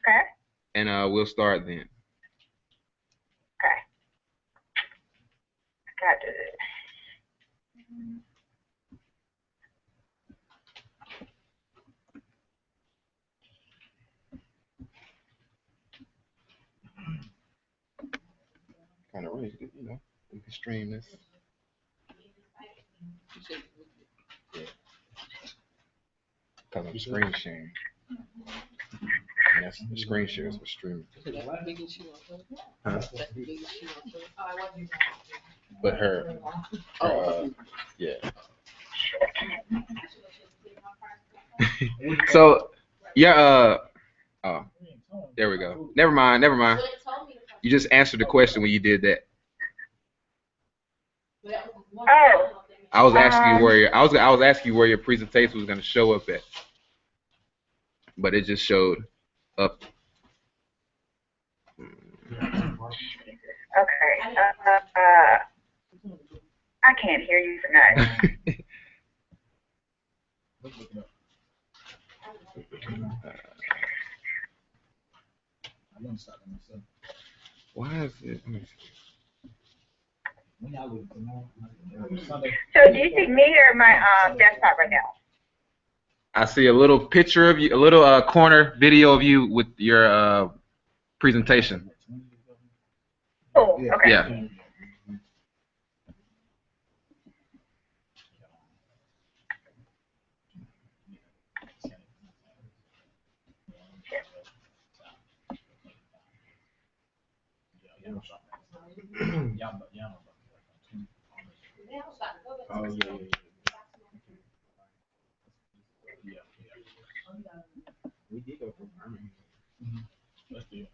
Okay. And we'll start then. Okay. Got it. Kind of raised it, we can stream this. Because I'm screen sharing. And that's the screen shares for streaming. Huh? But her yeah. So, yeah, oh, there we go. Never mind. You just answered the question when you did that. Oh. I was asking you where I was asking you where your presentation was going to show up at, but it just showed up. Okay. I can't hear you tonight. Why is it? So do you see me or my desktop right now? I see a little picture of you, a little corner video of you with your presentation. Oh, okay. Yeah. We did go through Birmingham. Let's do it.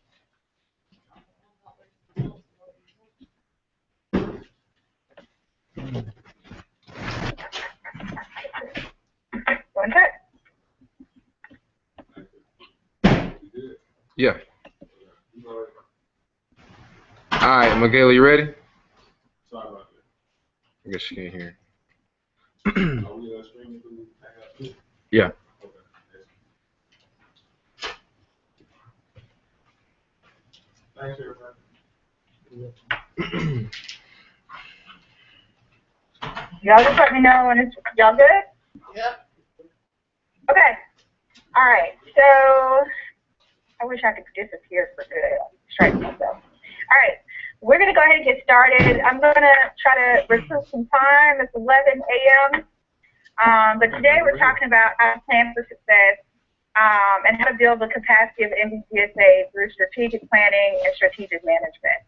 One sec. Yeah. All right, Miguel, you ready? Sorry about that. I guess you can't hear. Are we streaming through Hangout? Yeah. Thanks, everybody. Y'all just let me know when it's y'all good? Yep. Okay. All right. So I wish I could disappear for good. Strike myself. All right. We're gonna go ahead and get started. I'm gonna try to recoup some time. It's 11 a.m. But today we're talking about how to plan for success and how to build the capacity of NBGSA through strategic planning and strategic management.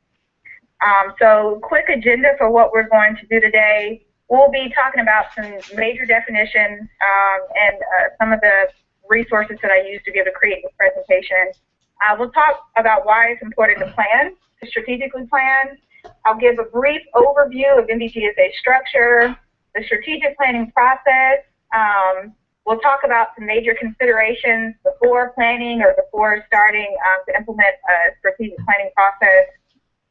So quick agenda for what we're going to do today. We'll be talking about some major definitions and some of the resources that I use to be able to create this presentation. We'll talk about why it's important to plan, to strategically plan. I'll give a brief overview of NBGSA structure, the strategic planning process. We'll talk about some major considerations before planning or before starting to implement a strategic planning process.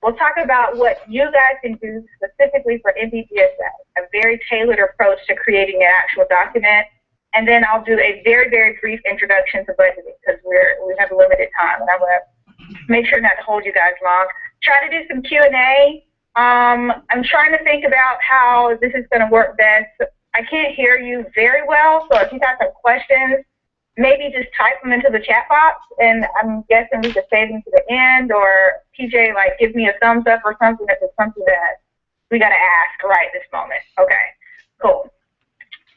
We'll talk about what you guys can do specifically for NBGSA, a very tailored approach to creating an actual document. And then I'll do a very, very brief introduction to budgeting because we have limited time, and I'm going to make sure not to hold you guys long. Try to do some Q&A. I'm trying to think about how this is going to work best. I can't hear you very well, so if you got some questions, maybe just type them into the chat box, and I'm guessing we could save them to the end, or PJ, like, give me a thumbs up or something if it's something that we got to ask right this moment. Okay, cool.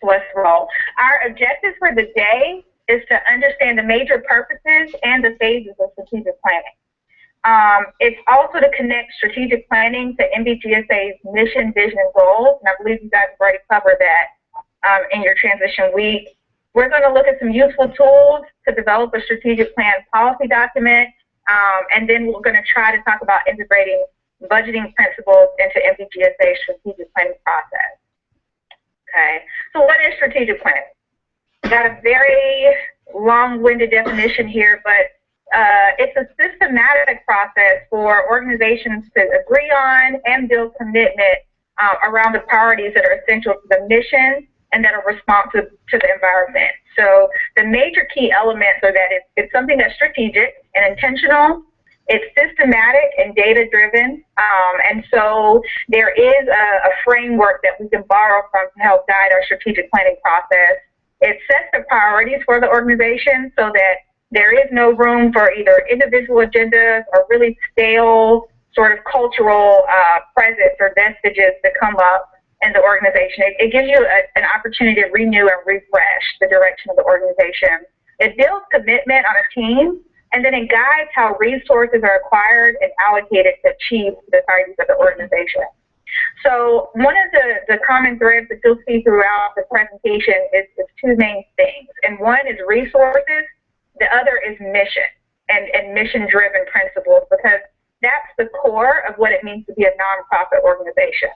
Let's roll. Our objective for the day is to understand the major purposes and the phases of strategic planning. It's also to connect strategic planning to NBGSA's mission, vision, and goals, and I believe you guys have already covered that in your transition week. We're going to look at some useful tools to develop a strategic plan policy document, and then we're going to try to talk about integrating budgeting principles into NBGSA's strategic planning process. Okay, so what is strategic planning? I've got a very long-winded definition here, but it's a systematic process for organizations to agree on and build commitment around the priorities that are essential to the mission and that are responsive to the environment. So the major key elements are that it's something that's strategic and intentional. It's systematic and data-driven, and so there is a framework that we can borrow from to help guide our strategic planning process. It sets the priorities for the organization so that there is no room for either individual agendas or really stale sort of cultural presence or vestiges that come up in the organization. It gives you an opportunity to renew and refresh the direction of the organization. It builds commitment on a team, and then it guides how resources are acquired and allocated to achieve the targets of the organization. So one of the common threads that you'll see throughout the presentation is two main things. And one is resources, the other is mission and mission-driven principles, because that's the core of what it means to be a nonprofit organization.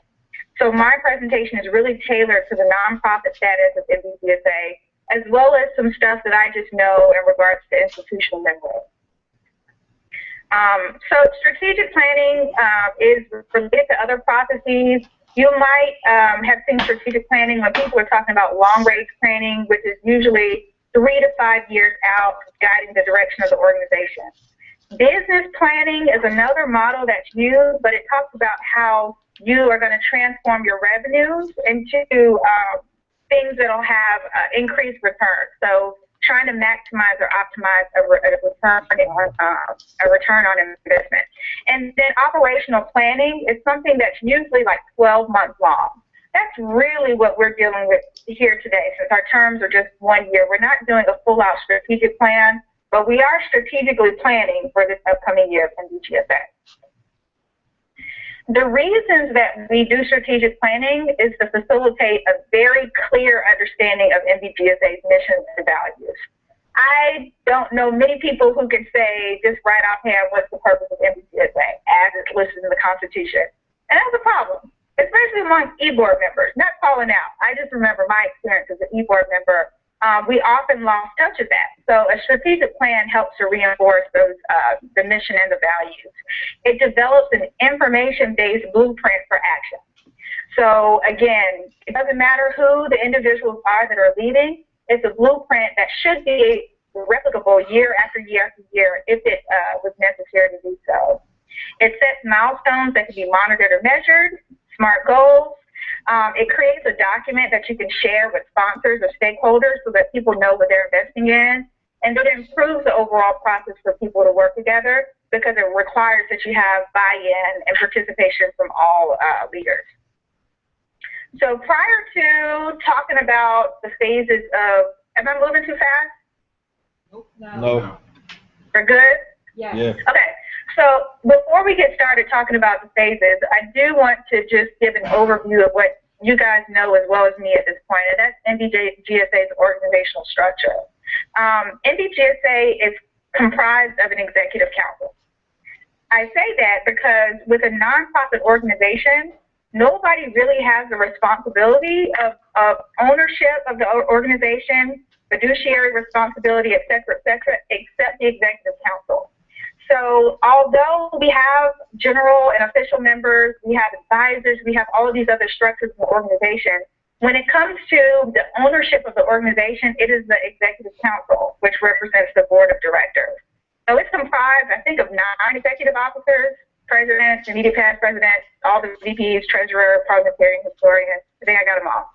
So my presentation is really tailored to the nonprofit status of NBGSA, as well as some stuff that I just know in regards to institutional memory. So strategic planning is related to other processes. You might have seen strategic planning when people are talking about long-range planning, which is usually 3 to 5 years out, guiding the direction of the organization. Business planning is another model that's used, but it talks about how you are going to transform your revenues into things that will have increased return. So trying to maximize or optimize a return on investment. And then operational planning is something that's usually like 12 months long. That's really what we're dealing with here today, since our terms are just 1 year. We're not doing a full-out strategic plan, but we are strategically planning for this upcoming year of NBGSA. The reasons that we do strategic planning is to facilitate a very clear understanding of NBGSA's mission and values. I don't know many people who can say just right offhand what's the purpose of NBGSA as it's listed in the Constitution. And that's a problem, especially among e-board members. Not calling out. I just remember my experience as an e-board member. We often lost touch of that. So a strategic plan helps to reinforce those, the mission and the values. It develops an information-based blueprint for action. So again, it doesn't matter who the individuals are that are leading. It's a blueprint that should be replicable year after year after year if it was necessary to do so. It sets milestones that can be monitored or measured, SMART goals. It creates a document that you can share with sponsors or stakeholders so that people know what they're investing in. And it improves the overall process for people to work together because it requires that you have buy-in and participation from all leaders. So prior to talking about the phases of, am I moving too fast? No. We're good? Yeah. Okay. So before we get started talking about the phases, I do want to just give an overview of what you guys know as well as me at this point, and that's NBGSA's organizational structure. NBGSA is comprised of an executive council. I say that because with a nonprofit organization, nobody really has the responsibility of ownership of the organization, fiduciary responsibility, et cetera, except the executive council. So although we have general and official members, we have advisors, we have all of these other structures in the organization, when it comes to the ownership of the organization, it is the executive council, which represents the board of directors. So it's comprised, I think, of 9 executive officers, presidents, immediate past presidents, all the VPs, treasurer, parliamentarian, historian. I think I got them all.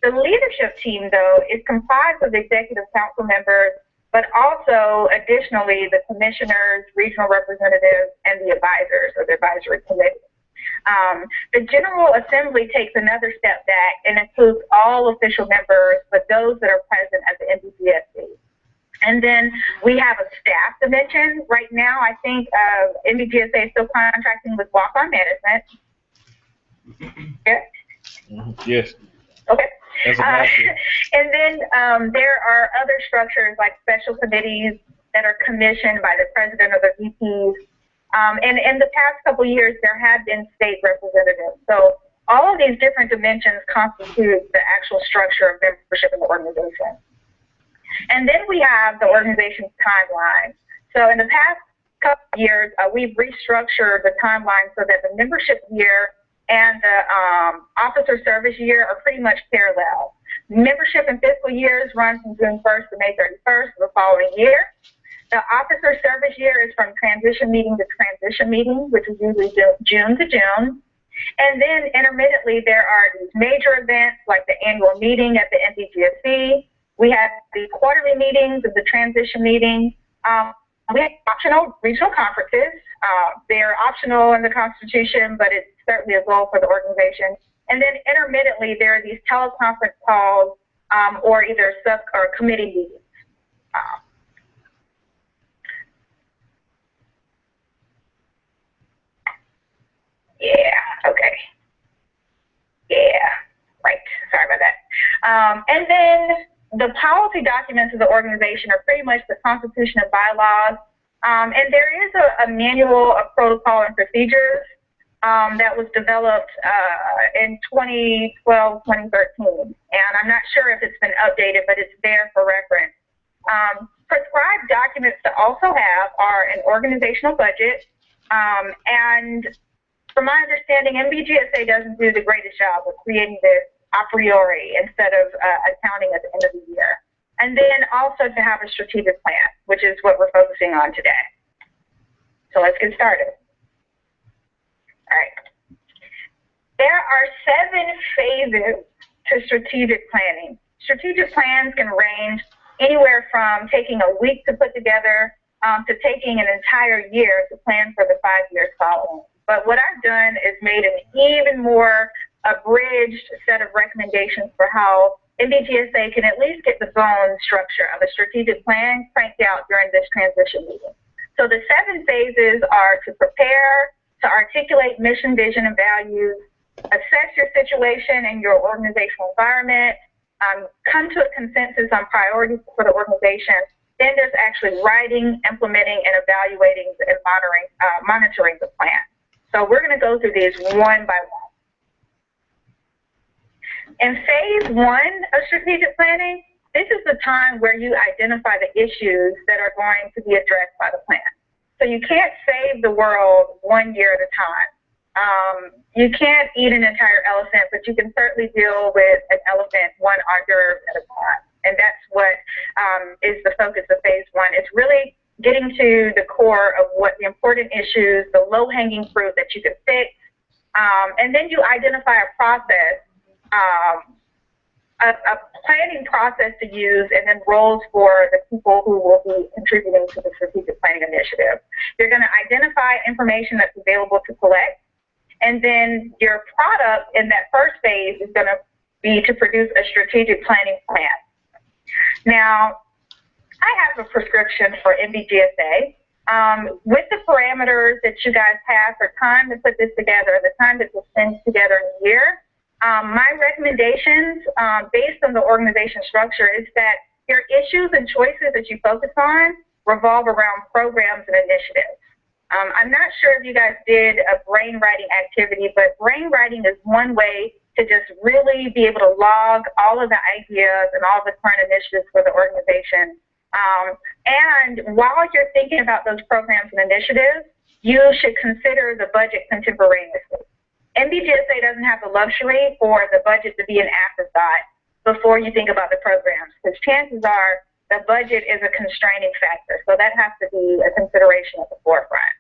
The leadership team, though, is comprised of the executive council members, but also, additionally, the commissioners, regional representatives, and the advisors, or the advisory committee. The General Assembly takes another step back and includes all official members, but those that are present at the NBGSA. And then we have a staff dimension. Right now, I think NBGSA is still contracting with Walk-On Management. Yeah? Yes. Okay. And then there are other structures like special committees that are commissioned by the president or the VPs. And in the past couple of years, there have been state representatives. So all of these different dimensions constitute the actual structure of membership in the organization. And then we have the organization's timeline. So in the past couple of years, we've restructured the timeline so that the membership year and the officer service year are pretty much parallel. Membership and fiscal years run from June 1st to May 31st of the following year. The The officer service year is from transition meeting to transition meeting, which is usually June to June. And then intermittently, there are these major events like the annual meeting at the NBGSC. We have the quarterly meetings of the transition meeting. We have optional regional conferences. They're optional in the Constitution, but it's certainly a goal for the organization. And then intermittently, there are these teleconference calls or either sub or committee meetings. Yeah, okay. Yeah, right. Sorry about that. And then the policy documents of the organization are pretty much the Constitution and bylaws. And there is a manual of protocol and procedures that was developed in 2012, 2013. And I'm not sure if it's been updated, but it's there for reference. Prescribed documents to also have are an organizational budget. And from my understanding, NBGSA doesn't do the greatest job of creating this a priori instead of accounting at the end of the year. And then also to have a strategic plan, which is what we're focusing on today. So let's get started. All right. There are 7 phases to strategic planning. Strategic plans can range anywhere from taking a week to put together to taking an entire year to plan for the 5 years following. But what I've done is made an even more abridged set of recommendations for how NBGSA can at least get the bone structure of a strategic plan cranked out during this transition meeting. So the 7 phases are to prepare, to articulate mission, vision, and values, assess your situation and your organizational environment, come to a consensus on priorities for the organization. Then there's actually writing, implementing, and evaluating and monitoring the plan. So we're going to go through these one by one. In phase 1 of strategic planning, this is the time where you identify the issues that are going to be addressed by the plan. So you can't save the world 1 year at a time. You can't eat an entire elephant, but you can certainly deal with an elephant one hors d'oeuvre at a time. And that's what is the focus of phase 1. It's really getting to the core of what the important issues, the low-hanging fruit that you can fix, and then you identify a process, a planning process to use, and then roles for the people who will be contributing to the strategic planning initiative. You're going to identify information that's available to collect, and then your product in that first phase is going to be to produce a strategic planning plan. Now, I have a prescription for NBGSA. With the parameters that you guys have for time to put this together, the time that we'll spend together in a year, my recommendations based on the organization structure is that your issues and choices that you focus on revolve around programs and initiatives. I'm not sure if you guys did a brain writing activity, but brain writing is one way to just really be able to log all of the ideas and all the current initiatives for the organization. And while you're thinking about those programs and initiatives, you should consider the budget contemporaneously. NBGSA doesn't have the luxury for the budget to be an afterthought before you think about the programs, because chances are the budget is a constraining factor, so that has to be a consideration at the forefront.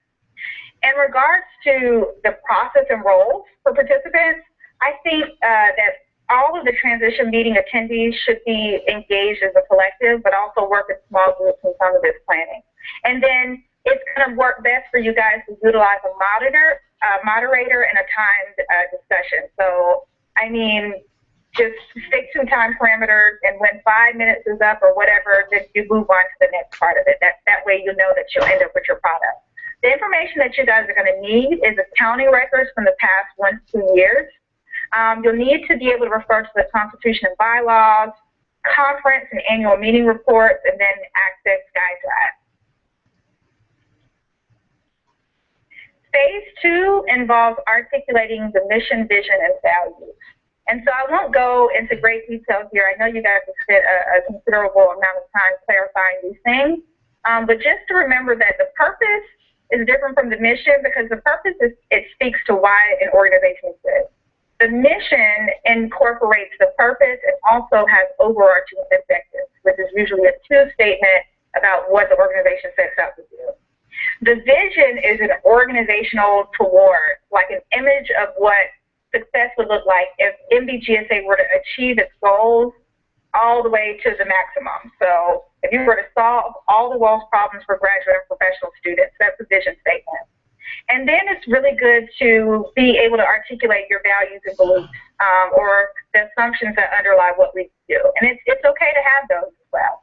In regards to the process and roles for participants, I think that all of the transition meeting attendees should be engaged as a collective, but also work in small groups in some of this planning. And then it's going to work best for you guys to utilize a moderator and a timed discussion. So, I mean, just stick to time parameters, and when 5 minutes is up or whatever, then you move on to the next part of it. That way you know that you'll end up with your product. The information that you guys are going to need is accounting records from the past 1 to 2 years. You'll need to be able to refer to the Constitution and bylaws, conference and annual meeting reports, and then access guidelines. Phase 2 involves articulating the mission, vision, and values. And so I won't go into great detail here. I know you guys have spent a considerable amount of time clarifying these things. But just to remember that the purpose is different from the mission, because the purpose it speaks to why an organization exists. The mission incorporates the purpose and also has overarching objectives, which is usually a 2-statement about what the organization sets out to do. The vision is an organizational toward, like an image of what success would look like if MBGSA were to achieve its goals all the way to the maximum. So if you were to solve all the world's problems for graduate and professional students, that's a vision statement. And then it's really good to be able to articulate your values and beliefs, or the assumptions that underlie what we do. And it's okay to have those as well.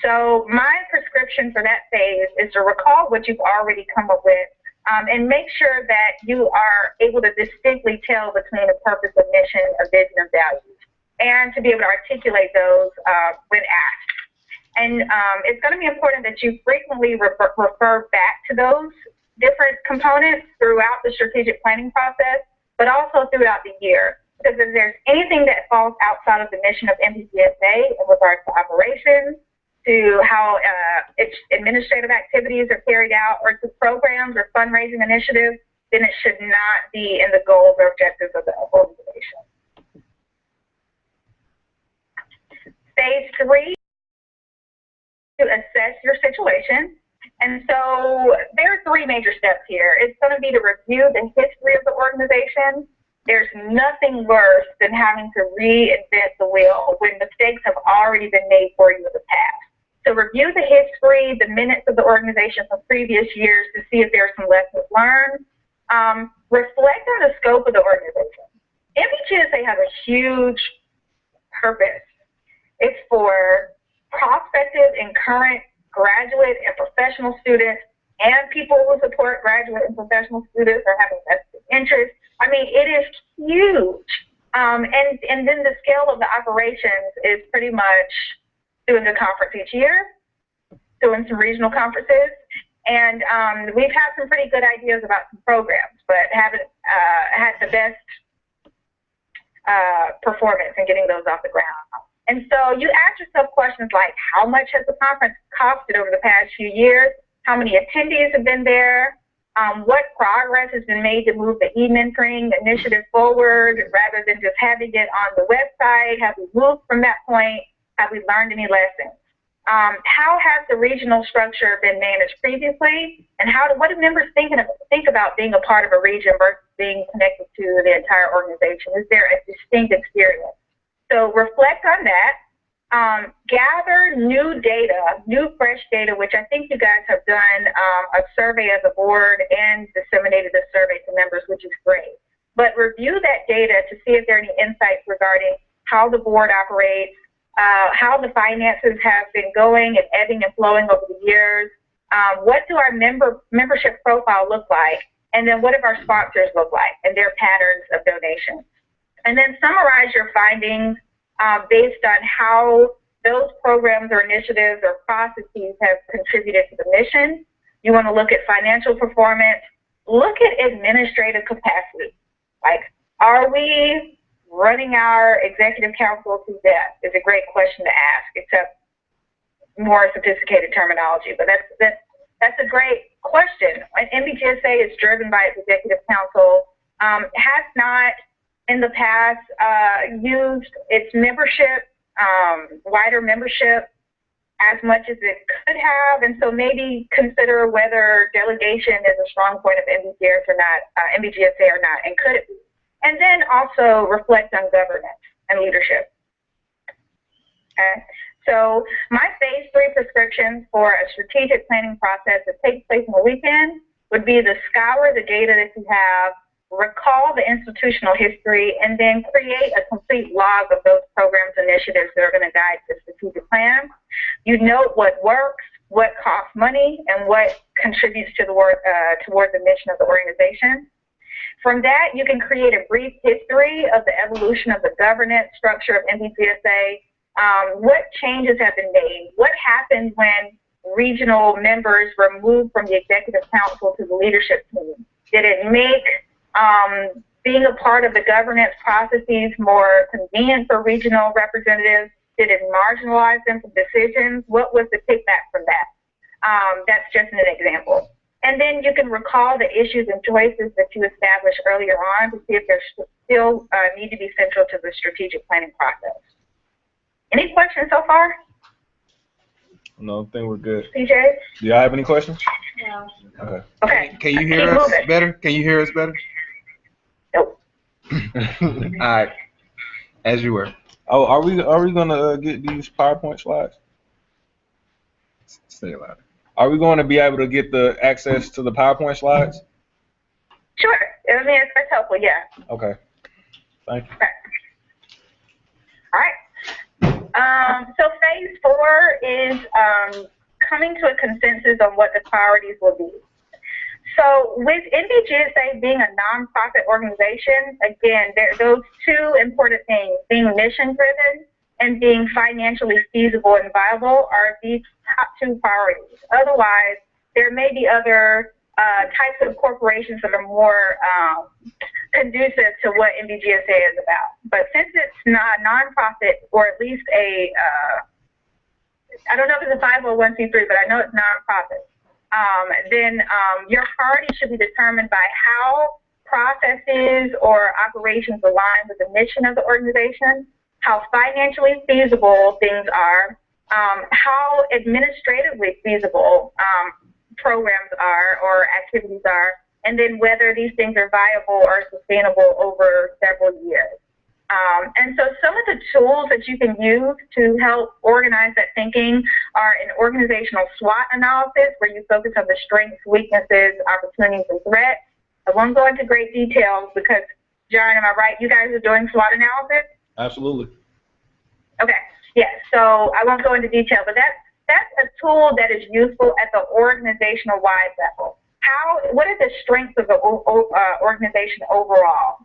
So my prescription for that phase is to recall what you've already come up with, and make sure that you are able to distinctly tell between a purpose, a mission, a vision, and values, and to be able to articulate those when asked. And it's going to be important that you frequently refer back to those different components throughout the strategic planning process, but also throughout the year. Because if there's anything that falls outside of the mission of MBGSA in regards to operations, to how its administrative activities are carried out, or to programs or fundraising initiatives, then it should not be in the goals or objectives of the organization. Phase 3, to assess your situation. And so there are 3 major steps here. It's going to be to review the history of the organization. There's nothing worse than having to reinvent the wheel when mistakes have already been made for you in the past. So review the history, the minutes of the organization from previous years to see if there are some lessons learned. Reflect on the scope of the organization. MBGSA has a huge purpose. It's for prospective and current graduate and professional students, and people who support graduate and professional students are having vested interest. I mean, it is huge. And then the scale of the operations is pretty much doing a conference each year, doing some regional conferences, and we've had some pretty good ideas about some programs, but haven't had the best performance in getting those off the ground. And so you ask yourself questions like, how much has the conference costed over the past few years? How many attendees have been there? What progress has been made to move the e-mentoring initiative forward rather than just having it on the website? Have we moved from that point? Have we learned any lessons? How has the regional structure been managed previously? And what do members think about being a part of a region versus being connected to the entire organization? Is there a distinct experience? So reflect on that. Gather new data, new fresh data, which I think you guys have done a survey as a board and disseminated a survey to members, which is great. But review that data to see if there are any insights regarding how the board operates, how the finances have been going and ebbing and flowing over the years. What do our membership profile look like? And then what do our sponsors look like and their patterns of donations? And then summarize your findings based on how those programs or initiatives or processes have contributed to the mission. You want to look at financial performance. Look at administrative capacity. Like, are we running our executive council to death? Is a great question to ask, except more sophisticated terminology. But that's a great question. MBGSA is driven by its executive council, has not in the past used its membership, wider membership, as much as it could have, and so maybe consider whether delegation is a strong point of MBGSA or not, and could it be? And then also reflect on governance and leadership. Okay, so my phase 3 prescription for a strategic planning process that takes place in the weekend would be to scour the data that you have, recall the institutional history, and then create a complete log of those programs and initiatives that are going to guide the strategic plan. You note what works, what costs money, and what contributes to the toward the mission of the organization. From that, you can create a brief history of the evolution of the governance structure of MBGSA. What changes have been made? What happened when regional members were moved from the executive council to the leadership team? Did it make being a part of the governance processes more convenient for regional representatives? Did it marginalize them from decisions? What was the kickback from that? That's just an example. And then you can recall the issues and choices that you established earlier on to see if they still need to be central to the strategic planning process. Any questions so far? No, I think we're good. PJ? Do y'all have any questions? No. Okay. Okay. Can you Keep hear us moving. better? Can you hear us better? Nope. All right. As you were. Oh, are we gonna get these PowerPoint slides? Say it louder. Are we going to be able to get the access to the PowerPoint slides? Sure. I mean, that's helpful, yeah. Okay. Thank you. Okay. All right. So phase 4 is coming to a consensus on what the priorities will be. So with NBGSA being a nonprofit organization, again, those two important things, being mission-driven and being financially feasible and viable, are the top 2 priorities. Otherwise, there may be other types of corporations that are more conducive to what NBGSA is about. But since it's not a nonprofit, or at least I don't know if it's a 501c3, but I know it's nonprofit, then your priority should be determined by how processes or operations align with the mission of the organization, how financially feasible things are, how administratively feasible programs are or activities are, and then whether these things are viable or sustainable over several years. And so some of the tools that you can use to help organize that thinking are an organizational SWOT analysis, where you focus on the strengths, weaknesses, opportunities, and threats. I won't go into great details because, John, am I right? You guys are doing SWOT analysis? Absolutely. Okay. Yes. So I won't go into detail, but that's a tool that is useful at the organizational-wide level. What are the strengths of the organization overall?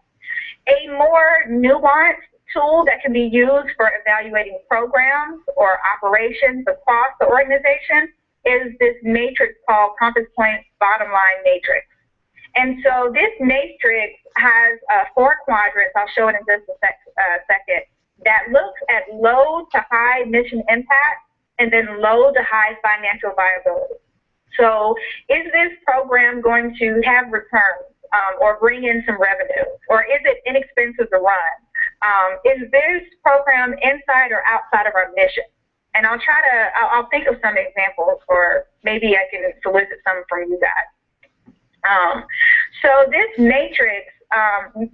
A more nuanced tool that can be used for evaluating programs or operations across the organization is this matrix called Compass Point's Bottom Line Matrix. And so this matrix has 4 quadrants. I'll show it in just a second. That looks at low to high mission impact and then low to high financial viability. So is this program going to have returns or bring in some revenue? Or is it inexpensive to run? Is this program inside or outside of our mission? And I'll think of some examples, or maybe I can solicit some from you guys. So this matrix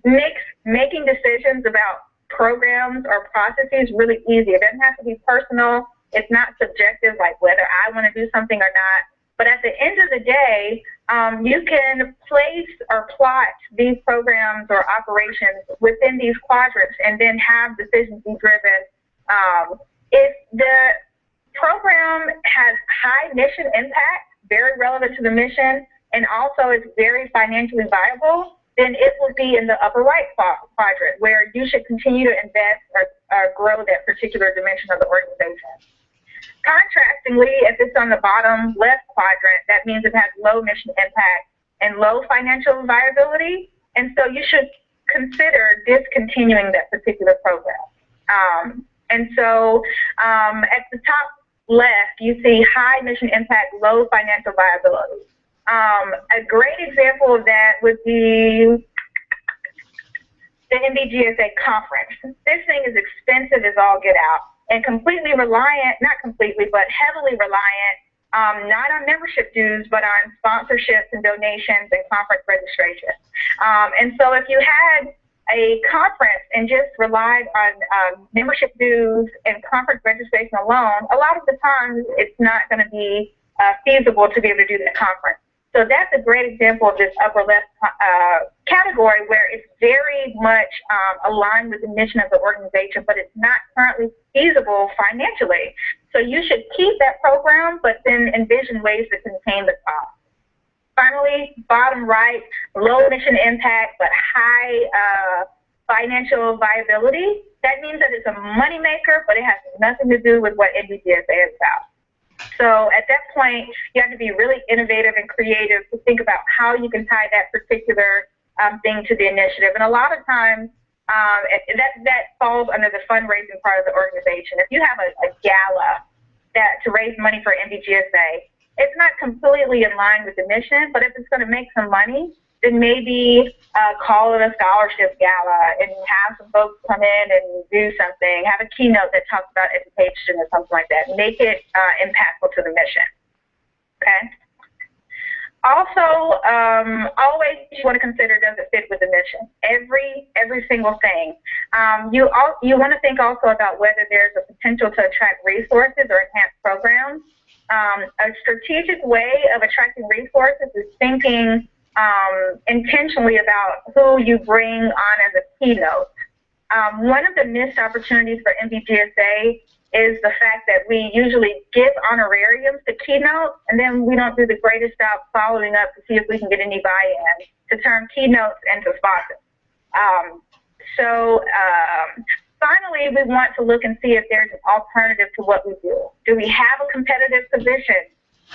makes making decisions about programs or processes really easy. It doesn't have to be personal. It's not subjective, like whether I want to do something or not. But at the end of the day, you can place or plot these programs or operations within these quadrants and then have decisions be driven. If the program has high mission impact, very relevant to the mission, and also is very financially viable, then it will be in the upper right quadrant, where you should continue to invest or grow that particular dimension of the organization. Contrastingly, if it's on the bottom left quadrant, that means it has low mission impact and low financial viability, and so you should consider discontinuing that particular program. And so at the top left, you see high mission impact, low financial viability. A great example of that would be the NBGSA conference. This thing is expensive as all get out, and completely reliant, not completely, but heavily reliant, not on membership dues, but on sponsorships and donations and conference registration. And so if you had a conference and just relied on membership dues and conference registration alone, a lot of the times it's not going to be feasible to be able to do that conference. So that's a great example of this upper left category, where it's very much aligned with the mission of the organization, but it's not currently feasible financially. So you should keep that program, but then envision ways to contain the cost. Finally, bottom right, low mission impact, but high financial viability. That means that it's a moneymaker, but it has nothing to do with what NBGSA is about. So at that point, you have to be really innovative and creative to think about how you can tie that particular thing to the initiative. And a lot of times, that falls under the fundraising part of the organization. If you have a gala to raise money for NBGSA, it's not completely in line with the mission, but if it's going to make some money, then maybe call it a scholarship gala and have some folks come in and do something, have a keynote that talks about education or something like that. Make it impactful to the mission, okay? Also, always you want to consider, does it fit with the mission? Every single thing. You want to think also about whether there's a potential to attract resources or enhance programs. A strategic way of attracting resources is thinking intentionally about who you bring on as a keynote. One of the missed opportunities for NBGSA is the fact that we usually give honorariums to keynotes, and then we don't do the greatest job following up to see if we can get any buy-in to turn keynotes into sponsors. Finally, we want to look and see if there's an alternative to what we do. Do we have a competitive position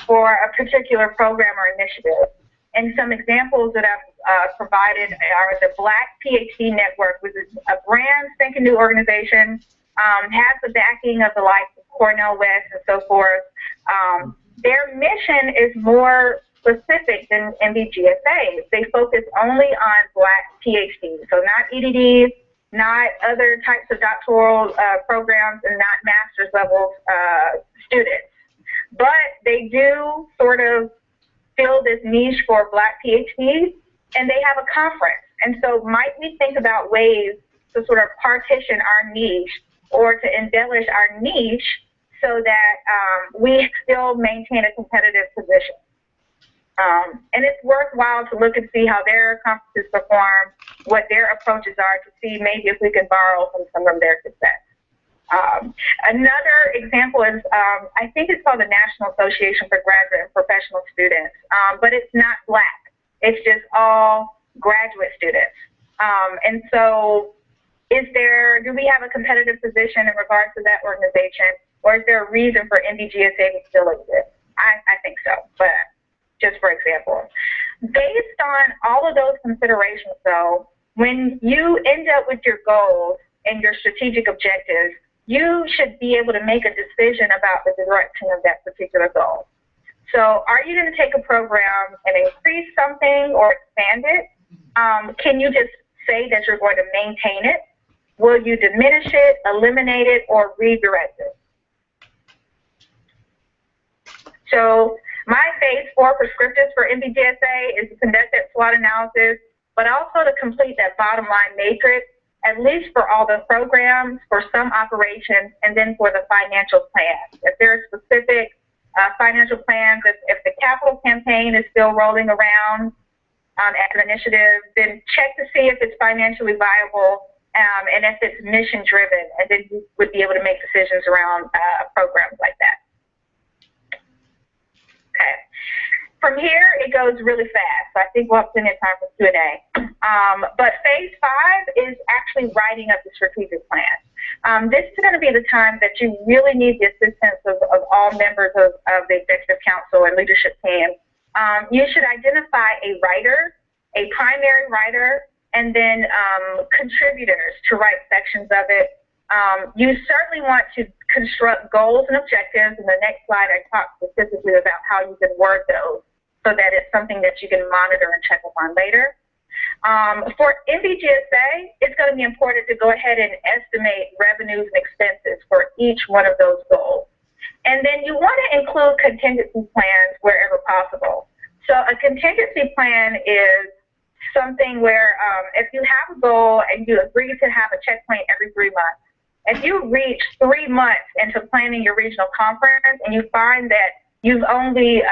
for a particular program or initiative? And some examples that I've provided are the Black PhD Network, which is a brand spanking new organization, has the backing of the likes of Cornell West and so forth. Their mission is more specific than NBGSA. They focus only on Black PhDs, so not EDDs, not other types of doctoral programs, and not master's level students. But they do sort of fill this niche for Black PhDs, and they have a conference. And so might we think about ways to sort of partition our niche or to embellish our niche so that we still maintain a competitive position. And it's worthwhile to look and see how their conferences perform, what their approaches are, to see maybe if we can borrow from some of their success. Another example is, I think it's called the National Association for Graduate and Professional Students, but it's not Black. It's just all graduate students. And so do we have a competitive position in regards to that organization, or is there a reason for NBGSA to still exist? I think so, but just for example. Based on all of those considerations, though, when you end up with your goals and your strategic objectives, you should be able to make a decision about the direction of that particular goal. So are you going to take a program and increase something or expand it? Can you just say that you're going to maintain it? Will you diminish it, eliminate it, or redirect it? So my phase 4 prescriptives for NBGSA is to conduct that SWOT analysis, but also to complete that bottom line matrix, at least for all the programs, for some operations, and then for the financial plans. If there are specific financial plans, if the capital campaign is still rolling around as an initiative, then check to see if it's financially viable and if it's mission driven, and then you would be able to make decisions around programs like that. Okay. From here, it goes really fast, so I think we'll have plenty of time for Q&A. But phase 5 is actually writing up the strategic plan. This is going to be the time that you really need the assistance of all members of the executive council and leadership team. You should identify a writer, a primary writer, and then contributors to write sections of it. You certainly want to construct goals and objectives. In the next slide, I talk specifically about how you can word those so that it's something that you can monitor and check upon later. For NBGSA, it's going to be important to go ahead and estimate revenues and expenses for each one of those goals. And then you want to include contingency plans wherever possible. So a contingency plan is something where if you have a goal and you agree to have a checkpoint every 3 months, if you reach 3 months into planning your regional conference and you find that you've only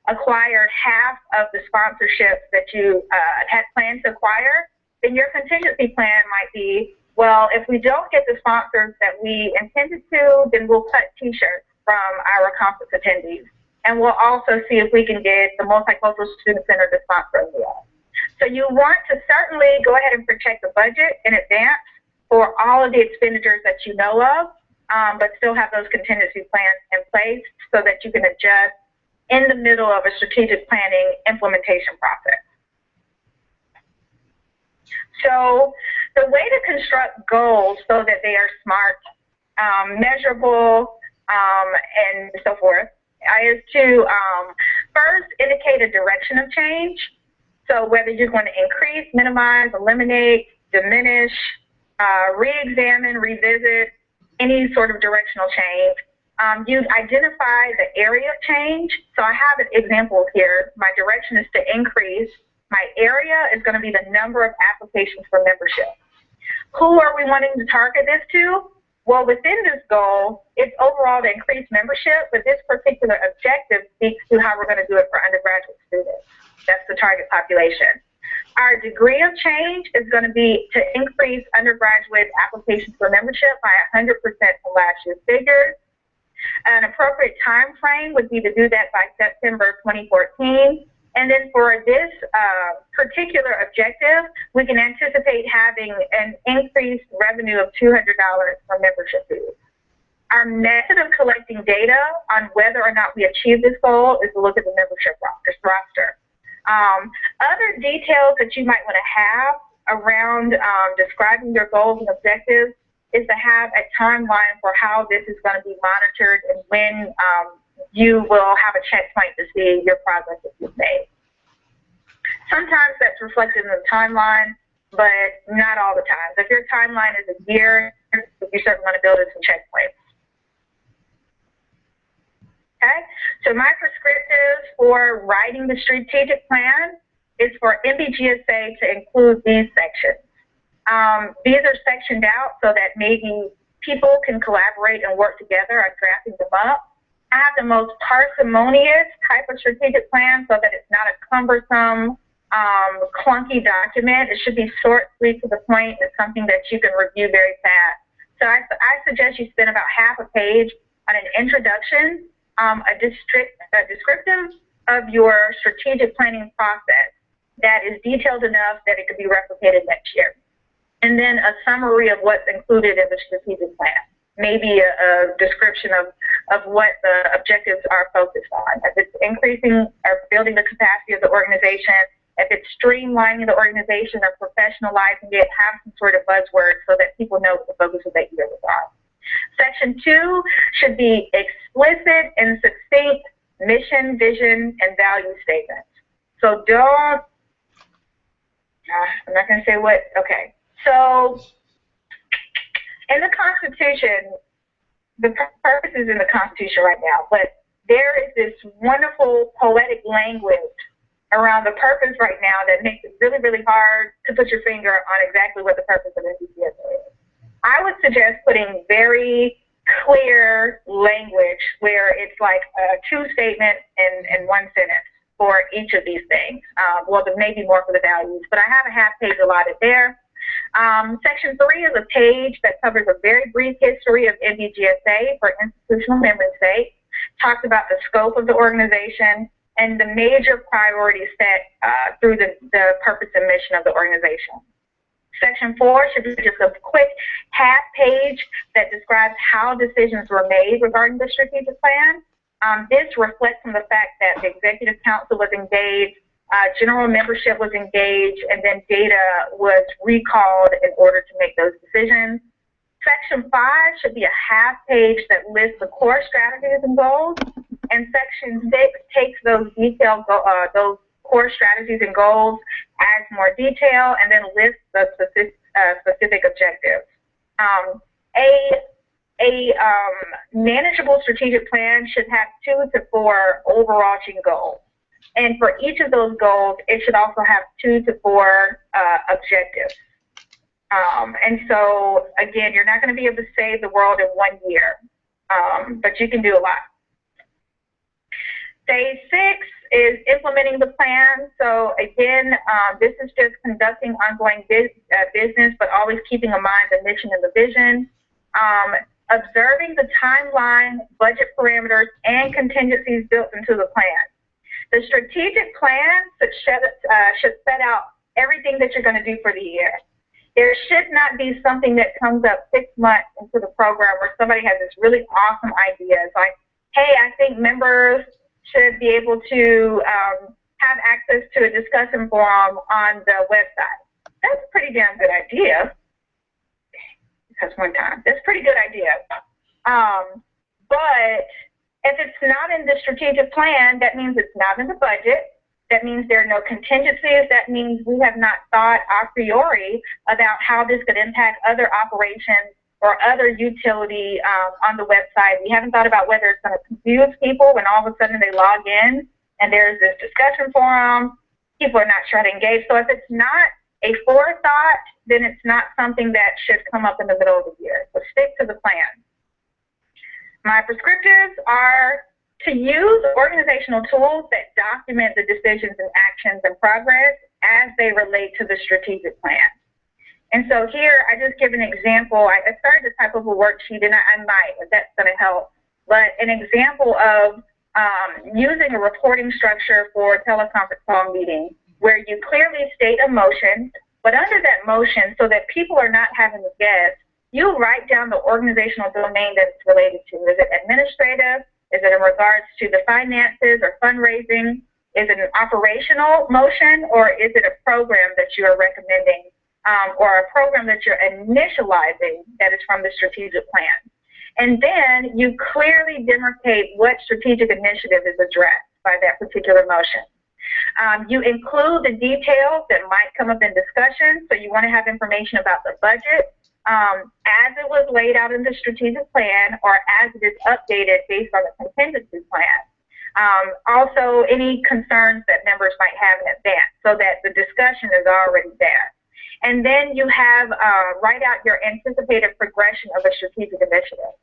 acquired half of the sponsorships that you had planned to acquire, then your contingency plan might be, well, if we don't get the sponsors that we intended to, then we'll cut T-shirts from our conference attendees. And we'll also see if we can get the Multicultural Student Center to sponsor as well. So you want to certainly go ahead and project the budget in advance for all of the expenditures that you know of, but still have those contingency plans in place so that you can adjust in the middle of a strategic planning implementation process. So the way to construct goals so that they are smart, measurable, and so forth, is to first indicate a direction of change. So whether you're going to increase, minimize, eliminate, diminish, re-examine, revisit, any sort of directional change. You identify the area of change. So I have examples here. My direction is to increase. My area is going to be the number of applications for membership. Who are we wanting to target this to? Well, within this goal, it's overall to increase membership, but this particular objective speaks to how we're going to do it for undergraduate students. That's the target population. Our degree of change is going to be to increase undergraduate applications for membership by 100% from last year's figures. An appropriate time frame would be to do that by September 2014. And then for this particular objective, we can anticipate having an increased revenue of $200 for membership fees. Our method of collecting data on whether or not we achieve this goal is to look at the membership roster. Other details that you might want to have around describing your goals and objectives is to have a timeline for how this is going to be monitored and when you will have a checkpoint to see your progress that you've made. Sometimes that's reflected in the timeline, but not all the time. So if your timeline is a year, you certainly want to build in some checkpoints. Okay, so my prescriptive for writing the strategic plan is for NBGSA to include these sections. These are sectioned out so that maybe people can collaborate and work together on drafting them up. I have the most parsimonious type of strategic plan so that it's not a cumbersome, clunky document. It should be short, sweet, to the point. It's something that you can review very fast. So I suggest you spend about half a page on an introduction, a descriptive of your strategic planning process that is detailed enough that it could be replicated next year. And then a summary of what's included in the strategic plan. Maybe a description of what the objectives are focused on. If it's increasing or building the capacity of the organization, if it's streamlining the organization or professionalizing it, have some sort of buzzword so that people know what the focus of that year was on. Section 2 should be explicit and succinct mission, vision, and value statements. So don't, I'm not going to say what, okay. So in the Constitution, the purpose is in the Constitution right now, but there is this wonderful poetic language around the purpose right now that makes it really, really hard to put your finger on exactly what the purpose of NBGSA is. I would suggest putting very clear language where it's like a two statement in one sentence for each of these things. Well, there may be more for the values, but I have a half page allotted there. Section 3 is a page that covers a very brief history of NBGSA for institutional memory's sake, talks about the scope of the organization and the major priorities set through the purpose and mission of the organization. Section 4 should be just a quick half page that describes how decisions were made regarding the strategic plan. This reflects on the fact that the Executive Council was engaged, general membership was engaged, and then data was recalled in order to make those decisions. Section 5 should be a half page that lists the core strategies and goals, and Section 6 takes those detailed those core strategies and goals, adds more detail, and then lists the specific objectives. A manageable strategic plan should have 2 to 4 overarching goals. And for each of those goals, it should also have 2 to 4 objectives. And so, again, you're not going to be able to save the world in 1 year, but you can do a lot. Phase 6 is implementing the plan. So, again, this is just conducting ongoing business, but always keeping in mind the mission and the vision. Observing the timeline, budget parameters, and contingencies built into the plan. The strategic plan should set out everything that you're going to do for the year. There should not be something that comes up 6 months into the program where somebody has this really awesome idea. It's like, hey, I think members should be able to have access to a discussion forum on the website. That's a pretty damn good idea. Because one time, that's a pretty good idea. But if it's not in the strategic plan, that means it's not in the budget. That means there are no contingencies. That means we have not thought a priori about how this could impact other operations or other utility on the website. We haven't thought about whether it's going to confuse people when all of a sudden they log in and there's this discussion forum. People are not sure how to engage. So if it's not a forethought, then it's not something that should come up in the middle of the year. So stick to the plan. My prescriptives are to use organizational tools that document the decisions and actions and progress as they relate to the strategic plan. And so here, I just give an example. I started to type up a worksheet, and I might, if that's going to help. But an example of using a reporting structure for a teleconference call meeting where you clearly state a motion, but under that motion, so that people are not having to guess, you write down the organizational domain that it's related to. Is it administrative? Is it in regards to the finances or fundraising? Is it an operational motion, or is it a program that you are recommending, or a program that you're initializing that is from the strategic plan? And then you clearly demarcate what strategic initiative is addressed by that particular motion. You include the details that might come up in discussion, so you want to have information about the budget as it was laid out in the strategic plan or as it is updated based on the contingency plan. Also, any concerns that members might have in advance so that the discussion is already there. And then you have write out your anticipated progression of a strategic initiative.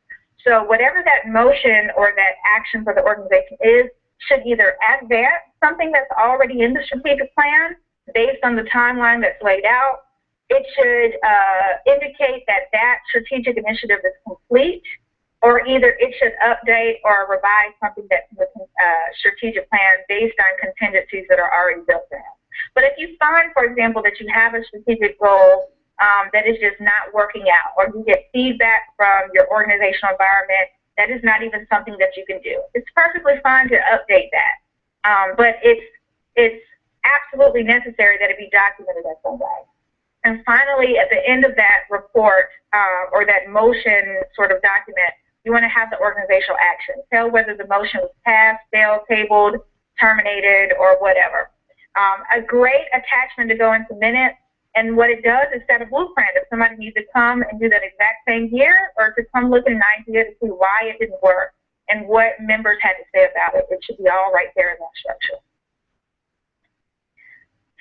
So whatever that motion or that action for the organization is should either advance something that's already in the strategic plan based on the timeline that's laid out. It should indicate that that strategic initiative is complete, or either it should update or revise something that's in the strategic plan based on contingencies that are already built in. But if you find, for example, that you have a strategic goal that is just not working out, or you get feedback from your organizational environment that is not even something that you can do, it's perfectly fine to update that. But it's absolutely necessary that it be documented in some way. And finally, at the end of that report or that motion sort of document, you want to have the organizational action. Tell whether the motion was passed, failed, tabled, terminated, or whatever. A great attachment to go into minutes, and what it does is set a blueprint. If somebody needs to come and do that exact same year, or to come look at an idea to see why it didn't work and what members had to say about it, it should be all right there in that structure.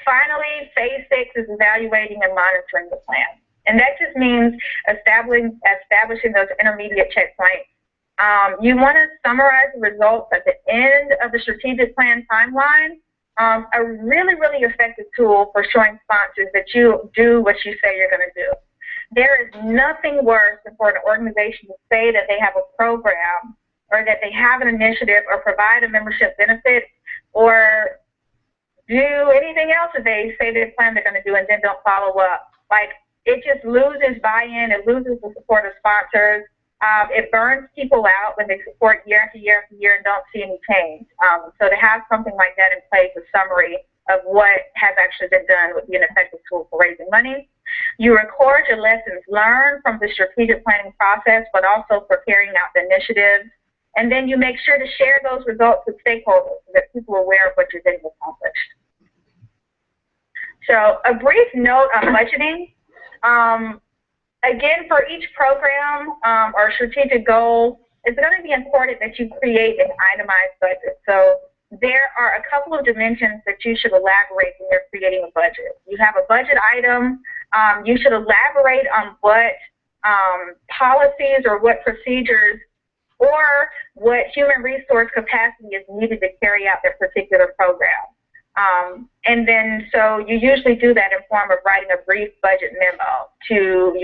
Finally, phase 6 is evaluating and monitoring the plan. And that just means establishing those intermediate checkpoints. You want to summarize the results at the end of the strategic plan timeline. A really, really effective tool for showing sponsors that you do what you say you're going to do. There is nothing worse than for an organization to say that they have a program or that they have an initiative or provide a membership benefit or do anything else that they say they plan they're going to do and then don't follow up. Like, it just loses buy-in, it loses the support of sponsors. It burns people out when they support year after year after year and don't see any change. So to have something like that in place, a summary of what has actually been done, would be an effective tool for raising money. You record your lessons learned from the strategic planning process, but also for carrying out the initiatives. And then you make sure to share those results with stakeholders so that people are aware of what you're getting accomplished. So a brief note on budgeting. Again, for each program or strategic goal, it's going to be important that you create an itemized budget. So there are a couple of dimensions that you should elaborate when you're creating a budget. You have a budget item. You should elaborate on what policies or what procedures or what human resource capacity is needed to carry out that particular program. And then, so you usually do that in form of writing a brief budget memo to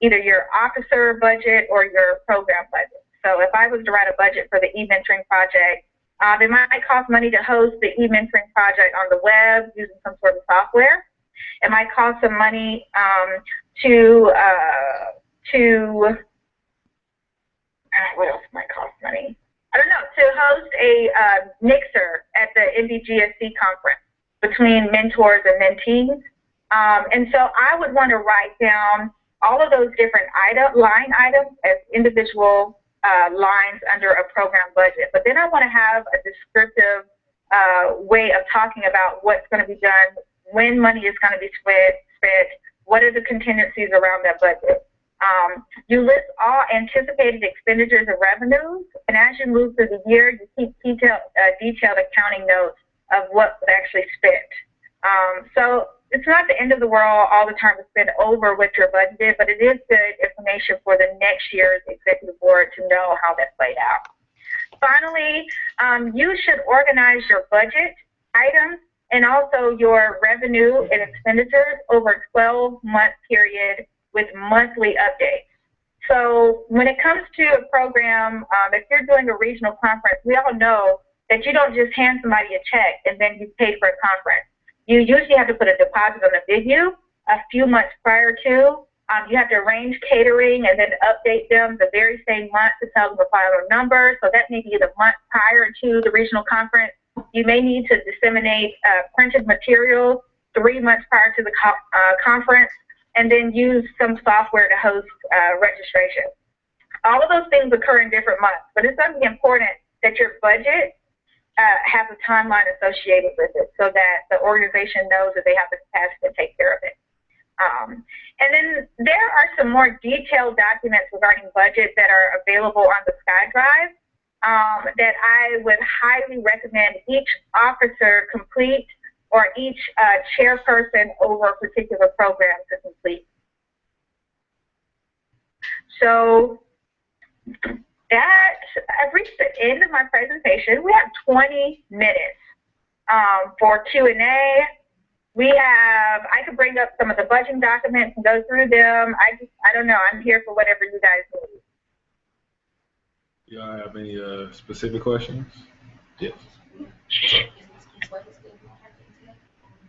either your officer budget or your program budget. So if I was to write a budget for the e-mentoring project, it might cost money to host the e-mentoring project on the web using some sort of software. It might cost some money what else might cost money? I don't know, to host a mixer at the NBGSC conference between mentors and mentees. And so I would want to write down all of those different line items as individual lines under a program budget. But then I want to have a descriptive way of talking about what's going to be done, when money is going to be spent, what are the contingencies around that budget. You list all anticipated expenditures and revenues, and as you move through the year, you keep detailed accounting notes of what was actually spent. So it's not the end of the world all the time to spend over what you're budgeted, but it is good information for the next year's executive board to know how that played out. Finally, you should organize your budget items and also your revenue and expenditures over a 12-month period with monthly updates. So when it comes to a program, if you're doing a regional conference, we all know that you don't just hand somebody a check and then you pay for a conference. You usually have to put a deposit on the venue a few months prior to. You have to arrange catering and then update them the very same month to tell them the final number. So that may be the month prior to the regional conference. You may need to disseminate printed material 3 months prior to the conference, and then use some software to host registration. All of those things occur in different months, but it's something important that your budget has a timeline associated with it so that the organization knows that they have the capacity to take care of it. And then there are some more detailed documents regarding budget that are available on the SkyDrive that I would highly recommend each officer complete or each chairperson over a particular program to complete. So I've reached the end of my presentation. We have 20 minutes for Q&A. I could bring up some of the budgeting documents and go through them. I don't know. I'm here for whatever you guys need. Y'all have any specific questions? Yes.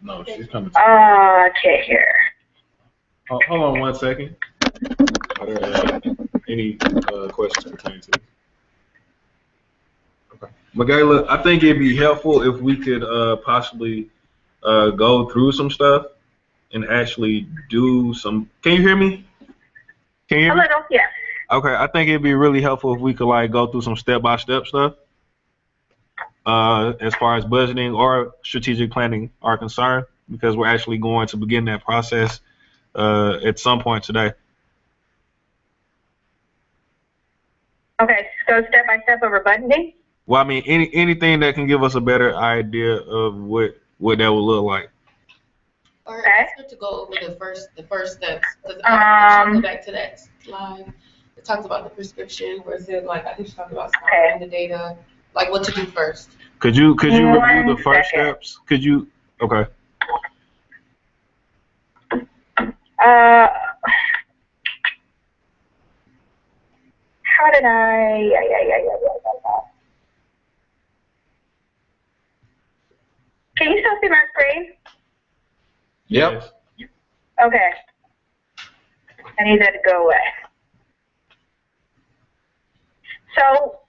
No, she's coming. I can't hear. Hold on 1 second. Are there any questions pertaining to this? Okay. Michaela, I think it'd be helpful if we could possibly go through some stuff and actually do some. Can you hear me? Can you hear A me? little, yeah. Okay, I think it'd be really helpful if we could like go through some step-by-step stuff as far as budgeting or strategic planning are concerned, because we're actually going to begin that process at some point today. Okay, so step by step over budgeting. Well, I mean, anything that can give us a better idea of what that would look like. Or Okay. ask her to go over the first steps. Because I go back to that slide. It talks about the prescription where it said, like, I think she talked about storing the data, like what to do first. Could you review the 1 first second. steps? Could you? Okay. How did I? Can you still see my screen? Yep. Yes. Okay. I need that to go away. So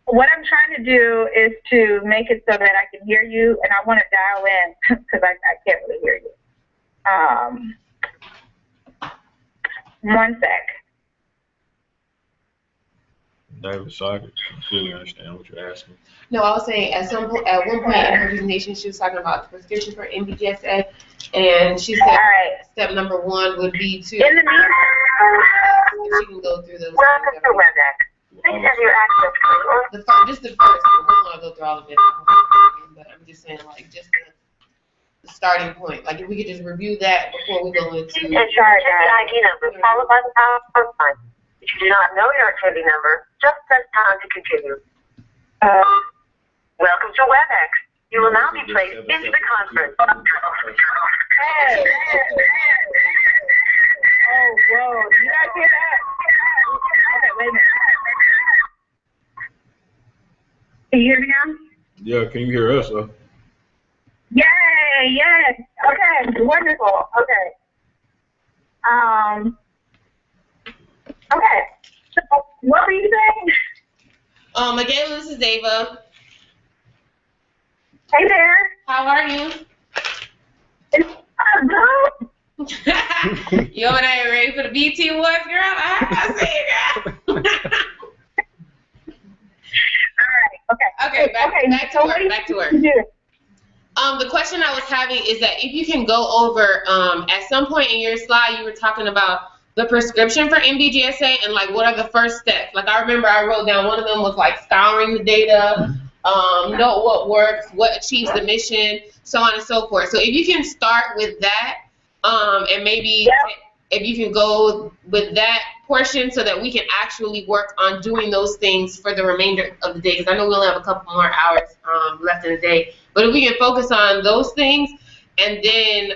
what I'm trying to do is to make it so that I can hear you, and I want to dial in because I can't really hear you. 1 sec. David, so I completely understand what you're asking. No, I was saying at one point in her presentation, she was talking about the prescription for MBGSA, and she said All right. step number 1 would be to, In the meantime, if she can go through those. welcome to WebEx. Please have your access code. Just the first one. I don't want to go through all of it. But I'm just saying, like, just the starting point. Like, if we could just review that before we go into. Check the ID number followed by the pound sign. If you do not know your activity number, just press pound to continue. Welcome to WebEx. You will now be placed into the conference. Hey. Oh, whoa. You guys hear that? Okay, wait a minute. Can you hear me now? Yeah, can you hear us? Yay, yes. Okay, wonderful. Okay. Okay. So, what were you saying? Again, this is Ava. Hey there. How are you? I'm good. You over there ready for the BT Awards, girl? I see you, girl. Okay. Back to so work. what do you Back to work. do? The question I was having is that if you can go over, at some point in your slide, you were talking about the prescription for MDGSA and like what are the first steps. Like I remember I wrote down one of them was like scouring the data, know what works, what achieves the mission, so on and so forth. So if you can start with that, and maybe if you can go with that portion so that we can actually work on doing those things for the remainder of the day, because I know we only have a couple more hours left in the day. But if we can focus on those things, and then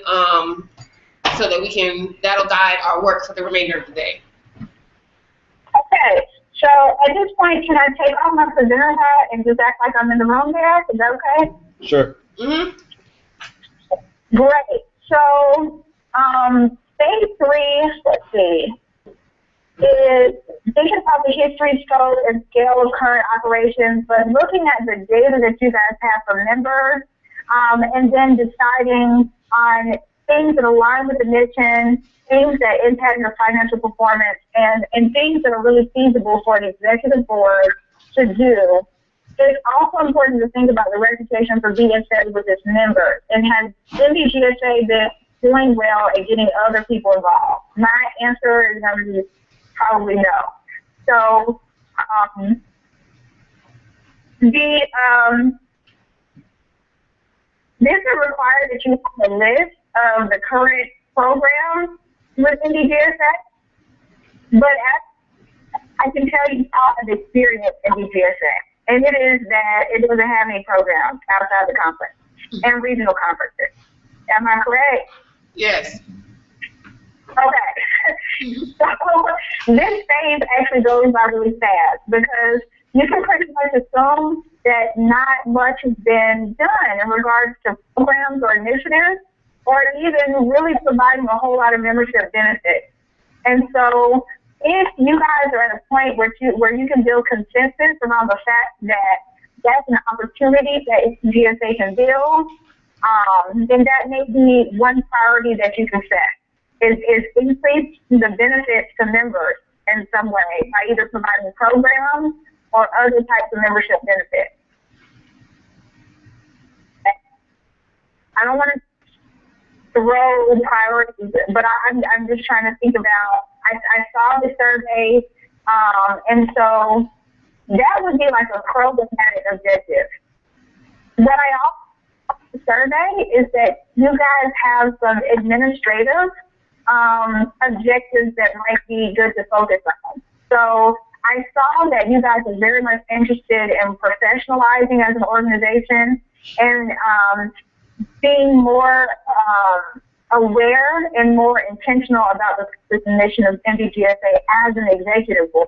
so that we can, that'll guide our work for the remainder of the day. Okay, so at this point, can I take off my presenter hat and just act like I'm in the room there? Is that okay? Sure. Great. So, phase 3, let's see, is thinking about the history, scope, and scale of current operations, but looking at the data that you guys have from members, and then deciding on things that align with the mission, things that impact your financial performance, and things that are really feasible for an executive board to do. It's also important to think about the reputation for being set with its members, and has MDGSA been doing well at getting other people involved? My answer is going to be probably no. So, this is required that you have a list of the current programs with MDGSA, but I can tell you how I've experienced MDGSA, and it is that it doesn't have any programs outside the conference and regional conferences. Am I correct? Yes. Okay. So this phase actually goes by really fast because you can pretty much assume that not much has been done in regards to programs or initiatives, or even really providing a whole lot of membership benefits. And so if you guys are at a point where you can build consensus around the fact that that's an opportunity that GSA can build, then that may be one priority that you can set, is increase the benefits to members in some way by either providing programs or other types of membership benefits. I don't want to throw priorities, but I'm just trying to think about, I saw the survey, and so that would be like a programmatic objective. What I also the survey is that you guys have some administrative objectives that might be good to focus on. So I saw that you guys are very much interested in professionalizing as an organization and being more aware and more intentional about the mission of MDGSA as an executive board.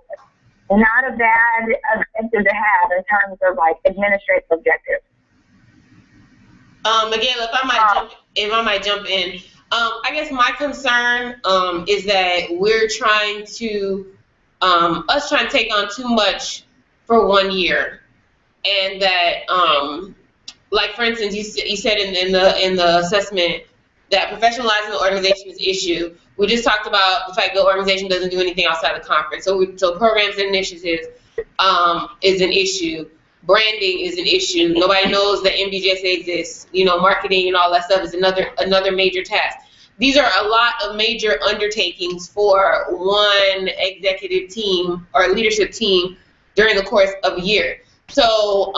Not a bad objective to have in terms of like administrative objectives. Miguel, if I might jump in, I guess my concern is that we're trying to take on too much for 1 year, and that like for instance, you said in the assessment that professionalizing the organization is an issue. We just talked about the fact the organization doesn't do anything outside the conference. So programs and initiatives is an issue. Branding is an issue. Nobody knows that MDGSA exists. You know, marketing and all that stuff is another major task. These are a lot of major undertakings for one executive team or leadership team during the course of a year. So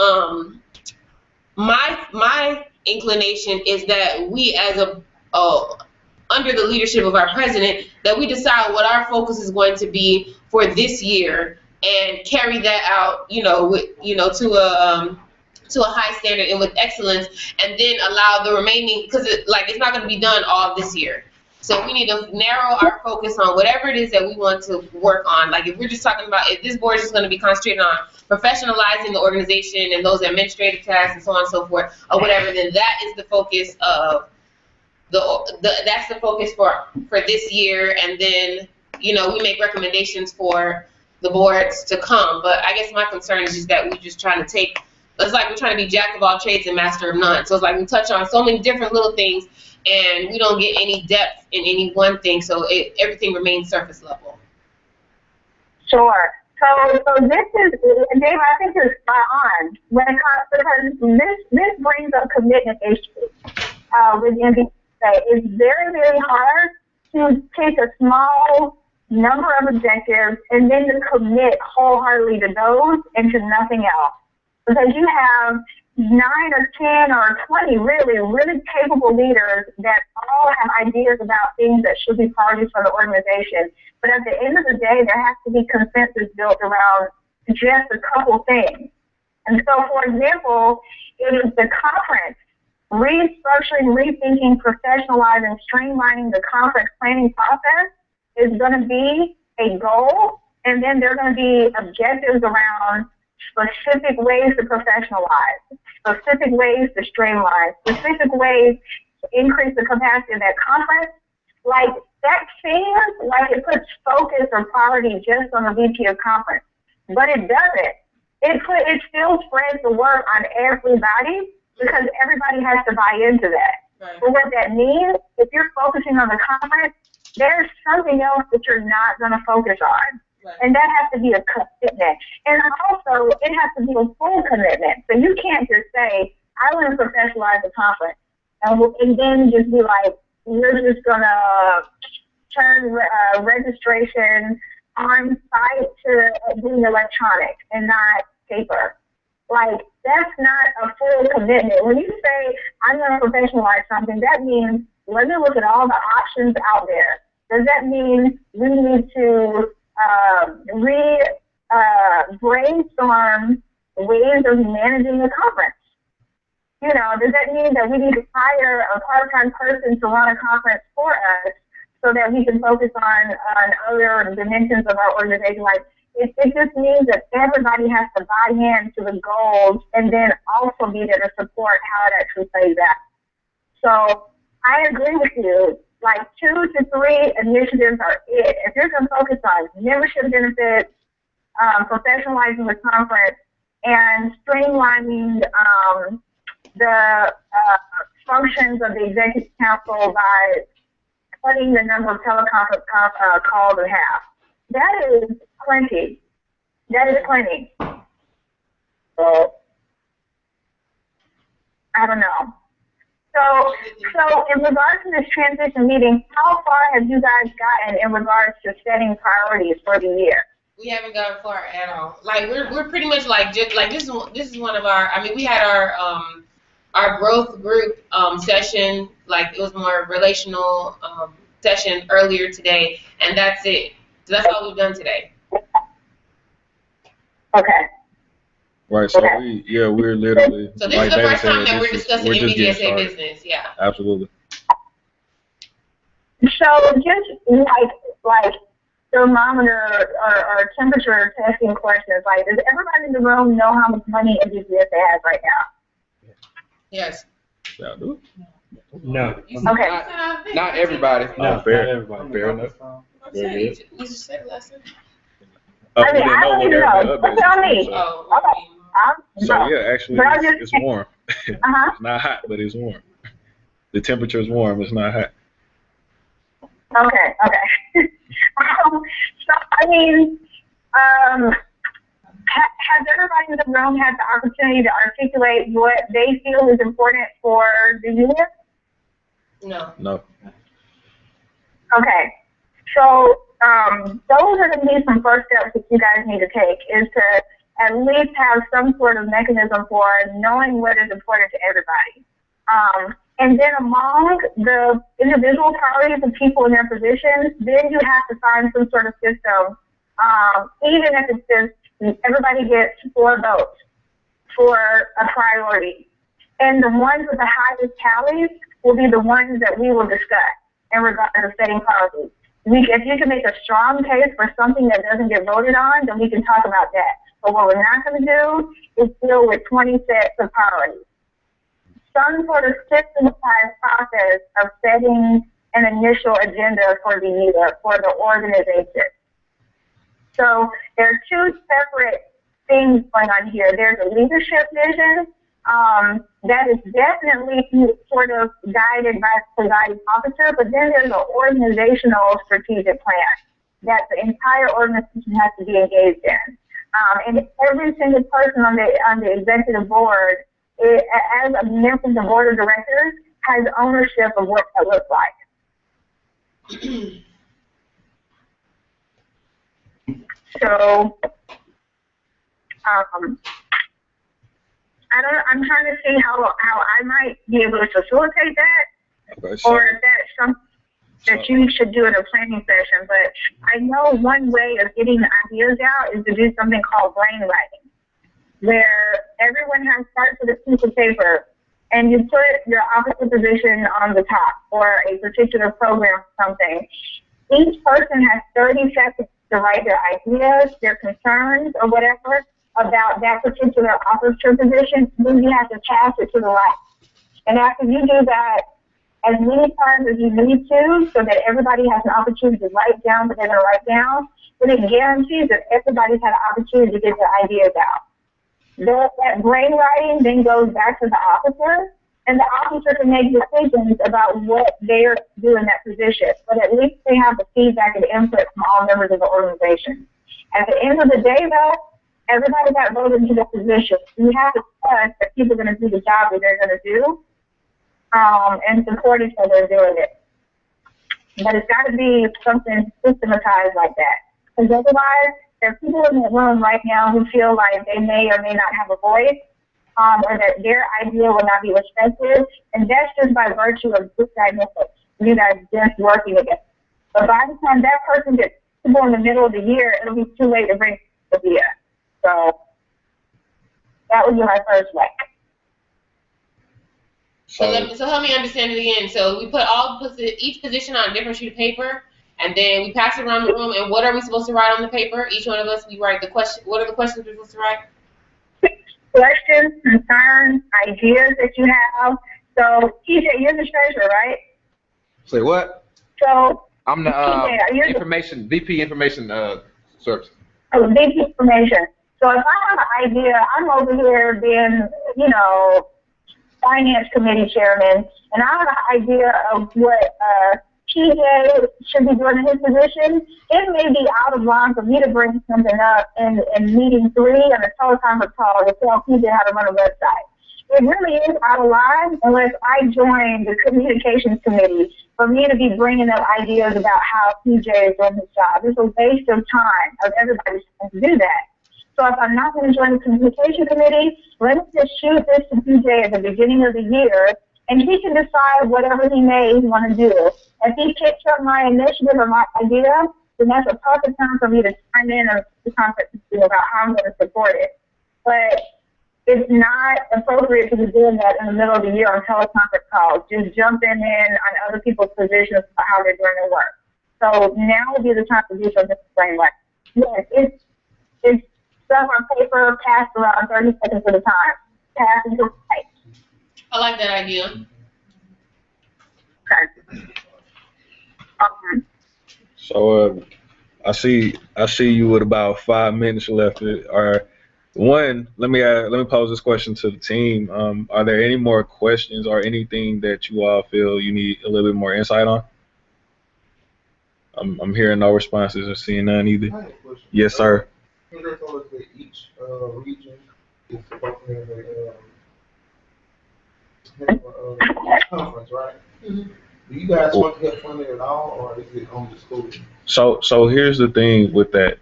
my inclination is that we, as under the leadership of our president, that we decide what our focus is going to be for this year and carry that out, to a high standard and with excellence, and then allow the remaining, because it's not going to be done all this year. So we need to narrow our focus on whatever it is that we want to work on. Like if we're just talking about, if this board is just going to be concentrated on professionalizing the organization and those administrative tasks and so on and so forth, or whatever, then that is the focus of that's the focus for this year. And then, we make recommendations for the boards to come. But I guess my concern is just that we're just trying to it's like we're trying to be jack of all trades and master of none. So it's like we touch on so many different little things, and we don't get any depth in any one thing, so everything remains surface level. Sure. So this is, Dave, I think you're spot on when it comes, because this brings up commitment issues with NBC. It's very, very hard to take a small number of objectives and then to commit wholeheartedly to those and to nothing else. Because you have 9 or 10 or 20 really capable leaders that all have ideas about things that should be priorities for the organization. But at the end of the day, there has to be consensus built around just a couple things. And so, for example, it is the conference restructuring, rethinking, professionalizing, streamlining the conference planning process is going to be a goal, and then there are going to be objectives around specific ways to professionalize, specific ways to streamline, specific ways to increase the capacity of that conference. Like, that seems like it puts focus or priority just on the VP of conference, but it doesn't. It still spreads the work on everybody because everybody has to buy into that. Right. So what that means, if you're focusing on the conference, there's something else that you're not going to focus on. Right. And that has to be a commitment. And also, it has to be a full commitment. So you can't just say, I want to professionalize the conference, and then just be like, we're just going to turn registration on site to being electronic and not paper. Like, that's not a full commitment. When you say, I'm going to professionalize something, that means, let me look at all the options out there. Does that mean we need to brainstorm ways of managing the conference? You know, does that mean that we need to hire a part-time person to run a conference for us so that we can focus on other dimensions of our organization? Like, it just means that everybody has to buy in to the goals and then also be there to support how it actually plays out. So I agree with you. Like, 2 to 3 initiatives are it. If you're going to focus on membership benefits, professionalizing the conference, and streamlining the functions of the executive council by cutting the number of teleconference calls in half, that is plenty. That is plenty. So, I don't know. So in regards to this transition meeting, how far have you guys gotten in regards to setting priorities for the year? We haven't gotten far at all. Like, we're pretty much like, just like this is one of our, I mean, we had our growth group session, like it was more relational session earlier today, and that's it. So that's all we've done today. Okay. Right, so Okay. we're literally. So this like is the David first time said, that we're this is- discussing we're just getting NBDSA started. business, yeah. Absolutely. So just like thermometer or temperature testing questions, like, does everybody in the room know how much money NBDSA has right now? Yes. Y'all do? No. Okay. Not everybody. No, fair. Not everybody. Fair enough. Very good. You just said lesson. I mean, We didn't I know don't what even area know. the other What's on business me? was, Oh, Okay. So yeah, actually, But I it's, just- it's warm. Uh-huh. It's not hot, but it's warm. The temperature is warm. It's not hot. Okay. So, I mean, has everybody in the room had the opportunity to articulate what they feel is important for the year? no. No. Okay. So, those are going to be some first steps that you guys need to take, is to at least have some sort of mechanism for knowing what is important to everybody. And then among the individual priorities of people in their positions, then you have to find some sort of system, even if it's just everybody gets 4 votes for a priority. And the ones with the highest tallies will be the ones that we will discuss in regards to setting priorities. If you can make a strong case for something that doesn't get voted on, then we can talk about that. But what we're not going to do is deal with 20 sets of priorities. Some sort of systematized process of setting an initial agenda for the year, for the organization. So there are 2 separate things going on here. There's a leadership vision that is definitely sort of guided by the presiding officer, but then there's an organizational strategic plan. that the entire organization has to be engaged in. And every single person on the executive board, as a member of the board of directors, has ownership of what that looks like. So, I'm trying to see how I might be able to facilitate that, Okay, so, or if that's something that you should do in a planning session. But I know one way of getting ideas out is to do something called brainwriting, where everyone starts with a piece of paper, and you put your officer position on the top, or a particular program or something. Each person has 30 seconds to write their ideas, their concerns, or whatever about that particular officer position. Then you have to pass it to the right. And after you do that as many times as you need to, so that everybody has an opportunity to write down what they're going to write down, then it guarantees that everybody's had an opportunity to get their ideas out. That brainwriting then goes back to the officer, and the officer can make decisions about what they're doing in that position. But at least they have the feedback and input from all members of the organization. At the end of the day, though, everybody got voted into the position. You have to trust that people are going to do the job that they're going to do, and support each other in doing it. But it's got to be something systematized like that. Because otherwise, there are people in the room right now who feel like they may or may not have a voice, or that their idea will not be respected, and that's just by virtue of this dynamic, you guys just working together. But by the time that person gets people in the middle of the year, it'll be too late to bring the idea. So that would be my first way. So help me understand it again. So we put each position on a different sheet of paper, and then we pass it around the room. And what are we supposed to write on the paper? Each one of us, we write the question. What are the questions we're supposed to write? Questions, concerns, ideas that you have. So, TJ, you're the treasurer, right? Say what? So, I'm the TJ, VP Information Services. Oh, VP Information. So if I have an idea, I'm over here being, finance committee chairman, and I have an idea of what TJ should be doing in his position. It may be out of line for me to bring something up in meeting 3 on a teleconference call to tell TJ how to run a website. It really is out of line unless I join the communications committee for me to be bringing up ideas about how TJ is doing his job. It's a waste of time of everybody to do that. So if I'm not going to join the communication committee, let me just shoot this to TJ at the beginning of the year, and he can decide whatever he may want to do. If he picks up my initiative or my idea, then that's a perfect time for me to chime in on the conference about how I'm going to support it. But it's not appropriate to be doing that in the middle of the year on teleconference calls, just jumping in on other people's positions for how they're doing their work. So now would be the time to do something the same way. Yes, it's stuff on paper passed around 30 seconds at a time. Pass until it's typed. I like that idea. Okay. So I see you with about 5 minutes left. One, let me pose this question to the team. Are there any more questions or anything that you all feel you need a little bit more insight on? I'm hearing no responses or seeing none either. Yes, sir. Each region is supposed to have a conference, right? Mm-hmm. Do you guys want to get funded at all, or is it on the school? So here's the thing with that.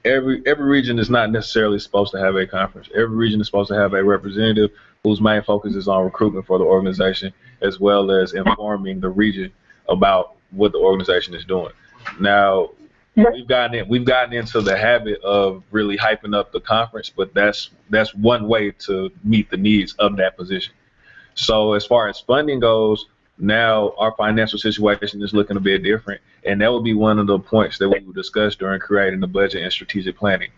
Every region is not necessarily supposed to have a conference. Every region is supposed to have a representative whose main focus is on recruitment for the organization, as well as informing the region about what the organization is doing. Now, we've gotten into the habit of really hyping up the conference, but that's one way to meet the needs of that position. So as far as funding goes, now our financial situation is looking a bit different, and that would be one of the points that we would discuss during creating the budget and strategic planning.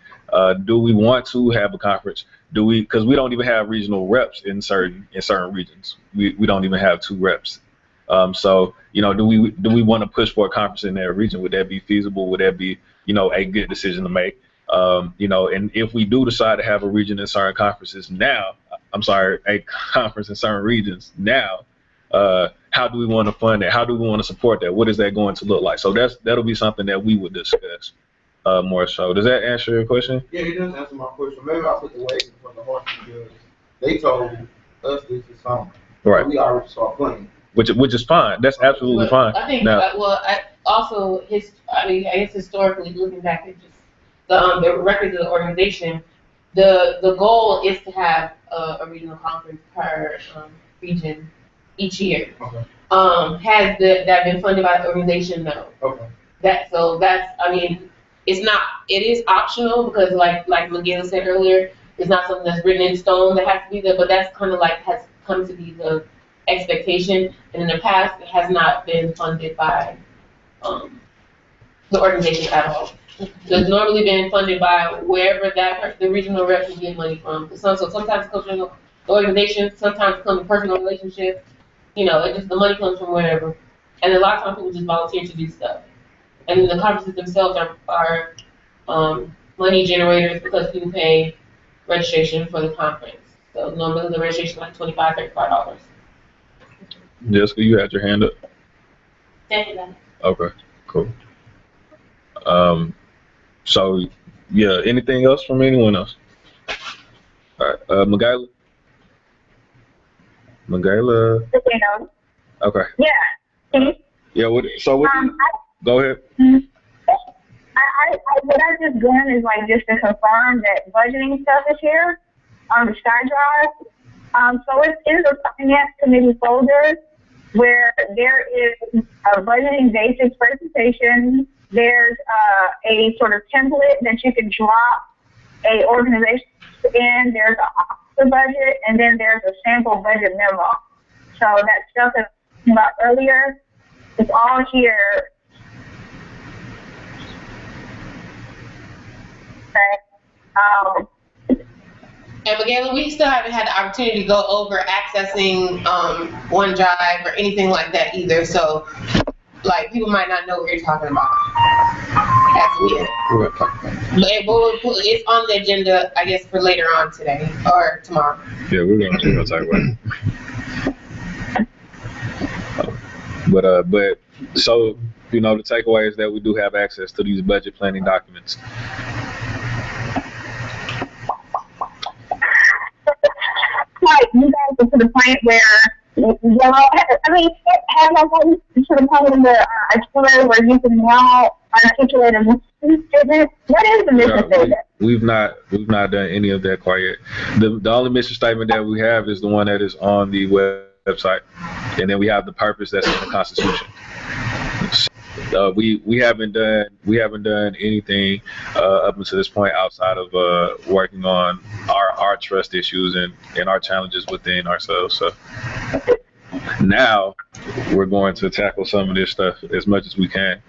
Do we want to have a conference? Because we don't even have regional reps in certain regions. We don't even have 2 reps. So do we want to push for a conference in that region? Would that be feasible? Would that be a good decision to make? And if we do decide to have a region in certain conferences now, a conference in certain regions now, How do we want to fund that? How do we want to support that? What is that going to look like? So that'll be something that we would discuss more so. Does that answer your question? Yeah, it does answer my question. Maybe I put the wagon from the horse because they told us this is summer. Right. We already saw playing. Which is fine. That's absolutely fine. I think, Now, I guess historically, looking back at just the records of the organization, the goal is to have a regional conference per region each year. Okay. Has that been funded by the organization? No. Okay. It is optional because like Miguel said earlier, it's not something that's written in stone that has to be there, but that's kind of like has come to be the expectation. And in the past, it has not been funded by the organization at all. So it's normally been funded by wherever the regional rep can get money from. So sometimes it comes from the organization, sometimes it comes from personal relationship. The money comes from wherever. And a lot of times people just volunteer to do stuff. And then the conferences themselves are money generators because people pay registration for the conference. So normally the registration is like $25, $35. Jessica, you had your hand up. Definitely. Okay, cool. So yeah, anything else from anyone else? All right, Michaela. Okay. Yeah. Yeah. What? Go ahead. What I just done is just to confirm that budgeting stuff is here on the Sky Drive. So it's in the finance committee folder where there is a budgeting basics presentation. There's a sort of template that you can drop a organization in. There's a budget, and then there's a sample budget memo. So that stuff that I talked about earlier, it's all here. Okay. And Michaela, we still haven't had the opportunity to go over accessing OneDrive or anything like that either. So, people might not know what you're talking about. It's on the agenda, I guess, for later on today or tomorrow. Yeah, we're gonna talk about it. But so the takeaway is that we do have access to these budget planning documents. You guys are to the point where have to the point in the itinerary where you can now articulate a mission statement. What is the mission statement? We've not done any of that quite yet. The only mission statement that we have is the one that is on the website, and then we have the purpose that's in the Constitution. We haven't done anything up until this point outside of working on our trust issues and our challenges within ourselves. So now we're going to tackle some of this stuff as much as we can.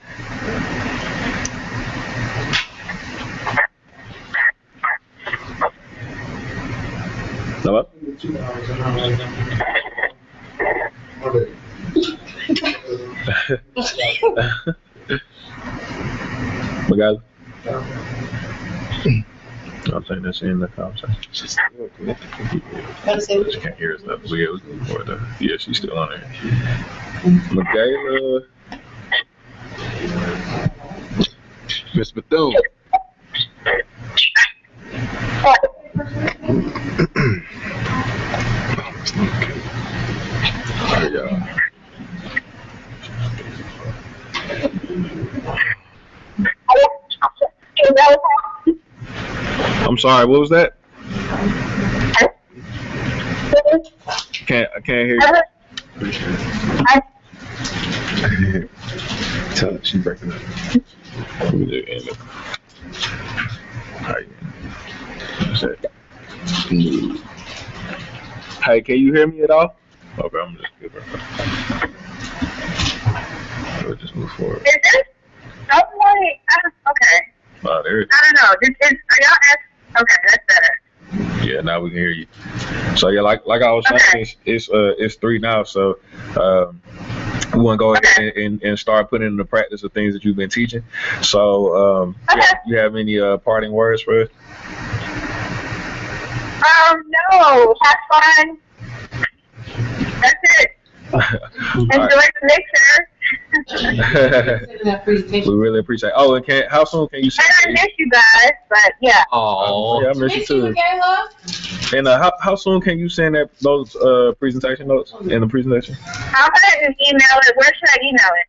Hello? Miguel? I think that's in the conversation. She can't hear us up. Yeah, she's still on there. Michaela. Miss Bethune. Alright, y'all. I'm sorry, what was that? I can't hear you. Tell her she's breaking up. Let me just end it. Hey, can you hear me at all? Okay, I'm just give her. We'll just move forward. Is this okay? Oh, there it is. I don't know. Okay, that's better. Yeah, now we can hear you. So yeah, like I was saying, it's 3 now. So we want to go ahead and start putting into practice the things that you've been teaching. So you have any parting words for us? No, have fun. That's it. Enjoy the lecture. We really appreciate it. Oh, and how soon can you I send miss you guys, but yeah. Oh, yeah, I miss you too. Michaela. And how soon can you send those presentation notes in the presentation? I'll go ahead and email it. Where should I email it?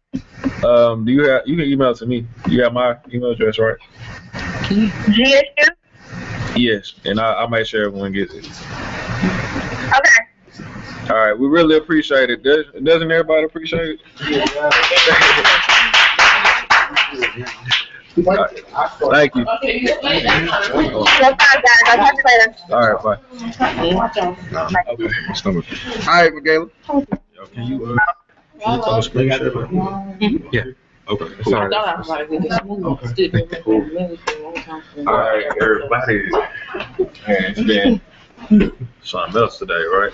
You can email it to me. You have my email address, right? GSU? Yes, and I'll make sure everyone gets it. Okay. All right, we really appreciate it. Doesn't everybody appreciate it? Thank you. No problem, guys. I'll talk to you later. All right, bye. Okay. All right, Michaela. Can you tell us screen share? Yeah. Okay. Cool. I thought I was like, Okay. Cool. All right, everybody. Man, it's been something else today, right?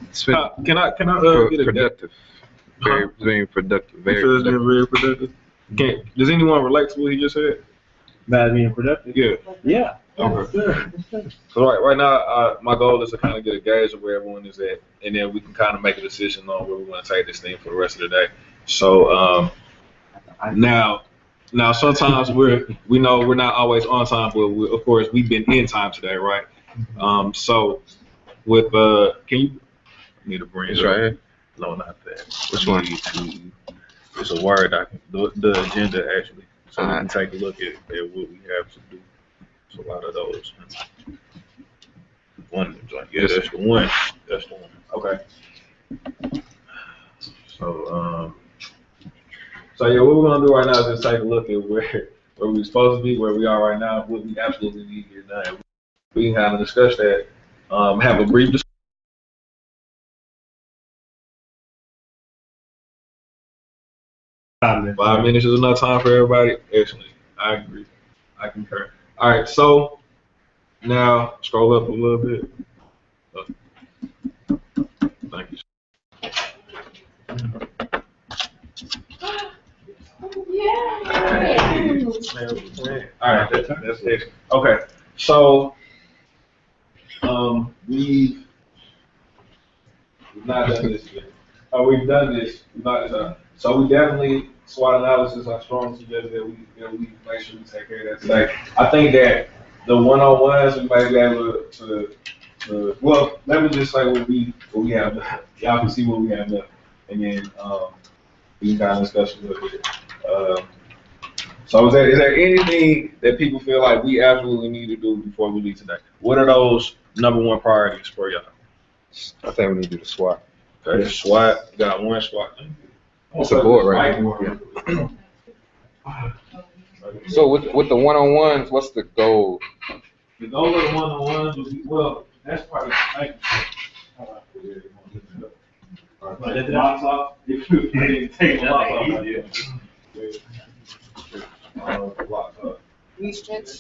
It's been Can I get a productive. Very productive. You feel it's been very productive? Does anyone relate to what he just said? About being productive? Yeah. Yeah. Okay. So right now, my goal is to kind of get a gauge of where everyone is at, and then we can kind of make a decision on where we want to take this thing for the rest of the day. So now sometimes we know we're not always on time, but of course we've been in time today, right? So with can you need to bring It's it right up? here. No, not that. Which one? It's a Word document, the agenda actually, so we can Alright. take a look at what we have to do. There's a lot of those. One, yeah, that's the one. That's the one. Okay. So yeah, what we're gonna do right now is just take a look at where we're supposed to be, where we are right now, what we absolutely need to get done. We can kind of discuss that. Have a brief discussion. 5 minutes. 5 minutes is enough time for everybody. Excellent. I agree. I concur. All right. So now scroll up a little bit. Thank you. All right. That's it. Okay. So we've not done this yet. Oh, we've done this. We've not done. So we definitely SWOT analysis. I strongly suggest that we make sure we take care of that today. I think that the one-on-ones we might be able to well, let me just say what we have left. Y'all can see what we have left, and then we can kind of discuss a little bit. So is there anything that people feel like we absolutely need to do before we leave today? What are those number one priorities for y'all? I think we need to do the SWOT. Okay, SWOT. You got one SWOT. It's a board, right? So with the one-on-ones, what's the goal? The goal of the one-on-ones would be, well, that's part of the Let the locks off. If you didn't take the locks off, locks off. Be strict.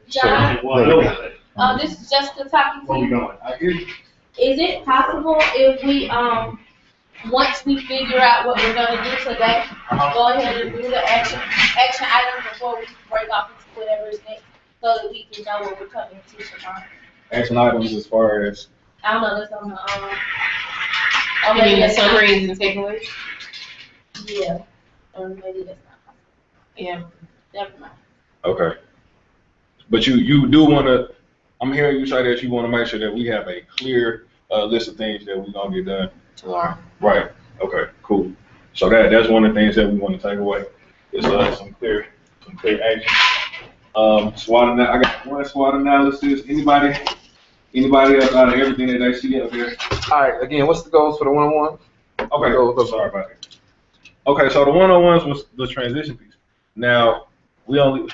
John, No. this is Jessica talking to Where we you. going? I get it. Is it possible if we, once we figure out what we're gonna do today, go ahead and do the action items before we break off into whatever is next, so that we can know what we're coming to tomorrow? Action items as far as, I don't know, that's on the, I mean, the that's not- summaries and takeaways. Yeah, or maybe that's not possible. Yeah. Never mind. okay. But you do want to, I'm hearing you say that you want to make sure that we have a clear list of things that we're going to get done. Tomorrow. Right. Okay, cool. So that's one of the things that we want to take away is some clear action. I got one SWOT analysis. Anybody else out of everything that they see up here? All right. Again, what's the goals for the one-on-one? Okay, sorry about that. Okay, so the one-on-ones was the transition piece. Now, who was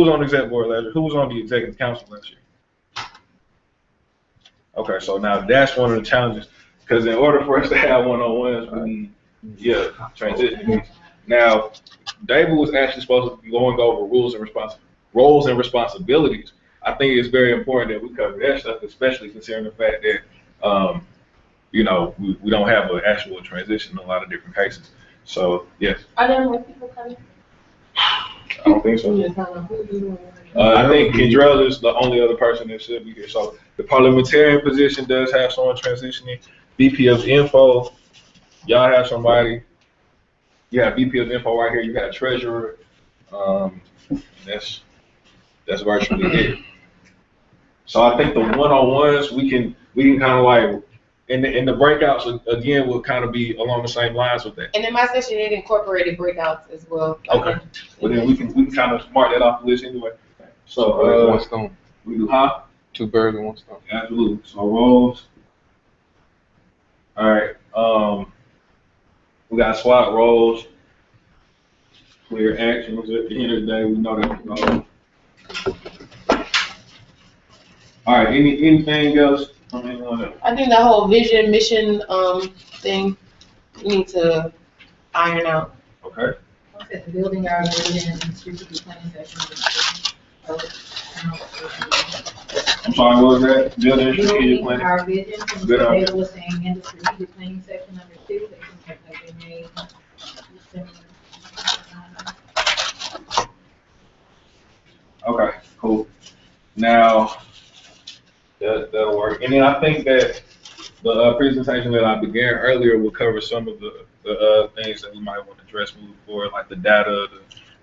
on the exec board last year? Who was on the executive council last year? Okay, so now that's one of the challenges, because in order for us to have one-on-ones, we need, transition piece. Now, David was actually supposed to be going over roles and responsibilities. I think it's very important that we cover that stuff, especially considering the fact that, we don't have an actual transition in a lot of different cases. So, yes. Are there more people coming? I don't think so. I think Kendrell is the only other person that should be here. So the parliamentarian position does have someone transitioning. VP of Info, y'all have somebody. You have VP of Info right here. You got treasurer. That's virtually it. So I think the one-on-ones we can kind of like, and the breakouts again will kind of be along the same lines with that. And in my session, it incorporated breakouts as well. Okay. Well then we can kind of mark that off the list anyway. So one stone. We do huh? 2 birds with 1 stone. Absolutely. So roles. All right. We got SWAT roles. Clear actions. At the end of the day, we know that. All right. Anything else from anyone else? I think the whole vision, mission, thing, we need to iron out. Okay. Okay, the building our vision and strategic planning session. I'm sorry, what was that? Building strategic Building planning. our vision, and Good idea. David was saying in the strategic planning section number 2, that seems like they made. Okay, cool. Now, that'll work. And then I think that the presentation that I began earlier will cover some of the things that we might want to address moving forward, like the data,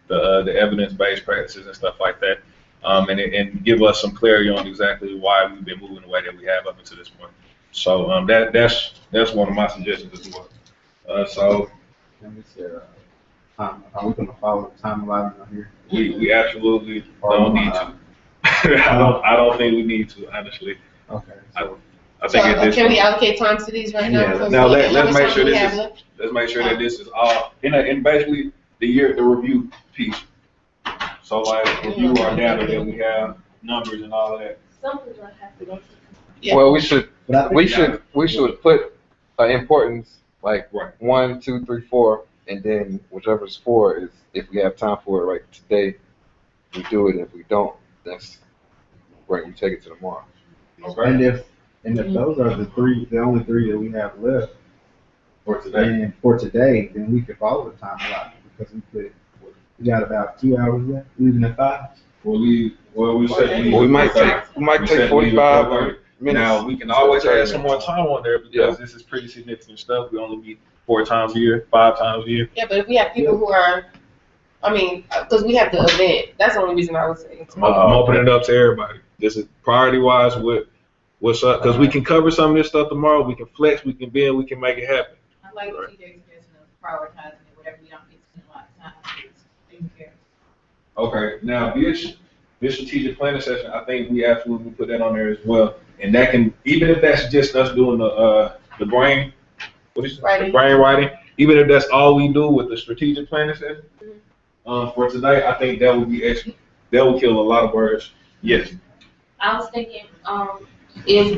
the evidence-based practices and stuff like that, and give us some clarity on exactly why we've been moving the way that we have up until this point. So that's one of my suggestions as well. So Let me say, are we gonna follow the time allotment on here? we absolutely don't need to. I don't think we need to, honestly. Okay. I think at this Can we point- allocate time to these right now? Yeah. Now let's make sure this let's make sure that this is all and basically the review piece. So like review our data that we have, numbers and all of that. Something's gonna have to go. Yeah. Well, we should But I think put importance like Right. 1, 2, 3, 4, and then whichever's 4 is if we have time for it. Like today, we do it. If we don't, that's great. We take it to tomorrow. Okay. And if those are the only three that we have left For today. then we could follow the time allotment because we got about 2 hours left, leaving at 5. We said We might take we said 45 minutes. minutes. Now we can always add some more time on there because this is pretty significant stuff. We only meet 4 times a year, 5 times a year. Yeah, but if we have people who are, because we have the event, that's the only reason I would say. I'm opening it up to everybody. This is priority wise what's up because we can cover some of this stuff tomorrow. We can flex, we can bend, we can make it happen. I like TJ's suggestion of prioritizing it, whatever we don't need to spend a lot of time on, it's taken care of. Okay, now this strategic planning session, I think we absolutely put that on there as well. And that can, even if that's just us doing the brain, Writing. the brain writing, even if that's all we do with the strategic planning session, for today, I think that would be excellent. That would kill a lot of words. Yes. I was thinking, if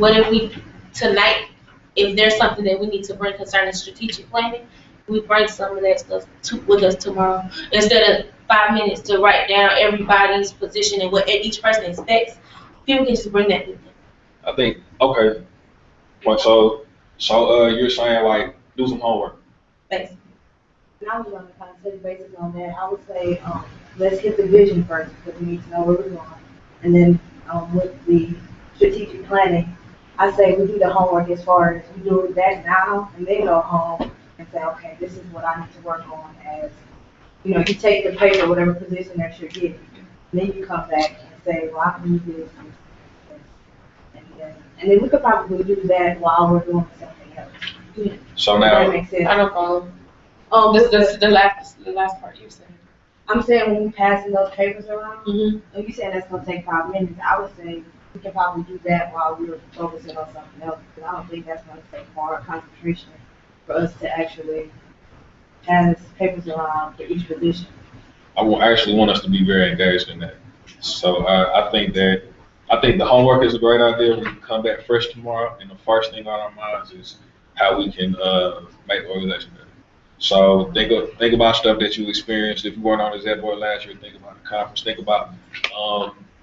there's something that we need to bring concerning strategic planning, we bring some of that stuff with us tomorrow. Instead of 5 minutes to write down everybody's position and what each person expects, people can just bring that with them. I think, okay. So you're saying like do some homework. Thanks. And I was gonna kind of say basis on that, I would say, let's get the vision first, because we need to know where we're going. And then, with the strategic planning, I say we do the homework as far as we do that now, and then go home and say, okay, this is what I need to work on as, you take the paper, whatever position that you're getting. Then you come back and say, well, I can do this, and then we could probably do that while we're doing something else. So Does that now, make sense? I don't follow. With The last part you said. I'm saying when we passing those papers around, Mm-hmm. and you saying that's gonna take 5 minutes, I would say we can probably do that while we're focusing on something else, because I don't think that's gonna take more concentration for us to actually pass papers around for each position. I actually want us to be very engaged in that. So I think the homework is a great idea. We can come back fresh tomorrow, and the first thing on our minds is how we can make the organization better. So think about stuff that you experienced. If you weren't on the ZET board last year, think about the conference. Think about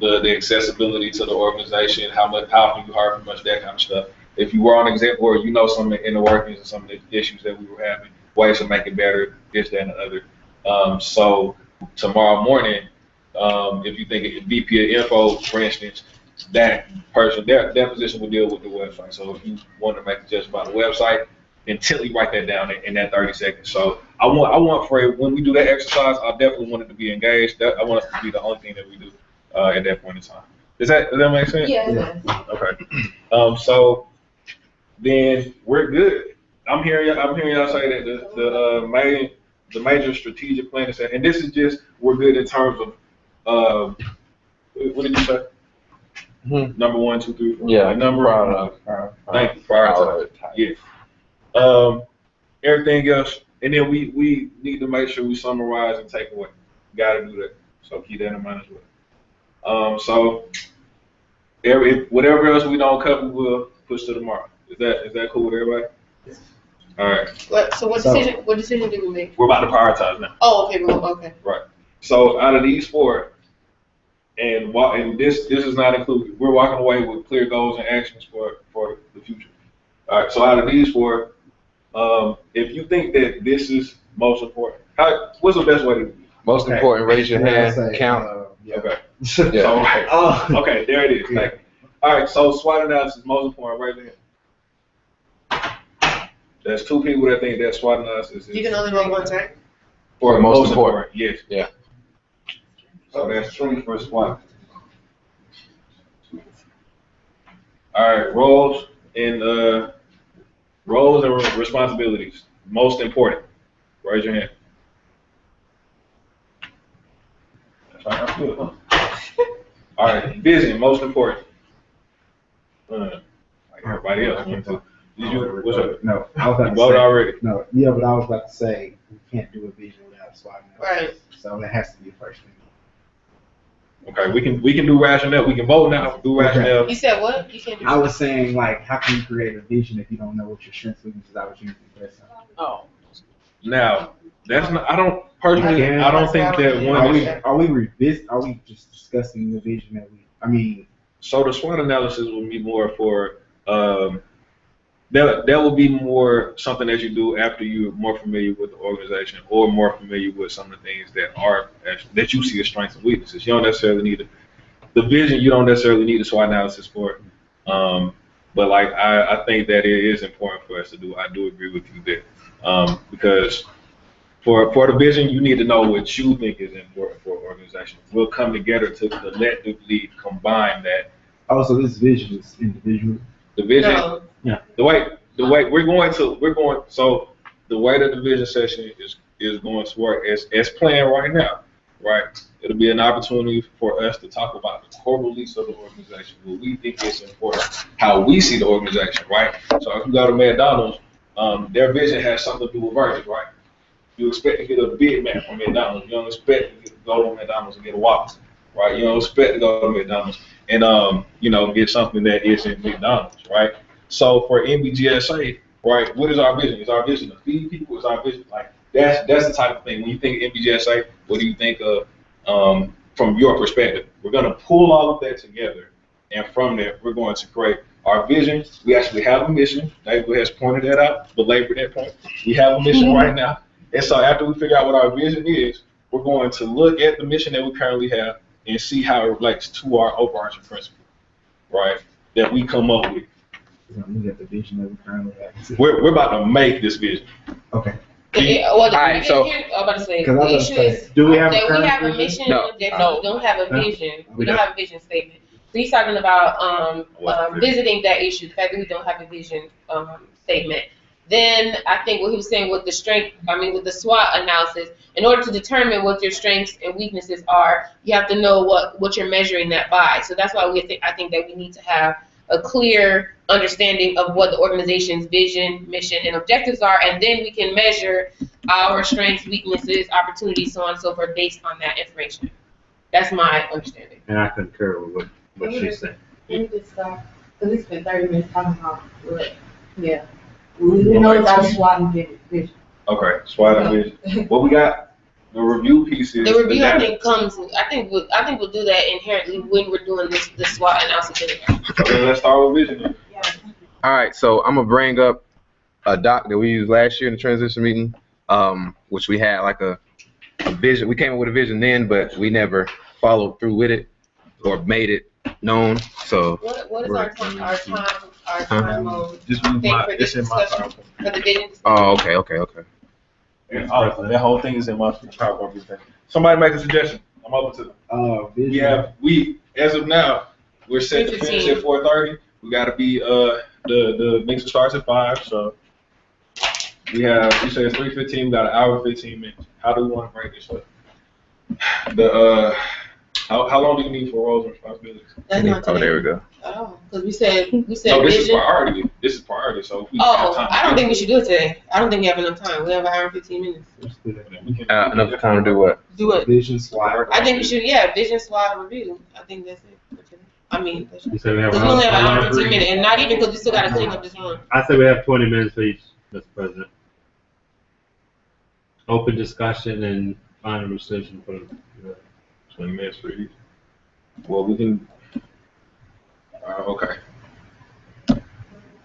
the accessibility to the organization, how often you heard from us, that kind of stuff. If you were on the ZET board, you know some of the inner workings and some of the issues that we were having, ways to make it better, this, that, and the other. So tomorrow morning, If you think it, VP of Info, for instance, that person, that position will deal with the website. So if you want to make a judgment about the website, then Tilly write that down in that 30 seconds. So I want for when we do that exercise, I definitely want it to be engaged. I want us to be the only thing that we do at that point in time. Does that make sense? Yeah. Okay. So then we're good. I'm hearing y'all say that the major strategic plan is set, and this is just we're good in terms of what did you say? Number 1, 2, 3, 4. Yeah, Number. Thank you. Prioritize. Yes. Everything else, and then we need to make sure we summarize and take away. Got to do that. So keep that in mind as well. So whatever else we don't cover, we'll push to tomorrow. Is that cool with everybody? All right. So what decision did we make? We're about to prioritize now. Oh, okay. Okay. Right. So out of these 4, and this is not included, we're walking away with clear goals and actions for the future. All right. So out of these 4, if you think that this is most important, what's the best way to do it? Most important, raise your hand, count. Okay. Yeah. Okay, there it is. Thank you. All right, so SWOT analysis is most important, right there. There's 2 people that think that SWOT analysis is. You can only roll once, right? For most important, yes. Yeah. So that's 3 for SWOT. All right, roles and responsibilities. Most important. Raise your hand. That's right, that's good, huh? All right, vision, most important. Like everybody else. Did you? What's up? No, I was about to voted say, already. No, yeah, but I was about to say we can't do a vision without a SWOT analysis. Right. So that has to be the first thing. Okay, we can do rationale. We can vote now. Do rationale. You said what? You can't do. I was saying, like, how can you create a vision if you don't know what your strengths, weaknesses, opportunities, and threats are? Oh. Now, that's not. I don't personally. I don't think that one. Are we just discussing the vision that we? I mean. So the SWOT analysis will be more for. That will be more something that you do after you're more familiar with the organization or more familiar with some of the things that you see as strengths and weaknesses. You don't necessarily need the vision. You don't necessarily need a SWOT analysis for it. But like I think that it is important for us to do. I do agree with you there because for the vision, you need to know what you think is important for an organization. We'll come together to collectively combine that. Oh, so this vision is individual. The vision. No. Yeah. The way so the way that the vision session is going to work as planned right now, right? It'll be an opportunity for us to talk about the core beliefs of the organization, what we think is important, how we see the organization, right? So if you go to McDonald's, their vision has something to do with burgers, right? You expect to get a Big Mac from McDonald's. You don't expect to go to McDonald's and get a Whopper, right? You don't expect to go to McDonald's and get something that isn't McDonald's, right? So for NBGSA, right, what is our vision? Is our vision to feed people? Is our vision like that's the type of thing? When you think of NBGSA, what do you think of from your perspective? We're going to pull all of that together, and from there, we're going to create our vision. We actually have a mission. David has pointed that out, belabored that point. We have a mission right now, and so after we figure out what our vision is, we're going to look at the mission that we currently have and see how it relates to our overarching principle, right? That we come up with. Look at the vision that we currently have. We're about to make this vision. Okay. I'm about to say, the issue is do we have that a we have a mission No. and objective. We don't have a vision. We don't have a vision statement. So he's talking about visiting that issue, the fact that we don't have a vision statement. Then I think what he was saying with the with the SWOT analysis, in order to determine what your strengths and weaknesses are, you have to know what you're measuring that by. So that's why I think that we need to have a clear understanding of what the organization's vision, mission, and objectives are, and then we can measure our strengths, weaknesses, opportunities, so on and so forth, based on that information. That's my understanding. And I concur with what she's saying. Let me just start, because it's been 30 minutes talking about what, yeah. We know about SWOT and vision. Okay, SWOT and vision. What we got? The review pieces. The review, I think, I think we'll do that inherently when we're doing the SWOT analysis. Okay, let's start with vision. All right, so I'm gonna bring up a doc that we used last year in the transition meeting, which we had like a vision. We came up with a vision then, but we never followed through with it or made it known. So What is our time mode? Just move Thing my, for it's this in my discussion? PowerPoint. For the vision? oh, okay. And honestly, that whole thing is in my PowerPoint. Somebody make a suggestion. I'm open to them. Vision. We as of now, we're set to 3:15. finish at 4:30. We got to be the mixer starts at 5, so we said it's 3:15. We got an hour and 15 minutes. How do we want to break this up? How long do you need for roles and responsibilities? That's not Oh, there we go. Oh, because we said No, this is vision. priority. This is priority. So if we have Oh, time I don't think we should do it today. I don't think we have enough time. We have an hour and 15 minutes. Enough time to do what? Do it. Vision slide. I think we should, vision slide review. I think that's it. I mean, because You said we have we only have an hour and 15 1 minutes, and not even because we still got to clean up this room. I said we have 20 minutes for each, Mr. President. Open discussion and final decision for the. 20 minutes for each. Well, we can. Okay.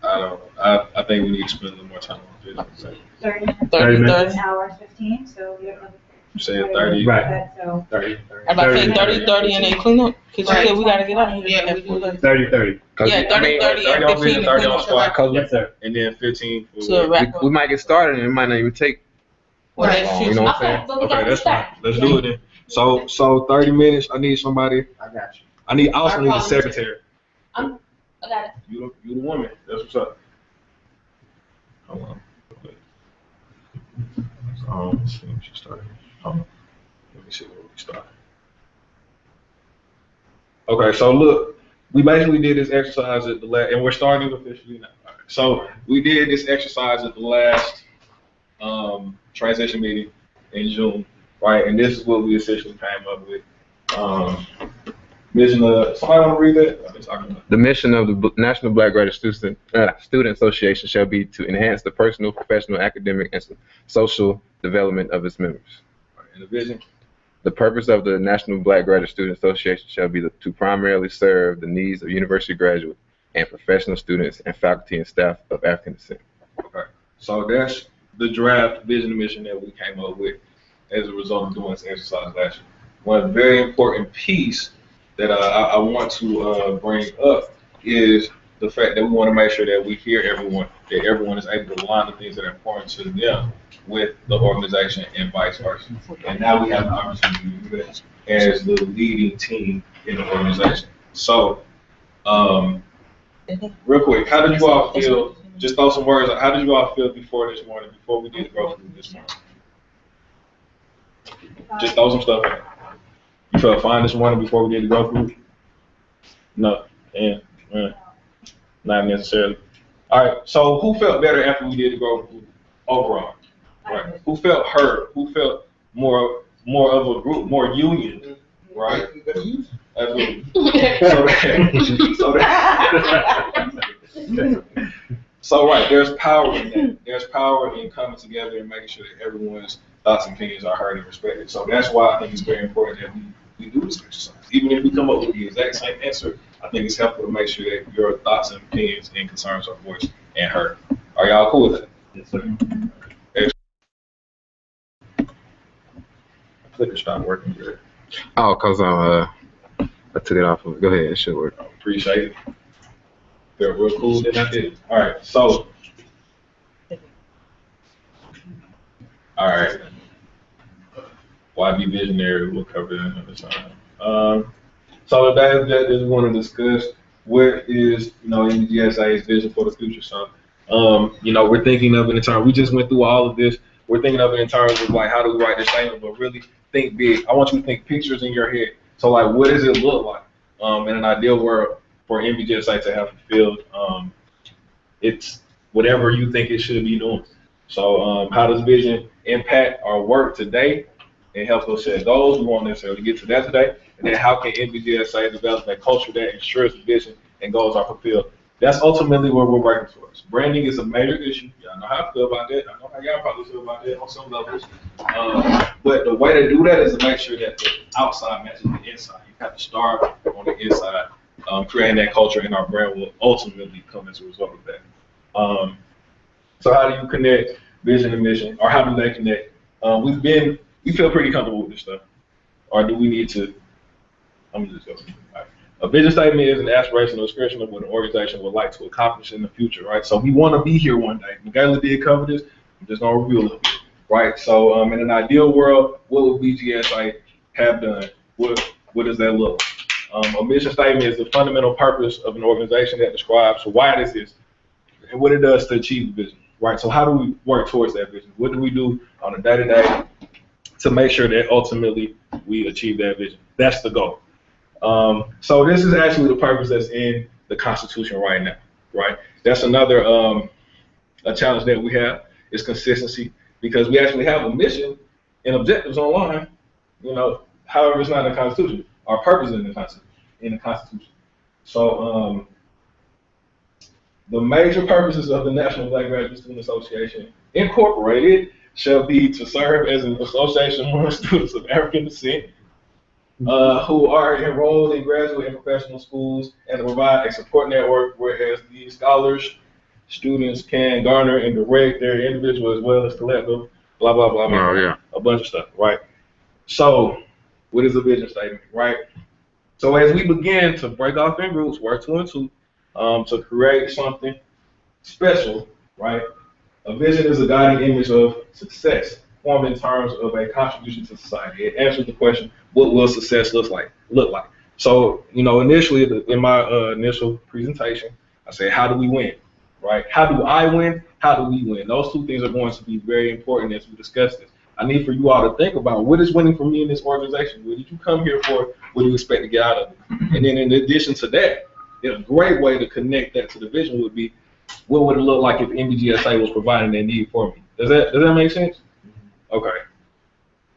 I think we need to spend a little more time on vision. 30 minutes. An hour and 15, so you have another. You said 30. Right. So 30. I'm about to say 30 and then clean up. Cause you said we gotta get out of here. Yeah, we do that. 30. Yeah, 30 and 30 on 15 vision, and 30 clean on up. squad, Cause Yes, sir. and then 15 To for. wrap up. we might get started and it might not even take Right. long, you know what I'm saying? Okay, but we Okay, got to that's fine. start. Let's do it then. So 30 minutes. I need somebody. I got you. I also Our need a volunteer. secretary. I got it. You the woman. That's what's up. Hold on. Let's see when she started. Hold on. Let me see where we started. Okay, so look, we basically did this exercise at the last, and we're starting officially now. All right, so we did this exercise at the last transition meeting in June, right? And this is what we essentially came up with. Mission somebody want to read that? I've been talking about. The mission of the National Black Graduate Student Association shall be to enhance the personal, professional, academic, and social development of its members. All right, and the vision. The purpose of the National Black Graduate Student Association shall be to primarily serve the needs of university graduate and professional students and faculty and staff of African descent. Okay, so that's the draft vision and mission that we came up with as a result of doing this exercise last year. One very important piece that I want to bring up is the fact that we want to make sure that we hear everyone, that everyone is able to align the things that are important to them with the organization and vice versa. And now we have an opportunity to do that as the leading team in the organization. So, real quick, how did you all feel? Just throw some words out. How did you all feel before this morning, before we did the growth group this morning? Just throw some stuff in. You felt fine this morning before we did the growth group? No. Not necessarily. All right. So who felt better after we did the growth group overall? Right. Who felt heard? Who felt more of a group, more union? Right. Absolutely. So right, there's power in that. There's power in coming together and making sure that everyone's thoughts and opinions are heard and respected. So that's why I think it's very important that we do this exercise. Even if we come up with the exact same answer, I think it's helpful to make sure that your thoughts and opinions and concerns are voiced and heard. Are y'all cool with that? Yes, sir. Clicker stopped working good. Oh, cause I took it off. Go ahead, it should work. Appreciate it. Felt real cool that I did it. All right, so. All right. Why be visionary? We'll cover that another time. So that is we want to discuss what is, MGSA's vision for the future. So, we're thinking of it in terms, we just went through all of this. We're thinking of it in terms of like, how do we write this statement, but really think big. I want you to think pictures in your head. So like, what does it look like? In an ideal world for MBGSA to have fulfilled, it's whatever you think it should be doing. So how does vision impact our work today and help us set goals? We won't necessarily get to that today. And then how can MBGSA develop a culture that ensures the vision and goals are fulfilled? That's ultimately what we're working towards. Branding is a major issue. Y'all know how I feel about that. I know how y'all probably feel about that on some levels. But the way to do that is to make sure that the outside matches the inside. You have to start on the inside. Creating that culture and our brand will ultimately come as a result of that. So how do you connect vision and mission, or how do they connect? We feel pretty comfortable with this stuff, or do we need to I'm just going. Right. A vision statement is an aspirational description of what an organization would like to accomplish in the future, right? So we want to be here one day. Michaela did cover this. I'm just going to review a little bit, right? So in an ideal world, what would BGSA have done? What does that look like? A mission statement is the fundamental purpose of an organization that describes why this is and what it does to achieve the vision, right? So how do we work towards that vision? What do we do on a day-to-day to make sure that ultimately we achieve that vision? That's the goal. So this is actually the purpose that's in the Constitution right now, right? That's another a challenge that we have is consistency, because we actually have a mission and objectives online, you know, however it's not in the Constitution. Our purpose is in the Constitution. So the major purposes of the National Black Graduate Student Association Incorporated shall be to serve as an association among students of African descent who are enrolled in graduate and professional schools, and to provide a support network whereas these scholars, students can garner and direct their individual as well as collective, blah, blah, blah, blah, yeah. a bunch of stuff, right? So what is a vision statement, right? So as we begin to break off in groups, work 2 and 2, to create something special, right? A vision is a guiding image of success, formed in terms of a contribution to society. It answers the question, what will success look like? So, you know, initially in my initial presentation, I said, how do we win, right? How do I win? How do we win? Those two things are going to be very important as we discuss this. I need for you all to think about what is winning for me in this organization. What did you come here for? What do you expect to get out of it? And then in addition to that, a great way to connect that to the vision would be, what would it look like if NBGSA was providing that need for me? Does that make sense? Okay.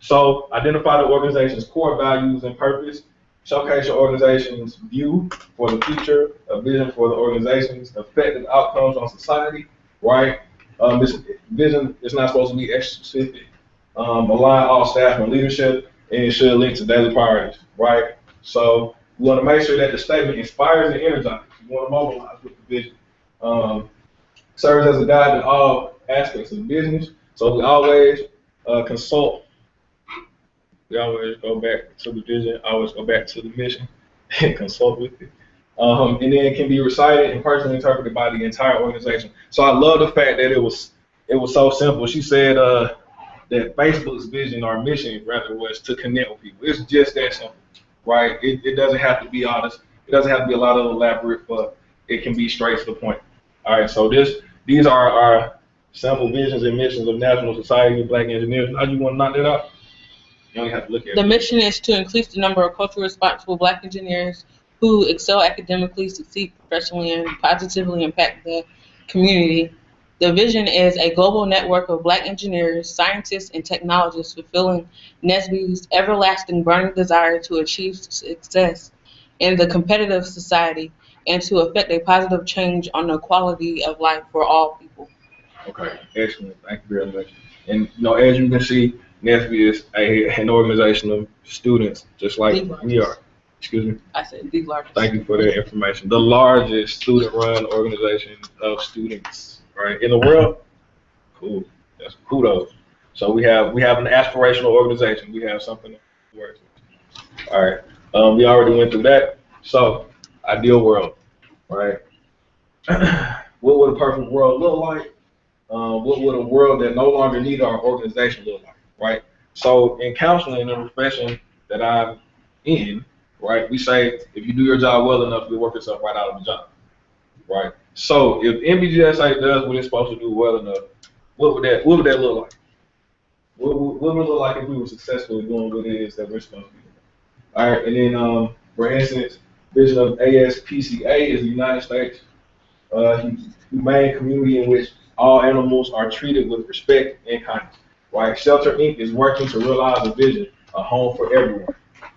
So identify the organization's core values and purpose. Showcase your organization's view for the future, a vision for the organization's effective outcomes on society, right? This vision is not supposed to be extra specific. Align all staff and leadership, and it should link to daily priorities, right? So we want to make sure that the statement inspires and energizes. We want to mobilize with the vision. Serves as a guide in all aspects of the business. So we always consult. We always go back to the vision, always go back to the mission, and consult with it. And then it can be recited and personally interpreted by the entire organization. So I love the fact that it was so simple. She said that Facebook's vision or mission rather was to connect with people. It's just that simple, right? It doesn't have to be honest. It doesn't have to be a lot of elaborate, but it can be straight to the point. All right, so these are our sample visions and missions of National Society of Black Engineers. Now you want to knock that out? You only have to look at it. The mission is to increase the number of culturally responsible Black engineers who excel academically, succeed professionally, and positively impact the community. The vision is a global network of Black engineers, scientists, and technologists fulfilling NSBE's everlasting burning desire to achieve success in the competitive society and to affect a positive change on the quality of life for all people. Okay, excellent. Thank you very much. And you know, as you can see, NSBE is an organization of students, just like we are. Excuse me? I said the largest. Thank you for that information. The largest student-run organization of students, right, in the world. Cool. That's kudos. So we have an aspirational organization. We have something to work with. All right. We already went through that. So, ideal world, right? What would a perfect world look like? What would a world that no longer needs our organization look like, right? So in counseling, the profession that I'm in, right, we say if you do your job well enough, you'll work yourself right out of the job, right? So if NBGSA does what it's supposed to do well enough, what would that look like? What would it look like if we were successful in doing what it is that we're supposed to be doing? All right, and then for instance, vision of ASPCA is the United States humane community in which all animals are treated with respect and kindness, right? Shelter Inc. is working to realize a vision, a home for everyone,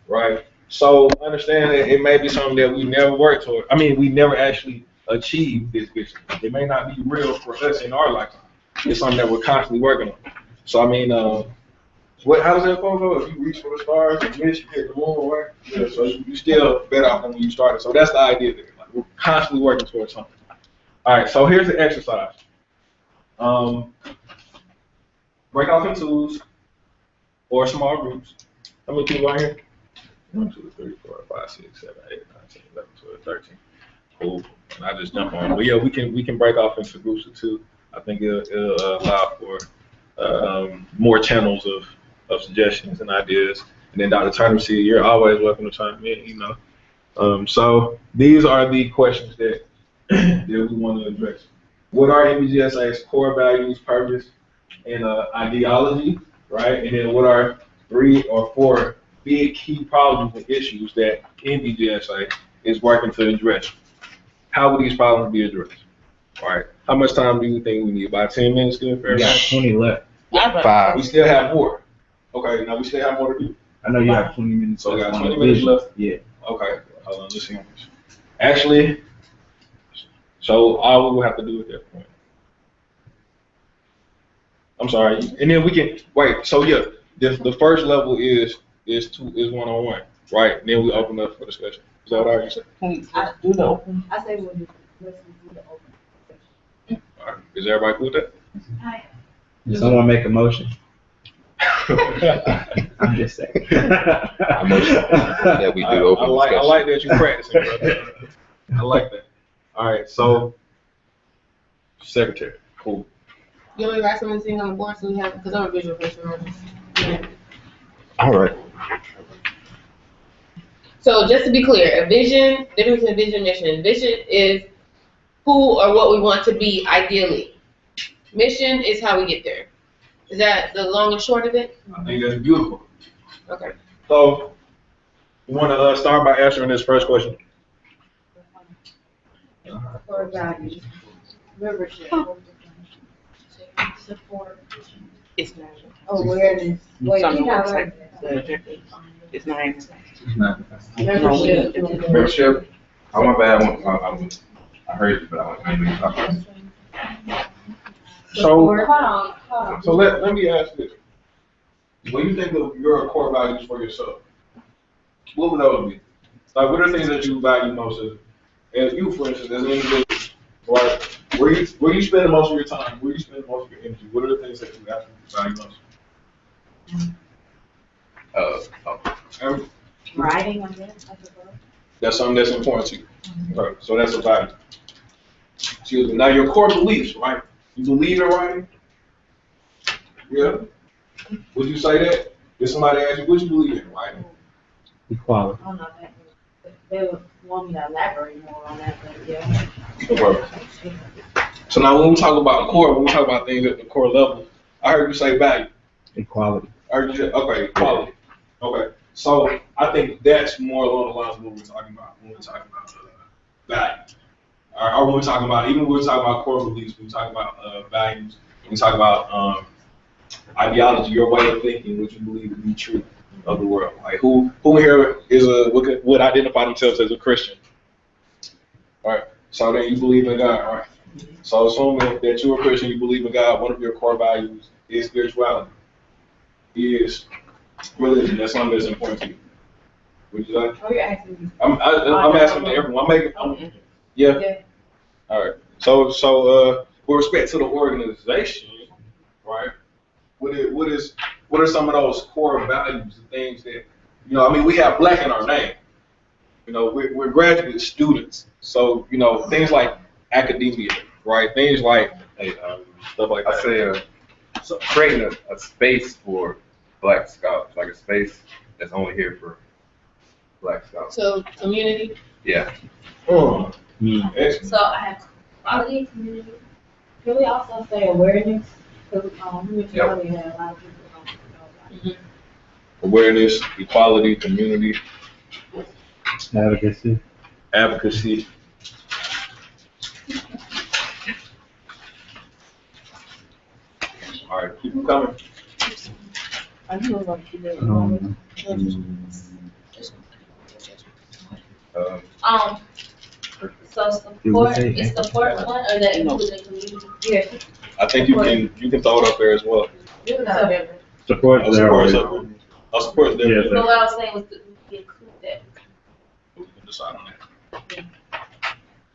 right? So understand that it may be something that we never worked toward. I mean, we never actually achieved this vision. It may not be real for us in our lifetime. It's something that we're constantly working on. So I mean, how does that phone go? If you reach for the stars and miss, you hit the moon, right? Yeah, so you still better off than when you started. So that's the idea there. Like, we're constantly working towards something. All right, so here's the exercise. Break off in twos or small groups. How many people are here? 1, 2, 3, 4, 5, 6, 7, 8, 9, 10, 11, 12, 13. Cool. And I just jump on. But yeah, we can break off into groups of 2. I think it'll allow for more channels of suggestions and ideas. And then Dr. Turner, see, you're always welcome to chime in, you know. So these are the questions that we want to address. What are NBGSA's core values, purpose, and ideology, right? And then what are 3 or 4 big key problems and issues that NBGSA is working to address? How will these problems be addressed? All right. How much time do you think we need? About 10 minutes, good? We got 20 left. 5. We still have more. Okay, now we still have more to do. I know you have 20 minutes. So we got 20 minutes left? Yeah. Okay, hold on, let's see how much. Actually, so all we will have to do at that point. I'm sorry, and then we can, wait, so yeah, the first level is one-on-one, right? And then we open up for discussion. Is that what I said? I Do the open. I say we'll do, let's do the open. All right, is everybody cool with that? Someone make a motion. I'm just saying. I motion that we do open I discussion. like that you practicing, brother. I like that. All right, so secretary, cool. You want me to write something on the board so we have, because I'm a visual person. All right. So just to be clear, a vision, difference between vision and mission. Vision is who or what we want to be ideally. Mission is how we get there. Is that the long and short of it? I think that's beautiful. Okay. So, you want to start by answering this first question? Core values, membership, support, It's not. awareness. Wait, Some you of got it's right. It's not. Membership. Membership. Oh, my bad. I heard you, but I didn't talk about it. So, Hold on. so let me ask this. When you think of your core values for yourself, what would those be? Like, what are things that you value most as you, for instance, as an individual, right? Where you spend most of your time? Where you spend most of your energy? What are the things that you absolutely value most? Writing, I guess, I suppose. That's something that's important to you. Right. So that's a value. Excuse me. Now your core beliefs, right? You believe in writing? Yeah. Would you say that? If somebody asked you, what you believe in writing? Equality. I don't know if they would want me to elaborate more on that, but yeah. So now when we talk about core, when we talk about things at the core level, I heard you say value. Equality. I heard you say, okay, equality. Okay. So I think that's more along the lines of what we're talking about when we're talking about value. Or when we're talking about, even when we're talking about core beliefs, when we're talking about values, when we talk about ideology, your way of thinking, what you believe to be true of the world. Like who here would identify themselves as a Christian? All right. So then you believe in God, right? So assuming that you're a Christian, you believe in God, one of your core values is spirituality. Is religion. That's something that's important to you. Would you like? Oh, you're asking me. I'm asking to everyone. Yeah. All right. So with respect to the organization, right? What are some of those core values and things that we have black in our name. We're graduate students, so things like academia, right? Things like stuff like that. I say creating a space for black scholars, like a space that's only here for black scholars. So community. Yeah. So I have quality community. Can we also say awareness? Because we mentioned earlier that a lot of people don't know about it. Awareness, equality, community, Advocacy. All right, keep them coming. So support, is support one or that include the community? Yeah. I think you can throw it up there as well. Support I'll there. support there. Yeah, So what I was saying was to include that. We can decide on that.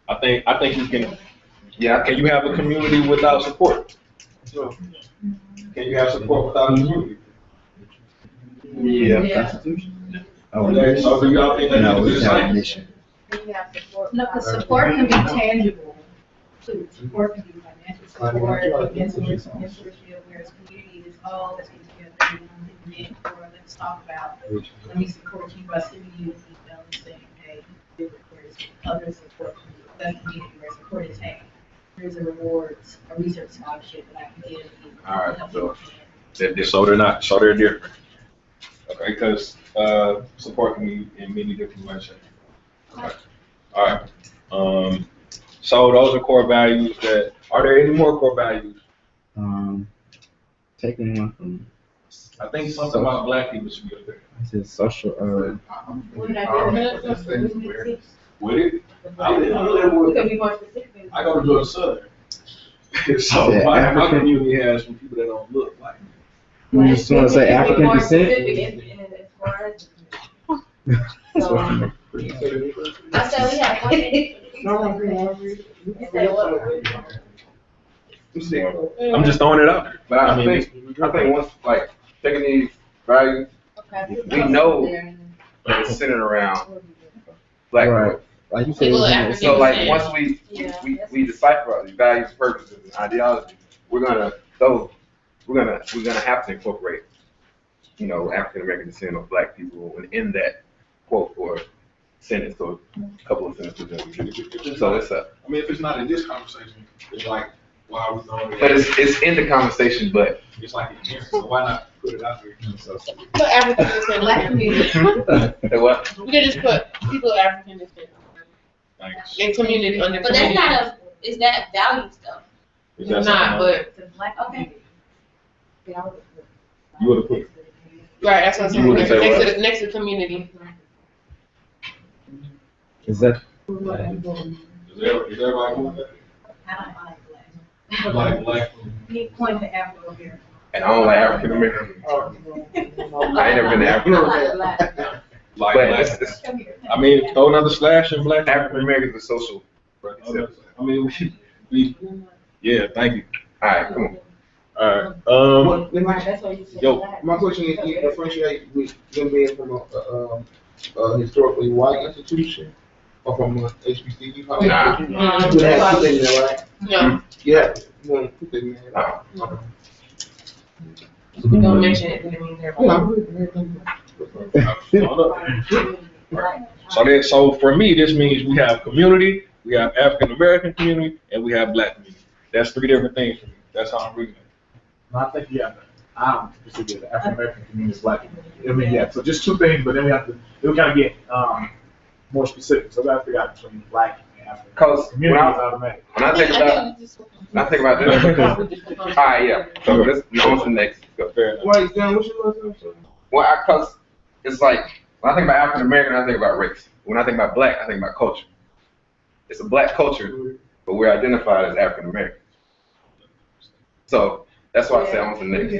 I think you can. Yeah. Can you have a community without support? Can you have support without a community? Yeah. Oh, Okay, so do y'all think no, that we is have a like, mission. No, because support can be tangible, too. Support can be financial support, mentorship, whereas community is all that's together, and or let's talk about, let me support you by sending you an email and saying, hey, where's other support from you, that's community, where support is, hey, here's a rewards, a research scholarship that I can give you. All right, so so they're different. Okay, because support can be in many different ways. Okay. All right. So those are core values. Are there any more core values? Taking one from. I think something about black people should be up there. This is social. What did I do? With it? We can be more specific. I go to Georgia Southern. So Yeah, my African- community has some people that don't look like me. You just want to say African More descent? specific in as far as- So, I said we have one. you say what? I'm just throwing it out there. But I think once like taking these values, we know that it's centered around black Right. growth. Like you said, People it's are in the- So like once we decipher these values, purposes, and ideology, we're gonna have to incorporate, African American descent of black people in that quote or sentence or a couple of sentences that we do. So it's a. I mean, if it's not in this conversation, it's like, why are we throwing it? But it's in the conversation, but It's like in here, so why not put it out there? Put African descent, black community. say what? We can just put people of African descent Thanks. and community under But that's community. not a, is that values though? Is that It's not, something but, Okay. you would have put? right, that's what I'm You would've saying, said what? next to community. Is that? Is everybody cool with that? I don't like black. Like black. You point to Afro here. And I don't like African American. I ain't never been to I Africa. like black. Like But black. it's Come here. I mean, throw another slash in black. African Americans are social. I mean, we yeah, thank you. All right, come on. All right. Let me, Right, that's why you said Yo. black. my question is, you differentiate with them being from a historically white institution or from a HBCU? Nah. You would have put them there, right? No, Yeah, you want to put them there. Nah. we don't mention it, then it means everybody. So for me, this means we have community, we have African American community, and we have black community. That's three different things for me. That's how I'm reading it. No, I think I disagree. The African American community is black community. I mean, yeah. So just two things, but then we kind of get more specific. So we got to figure out between black and African. Because Community is automatic. when I think about this, all right, yeah. So let's on to the next. Go. Fair enough. Wait, Dan, what's your last name? Well, because it's like when I think about African American, I think about race. When I think about black, I think about culture. It's a black culture, but we're identified as African American. So that's why I say on to the next.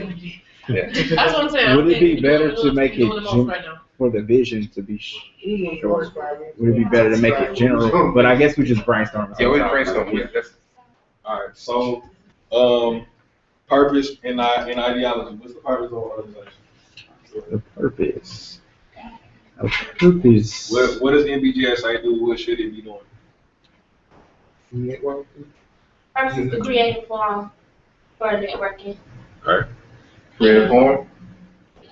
Yeah. That's what I'm saying. Would it be better We're to make it doing the most right now. for the vision to be short? Would it be better to make it general? But I guess we just brainstorm. Yeah, we brainstorm. Yeah, that's All right. So, purpose and ideology. What's the purpose of our organization? The purpose. A purpose. What does NBGSA do? What should it be doing? Network. First is the creative forum for networking. All right. creative form.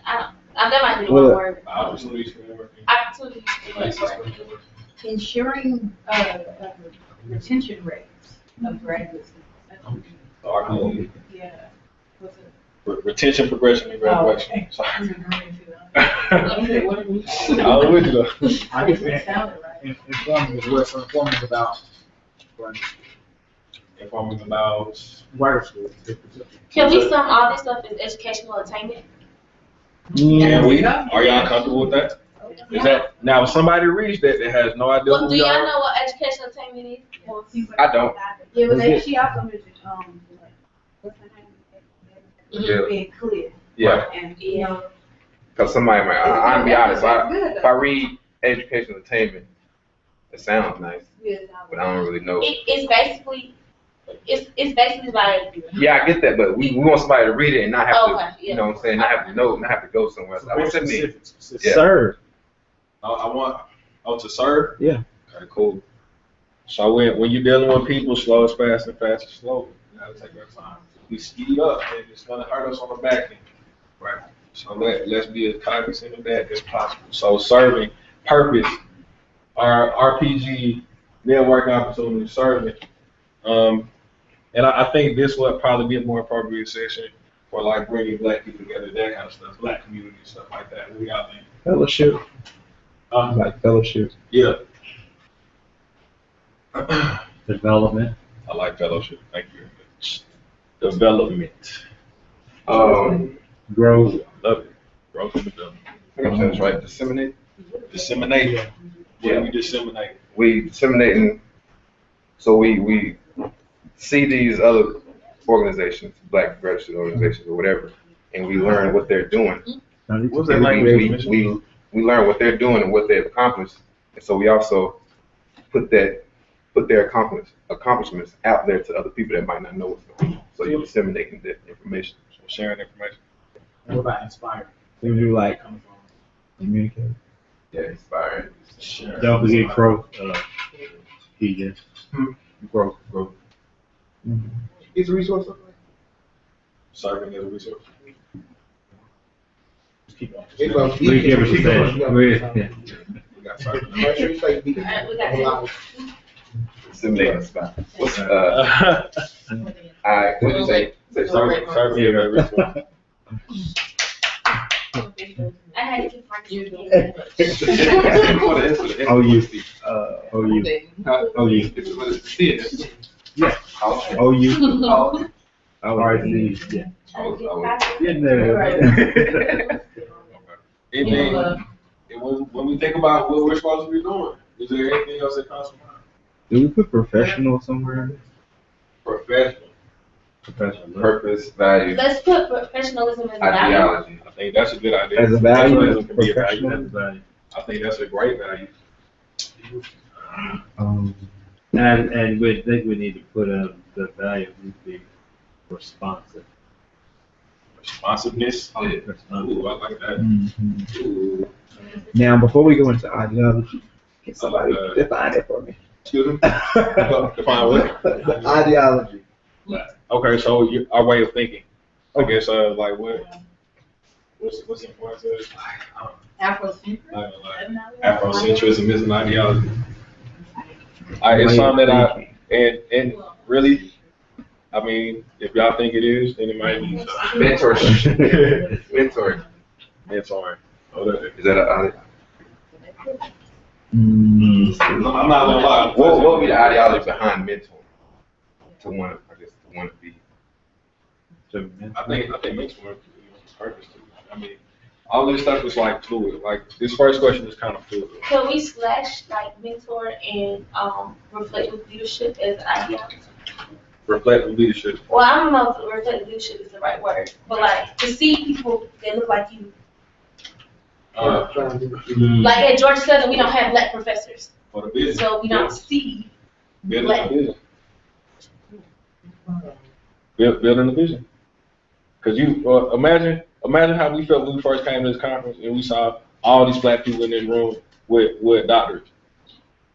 That might be the Well, wrong word. Opportunities for networking. Opportunities for networking. Ensuring, retention rates of graduates. RPE. Yeah. What's it? Retention, progression, and graduation. Sorry. I'm I'm with you though. I guess It sounded right. informing is what informing about Informing about. wider schools. Can we sum all this stuff as educational attainment? Can we? Are y'all comfortable with that? Is that now? If somebody reads that has no idea Well, who do we y'all are. know what educational attainment is? Well, I don't. Yeah, but Okay. she also mentioned, what's her name? Yeah. Being clear. Yeah. And, you know. Because somebody might. I'll be honest. If I read educational attainment, it sounds nice, but I don't really know. It's basically, it's basically like. Yeah, I get that, but we want somebody to read it and not have Okay, to, yeah. you know what I'm saying, not have to know, not have to go somewhere else. I would say me. Sir, To serve? Yeah. Okay, cool. So when you're dealing with people, slow is fast and fast is slow. You gotta take our time. We speed up, and it's gonna hurt us on the back end. Right. So let's be as cognizant of that as possible. So serving, purpose, our RPG, network opportunity, serving. And I think this would probably be a more appropriate session for like bringing Black people together, that kind of stuff, Black community stuff like that. What do y'all think? Fellowship. Like fellowship. Yeah. Development. I like fellowship. Thank you very much. Development. Growth. Love it. Growth and development. I think that's right. Disseminate. Disseminate. What Yeah. do we disseminate? We disseminating. So we see these other organizations, Black registered organizations or whatever, and we learn what they're doing. What's that language? We learn what they're doing and what they've accomplished, and so we also put their accomplishments out there to other people that might not know what's going on. So you're disseminating that information. So sharing information. What about inspired? We do like communicate. Yeah, inspiring. Don't forget growth. PJ. Growth. It's a resource. Serving as a resource. Just keep on. We give us a second. We got serving. Make sure you say be. Disseminating the spot. What's what did you say? Serving as a resource. I had to keep practicing. Oh, you. Yeah. Oh, you. RC. Yeah. Getting there. And then when we think about what we're supposed to be doing, is there anything else that comes to mind? Do we put professional somewhere? Professional. Purpose, value, Let's put professionalism as a value. ideology. I think that's a good idea. As a value, Professionalism can be a value. professional. I think that's a great value. And we think we need to put the value needs to be responsive. Responsiveness. Oh, yeah. Ooh, I like that. Mhm. Ooh. Now, before we go into ideology, can I somebody like that. define it for me? Excuse me? Define what? The ideology. Okay, so our way of thinking. I guess like what's important to us? Afrocentrism is an ideology. It's something that and really, I mean, if y'all think it is, then it might be Mentorship. Mentoring. mentoring. Is that a I'm not gonna lie. what would be the ideology behind mentoring? To want to be. I think mentoring is purpose too. I mean, all this stuff is like fluid. Like this first question is kind of fluid. Can we slash like mentor and reflective leadership as an ideology? Reflective leadership. Well, I don't know if reflective leadership is the right word, but like to see people that look like you. Like at Georgia Southern, we don't have Black professors, For the business. so we don't see Building Black. the vision. Building the vision. Because you imagine how we felt when we first came to this conference and we saw all these Black people in this room with doctorates.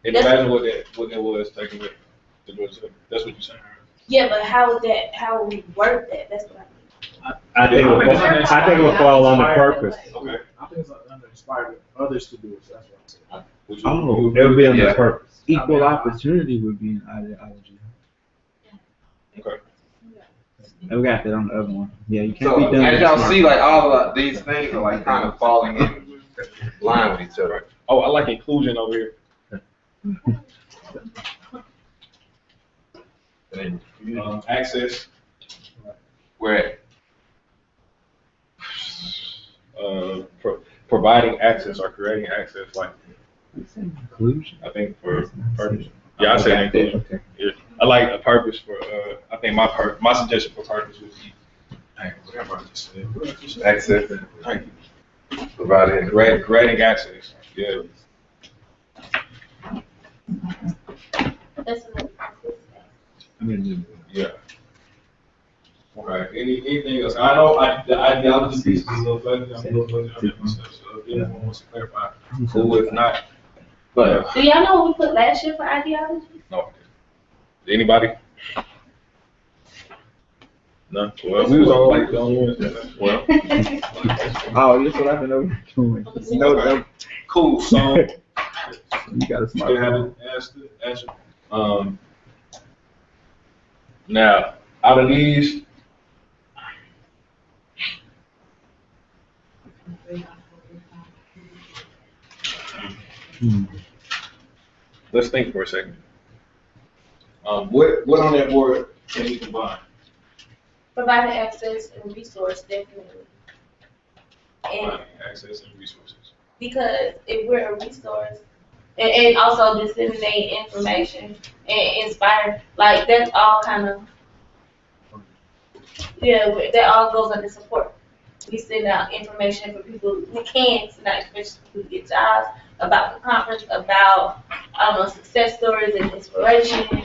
And imagine what that was taking it to Georgia Southern. That's what you're saying. Yeah, but how is that? How we work that? That's what I mean. I think it will fall under purpose. Okay. I think it's under inspired others to do it. So that's what I'm saying. Oh, it would be under Yeah. purpose. Equal opportunity would be an ideology. Okay. And we got that on the other one. Yeah, you can't So be done. as with y'all smart. see, like all of these things are like kind of falling in line with each other. Oh, I like inclusion over here. Access. Where Providing access or creating access, like Inclusion. I think for purpose. Yeah, I say inclusion. Okay. Yeah. I like a purpose for. I think my suggestion for purpose would be. Dang, whatever I just said. access, Thank you. providing. Creating access. Yeah. That's another. I mean, Yeah. Right. Anything else? I know the ideology piece is a little fuzzy. I'm a little fuzzy on that myself. So if anyone wants to clarify, cool. If not, but Do y'all know what we put last year for ideology? no. Anybody? No. Well, we was all like the only ones. Well. Oh, that's what I've been doing. No. Cool. So you got a smart. you haven't answered. Now, out of these. Let's think for a second. What on that board can we combine? Providing access and resource, definitely. And Access and resources. because if we're a resource, and also disseminate information and inspire, like that's all kind of, that all goes under support. We send out information for people, we can send out information for people to get jobs, about the conference, about, success stories and inspiration,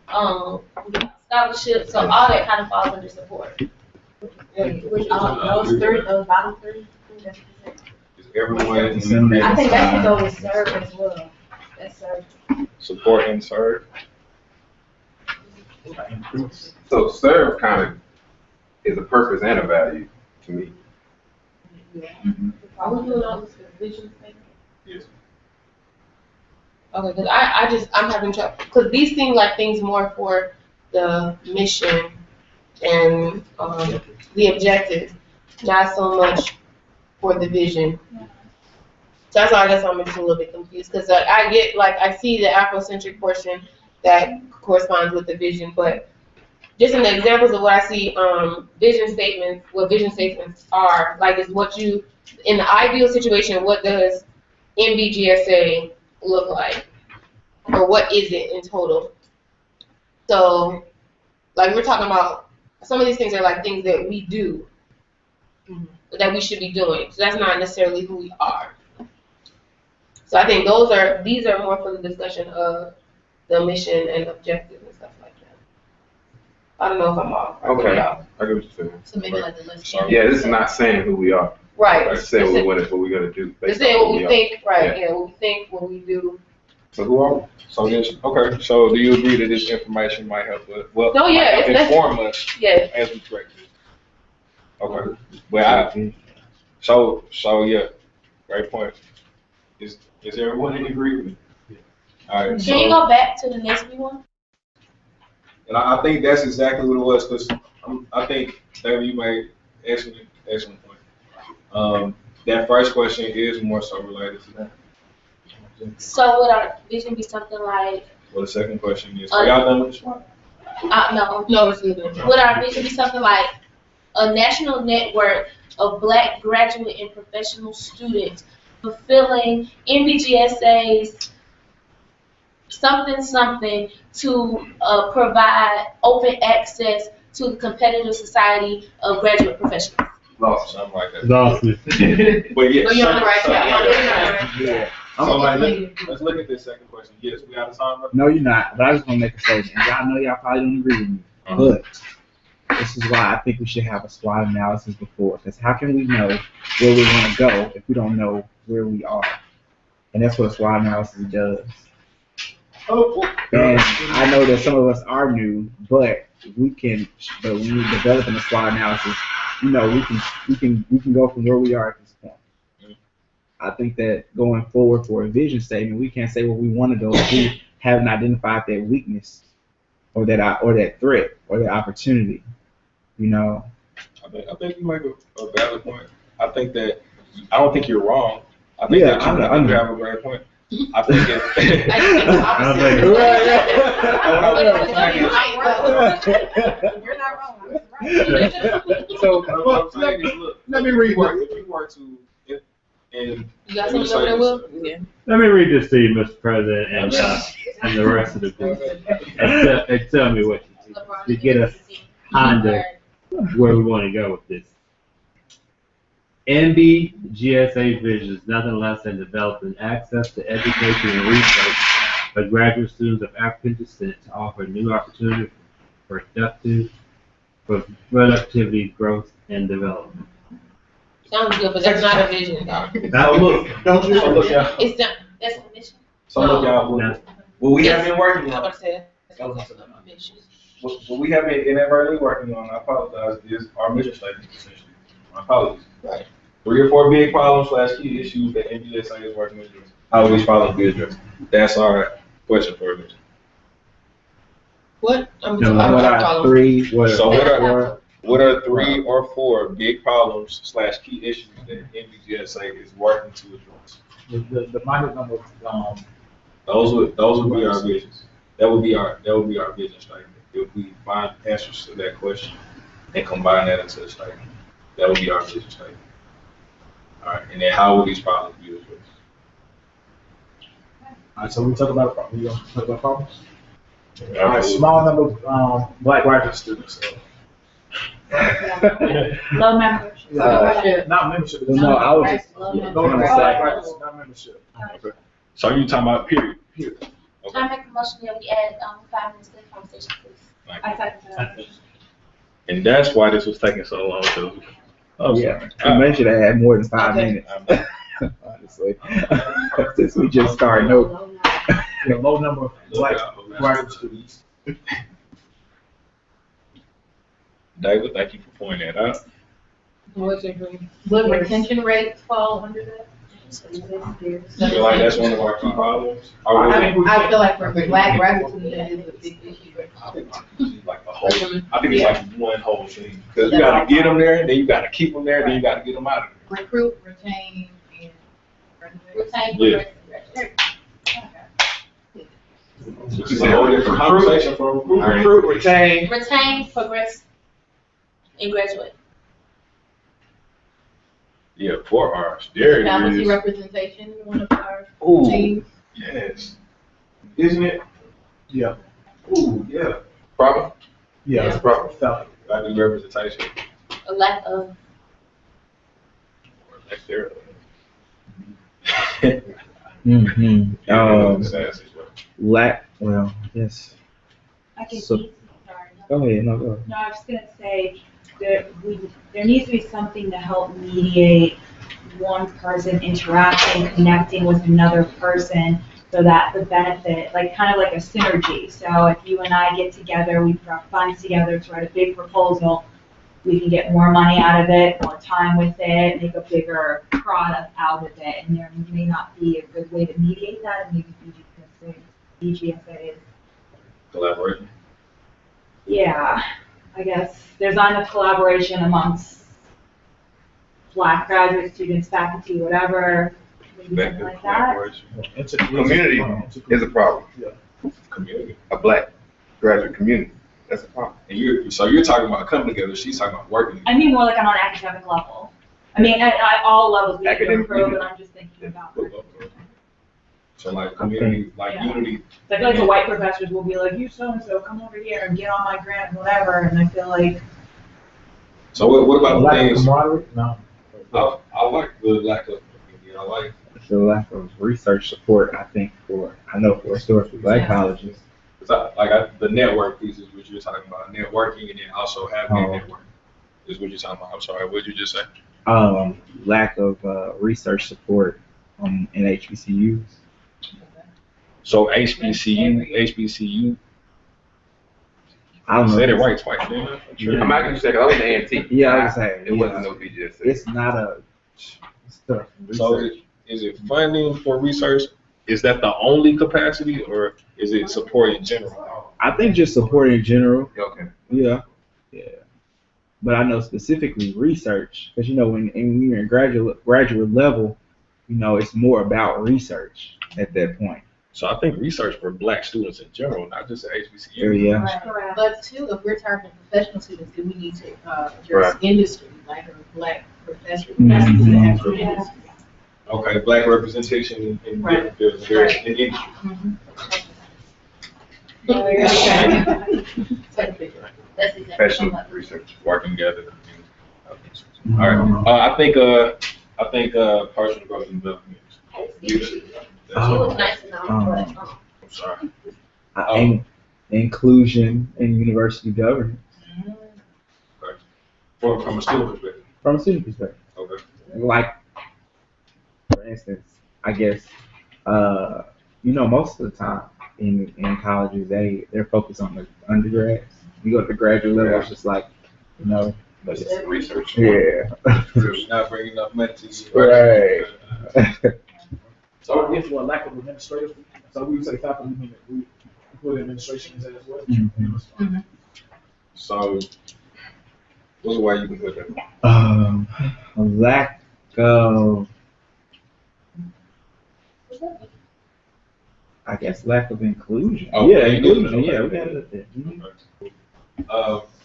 scholarships, so all that kind of falls under support. With those bottom three. Is everyone I think that should go with serve as well. That's serve. support and serve? So serve kind of is a purpose and a value to me. Are we doing all this for vision statement? Yes. Okay, because I'm having trouble, because these seem like things more for the mission and the objective, not so much for the vision. So that's why I guess I'm just a little bit confused, because I see the Afrocentric portion that corresponds with the vision, but just in the examples of what I see, vision statements are, like is what you, in the ideal situation, what does NBGSA look like? Or what is it in total? So, like we're talking about, some of these things are like things that we do, that we should be doing. So that's not necessarily who we are. So I think these are more for the discussion of the mission and objective and stuff like that. I don't know if I'm off. Okay, I get what you're saying. So maybe like the list. Yeah, this is not saying who we are. Right. It's saying what we're gonna do. It's based saying on what who we are. think, right, Yeah. what we think, what we do. So who are we? So yes, okay. So do you agree that this information might help us? Well, No, yeah, might it's inform us Yes. as we practice. Okay. Well, so yeah, great point. Is everyone in agreement? All right. Can you go back to the next one? And I think that's exactly what it was, because I think, David, you made excellent point. That first question is more so related to that. So would our vision be something like, Well, the second question is, are y'all done with this one? No, it's good. would our vision be something like a national network of Black graduate and professional students fulfilling NBGSA's something to provide open access to the competitive society of graduate professionals? Lost, something like that. Lost. But yeah. No, you're on the right track. Yeah. So like, let's look at this second question. Yes, we got a time. No, you're not. But I just want to make a statement. Y'all know y'all probably don't agree with me. But this is why I think we should have a SWOT analysis before. Because how can we know where we want to go if we don't know where we are? And that's what a SWOT analysis does. And I know that some of us are new, but when we're developing a SWOT analysis, we can go from where we are at this point. I think that going forward for a vision statement, we can't say what we want to do if we haven't identified that weakness or that threat or that opportunity. I think you make a valid point. I don't think you're wrong. I think that you have a great point. I think You're not wrong. So what I'm saying is, look, let me read. If you were to, and you got something over there, Will? Yeah. Let me read this to you, Mr. President, and the rest of the group, and tell me what you do to get us kinda where we want to go with this. NBGSA vision is nothing less than developing access to education and research for graduate students of African descent to offer new opportunities for for productivity, growth, and development. Sounds good, but that's not a vision, though. Now look, Don't you? so look, y'all. It's not, that's a mission. So look, y'all, what we have been working I'm on, about to say that's not a vision. what we have been inadvertently working on, I apologize, is our mission statement, essentially. My apologies. Right. 3 or 4 big problems / key issues that NGSA is working to address. How will these problems be addressed? That's our question for you. What? What are 3? So what are 3 or 4 big problems / key issues that NBGSA is working to address? The minor number, Those would be our visions. That would be our vision statement. If we find answers to that question and combine that into a statement, that would be our vision statement. All right, and then how will these problems be addressed? all right, so we talk about problems. All right, Absolutely. small number of Black graduate students. Low membership. Not membership. No, I was Low number of Black graduates, not membership. Okay. So you talking about period? Period. I make a motion that we add 5 minutes to the conversation, please. I second that. And that's why this was taking so long to. Oh, yeah. sorry. We mentioned to add more than 5 Okay. minutes. Honestly, since we just started, no. The low number of Black graduate students. David, thank you for pointing that out. Would retention rates fall under that? You feel like that's one of our key problems? Or was it- I feel like for Black graduate students, that is a big issue. like the whole, I think it's like one whole thing. Because you gotta get them there, then you gotta keep them there, then you gotta get them out of there. Recruit, retain, and Retain, Yeah. Which is a whole different conversation from recruit, retain. retain, progress, and graduate. Yeah, 4 R's. There it faculty is. representation, one of our Ooh, teams. yes. Isn't it? Yeah. Ooh, yeah. Problem? Yeah, That's a problem. So, Faculty representation. A lack of. That's there. Mm-hmm. Sad situation. Well, yes. I can So- sorry. Go ahead, no, go ahead. No, I was just gonna say, there needs to be something to help mediate one person interacting, connecting with another person, so that the benefit, like, kind of like a synergy. So if you and I get together, we put our funds together to write a big proposal, we can get more money out of it, more time with it, make a bigger product out of it, and there may not be a good way to mediate that, and maybe BGSA is. Collaboration. Yeah, I guess there's not enough collaboration amongst Black graduate students, faculty, whatever, maybe something Effective like that. collaboration. Community is a problem. Community. A Black graduate community, that's a problem. And so you're talking about coming together, she's talking about working. I mean more like on an academic level. I mean, at all levels, we can Academic improve, unit. and I'm just thinking about. So like community, like Yeah. unity. I feel like the white professors will be like, you so-and-so, come over here and get on my grant, whatever, and I feel like, So what about the lack of things? camaraderie? No. I like the lack of, I like. The lack of research support, I think, for historically Black Yeah. colleges. The network piece is what you're talking about, networking, and then also having a Oh. network is what you're talking about. I'm sorry, what did you just say? Lack of research support in HBCUs. So HBCU. I don't know. Said it right twice, didn't I? Yeah. I'm not gonna say, 'cause I was in A&T. Yeah, I was saying, It wasn't no BGS. It's not a stuff. So Research. is it funding for research? Is that the only capacity, or is it support in general? I think just support in general. Okay. Yeah. But I know specifically research, because when you're in graduate level, it's more about research at that point. So I think research for Black students in general, not just at HBCU. Yeah. Right. But too, if we're targeting professional students, then we need to address Right. industry, like a Black professor. Mhm. That's the actual Yeah. industry. Okay, Black representation in Right. different fields, various in industry. Take a picture. That's exactly Professional what research. Working together. All right. I think personal growth and development. it was nice to know, but, I'm sorry. Inclusion in university governance. From a student perspective. From a student perspective. Okay. Like, for instance, I guess, most of the time in colleges, they're focused on the undergrads. You go to the graduate level, it's just like, But it's research. Yeah. Not bringing enough money to you. Right. So if for lack of administrative, so we say faculty, we mean that we put administration in that as well. Mm-hmm. So, what's the way you can put that? Lack of, I guess, lack of inclusion. Oh, yeah, inclusion. inclusion. Yeah, we Okay. got it up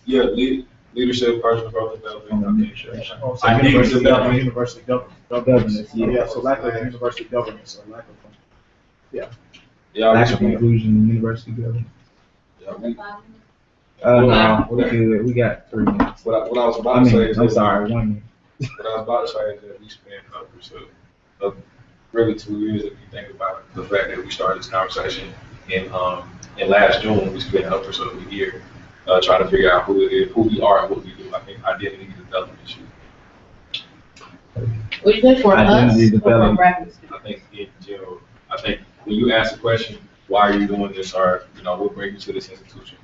there. Leadership, personal growth development, administration. Oh, so Identity university development. University Governance, Yeah, so lack of university governance or lack of, Lack of inclusion in university governance. No, we're good. We got 3 minutes. What I was about to say is I'm sorry, 1 minute. What I was about to say is that we spent upwards of really 2 years, if you think about the fact that we started this conversation in last June. We spent upwards of a year trying to figure out who it is, who we are, and what we do. I think identity development issue. What you say for Identity us or for development. graduate students? I think in general, I think when you ask the question, why are you doing this, or what brings you to this institution?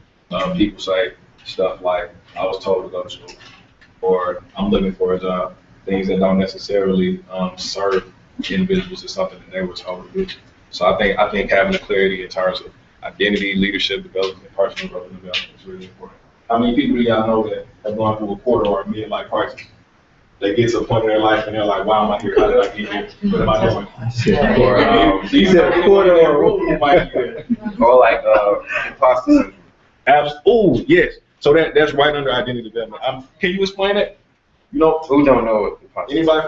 People say stuff like, I was told to go to school, or I'm looking for a job. Things that don't necessarily serve individuals is something that they were told to do. So I think having the clarity in terms of identity, leadership development, personal growth and development is really important. How many people do y'all know that have gone through a quarter or a midlife crisis? They get to a point in their life and they're like, why am I here? How did I get here? What am I doing? Or these are people in their room who might be there. Or like imposter syndrome. Oh, yes. So that's right under identity development. Can you explain that? Who don't know what imposter Anybody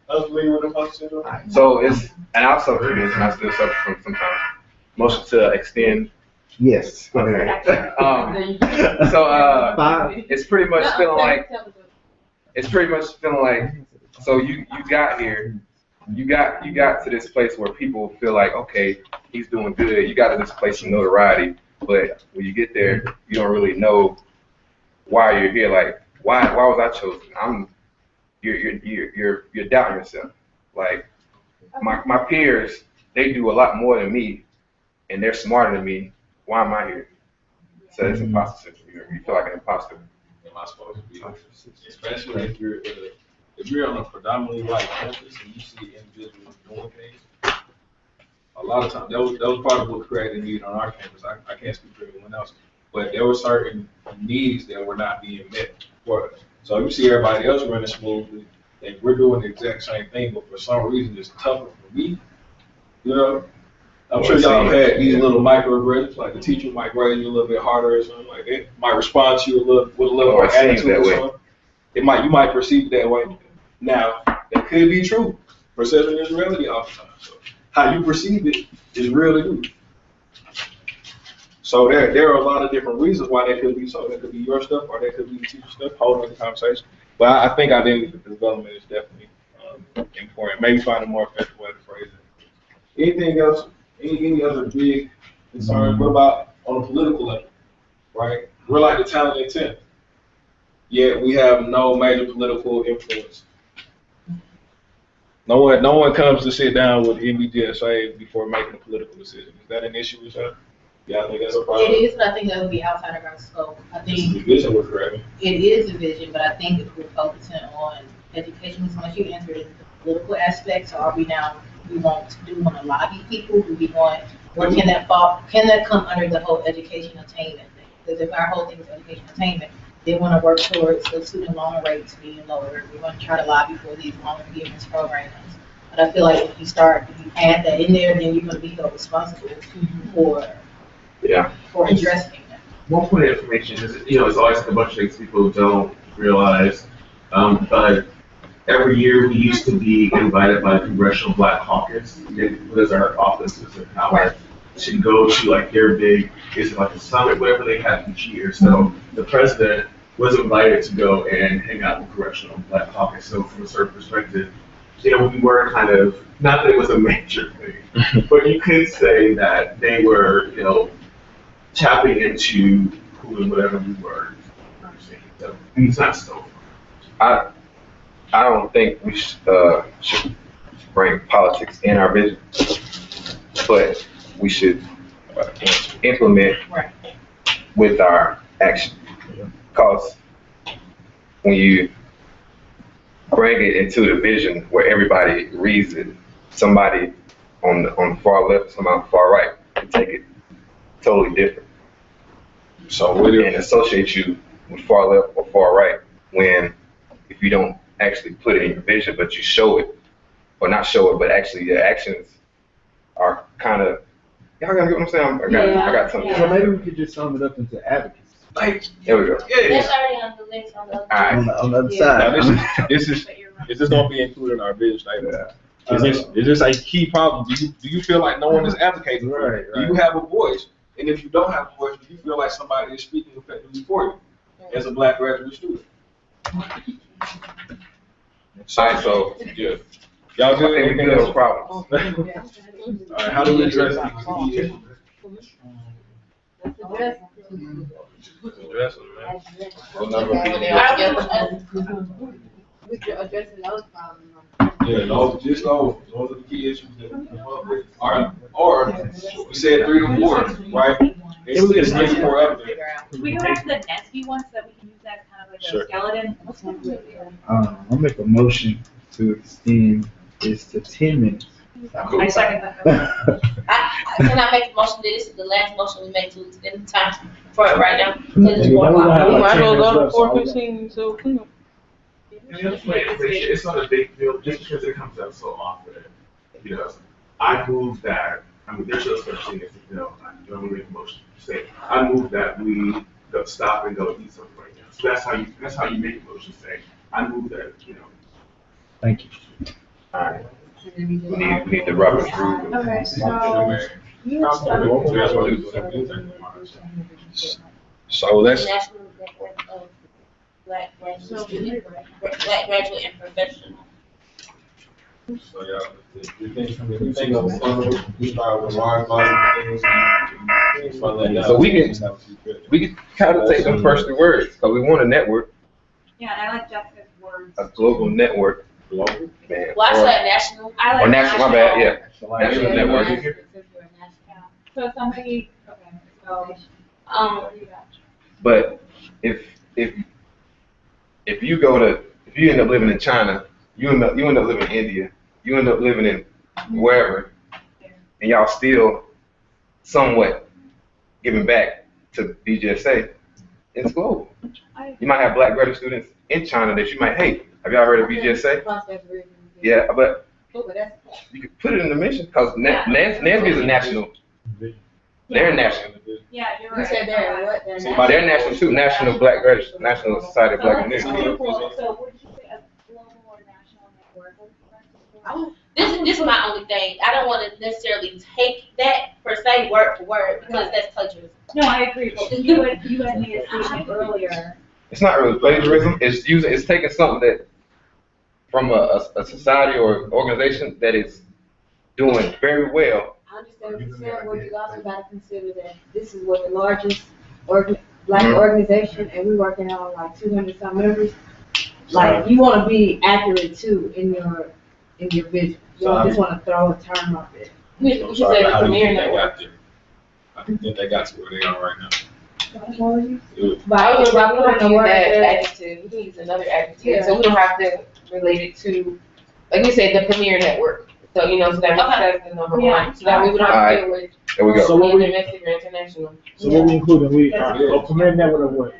familiar with imposter syndrome? So and I'll suffer from this, and I still suffer from sometimes. Motion to extend. Yes. Okay. It's pretty much feeling like, so you got here, you got to this place where people feel like, okay, he's doing good. You got to this place of notoriety, but when you get there, you don't really know why you're here. Like, why was I chosen? You're doubting yourself. Like, my peers, they do a lot more than me, and they're smarter than me. Why am I here? So it's imposter syndrome. You feel like an imposter. Am I supposed to be? Especially if you're on a predominantly white campus and you see individuals doing things. A lot of times, that was part of what created need on our campus. I can't speak for anyone else, but there were certain needs that were not being met for us. So you see everybody else running smoothly, and we're doing the exact same thing, but for some reason it's tougher for me. I'm sure y'all have had these little microaggressions, like the teacher might grade you a little bit harder or something like that. Might respond to you with a little more attitude or something. You might perceive it that way. Now, that could be true. Perception is reality oftentimes. So how you perceive it is real to you. So there are a lot of different reasons why that could be so. That could be your stuff, or that could be the teacher's stuff. Whole other conversation. But I think identity development is definitely important. Maybe find a more effective way to phrase it. Anything else? Any other big concerns? What about on a political level? Right? We're like the talent intent. Yet we have no major political influence. No one comes to sit down with NBGSA before making a political decision. Is that an issue with you? Yeah, I think that's a problem. It is, but I think that would be outside of our scope. I think the vision was correct. It is a vision, but I think if we're focusing on education, so once you enter into the political aspects, or we want to lobby people? Do we want, or can that come under the whole education attainment thing? Because if our whole thing is education attainment, they want to work towards the student loan rates being lower. We want to try to lobby for these loan forgiveness programs. But I feel like if you add that in there, then you're going to be held responsible for addressing that. One point of information is, it's always a bunch of things people don't realize, but every year we used to be invited by the Congressional Black Caucus, because our offices and power, to go to like their big, is it like a summit, whatever they have each year. So the president was invited to go and hang out with the Congressional Black Caucus. So from a certain perspective, we were kind of, not that it was a major thing, but you could say that they were, tapping into who and whatever we were. So it's not so. I don't think we should bring politics in our vision, but we should implement with our action. Because when you bring it into the vision where everybody reads it, somebody on the far left, somebody on the far right can take it totally different. So and associate you with far left or far right when if you don't actually put it in your vision, but you show it, or not show it, but actually your actions are kind of, y'all got what I'm saying? I got something. So maybe we could just sum it up into advocacy. There we go. That's already on the list on the other. All right. On the other side. Now, this is going to be included in our vision statement. Is this a key problem? Do you feel like no one is advocating for it? Do you have a voice? And if you don't have a voice, do you feel like somebody is speaking effectively for you as a black graduate student? So yeah. Y'all good? I think we good with problems. All right, how do we address these? Address them, man. What number? We could address those problems. Yeah, those are the key issues that we come up with. Or we said 3 to 4, right? If we get a There's 4 up there. Can we go back to the NESB one so that we can use that kind of like Sure. a skeleton? I'll make a motion to extend this to 10 minutes. I second that. Can I make a motion that this is the last motion we make to extend the time for it right now? Because it's Yeah, 4 then we're gonna have o'clock. like 10 Might as well go to minutes left, so 4:15 so clean up. It's not a big deal just because it comes up so often. You know, I move that. I mean, there's no such thing as you know. I don't make a motion. Say, I move that we go stop and go eat something right now. So that's how you make a motion. Say, I move that. You know. Thank you. All right. We need the Robert's rule. Okay, So let's. National Network of Black Graduate Students, Black Graduate and Professional. So y'all, if you think of a funnel, we start with large volume things. So we can kind of take them first words because we want a network, Yeah, and I like Jessica's words. a global network. Global. Man. Well, I said national. I like Or national, my bad, yeah. National Yeah. network. So somebody, okay, so, But if you end up living in China, you end up living in India, you end up living in wherever, and y'all still somewhat giving back to BGSA, it's global. You might have black graduate students in China that you might hate. Have y'all heard of BGSA? Yeah, but you could put it in the mission because NASB is a national. They're national. yeah, you're You right. said they're what? They're national too. National Black Graduate, National Society of Black Engineers. So would you say a global or national network? This is my only thing. I don't want to necessarily take that per se word for word because that's plagiarism. No, I agree, but you had made a statement earlier. It's not really plagiarism. It's taking something that from a society or organization that is doing very well. I understand what you're saying, but you also gotta consider that this is what the largest black Mhm. organization, and we're working on like 200 some members. Like, you wanna be accurate too in your vision. You don't just wanna throw a term up there. We should say the premier network. I think they got to where they are right now. But I was We're putting putting the word that there. adjective. We can use another adjective, so we don't have to relate it to, like you said, the premier network. So, so that makes sense the number Yeah. one. So that we don't have to deal with There we go. So what we, domestic or international. so what we including, a premier network of what?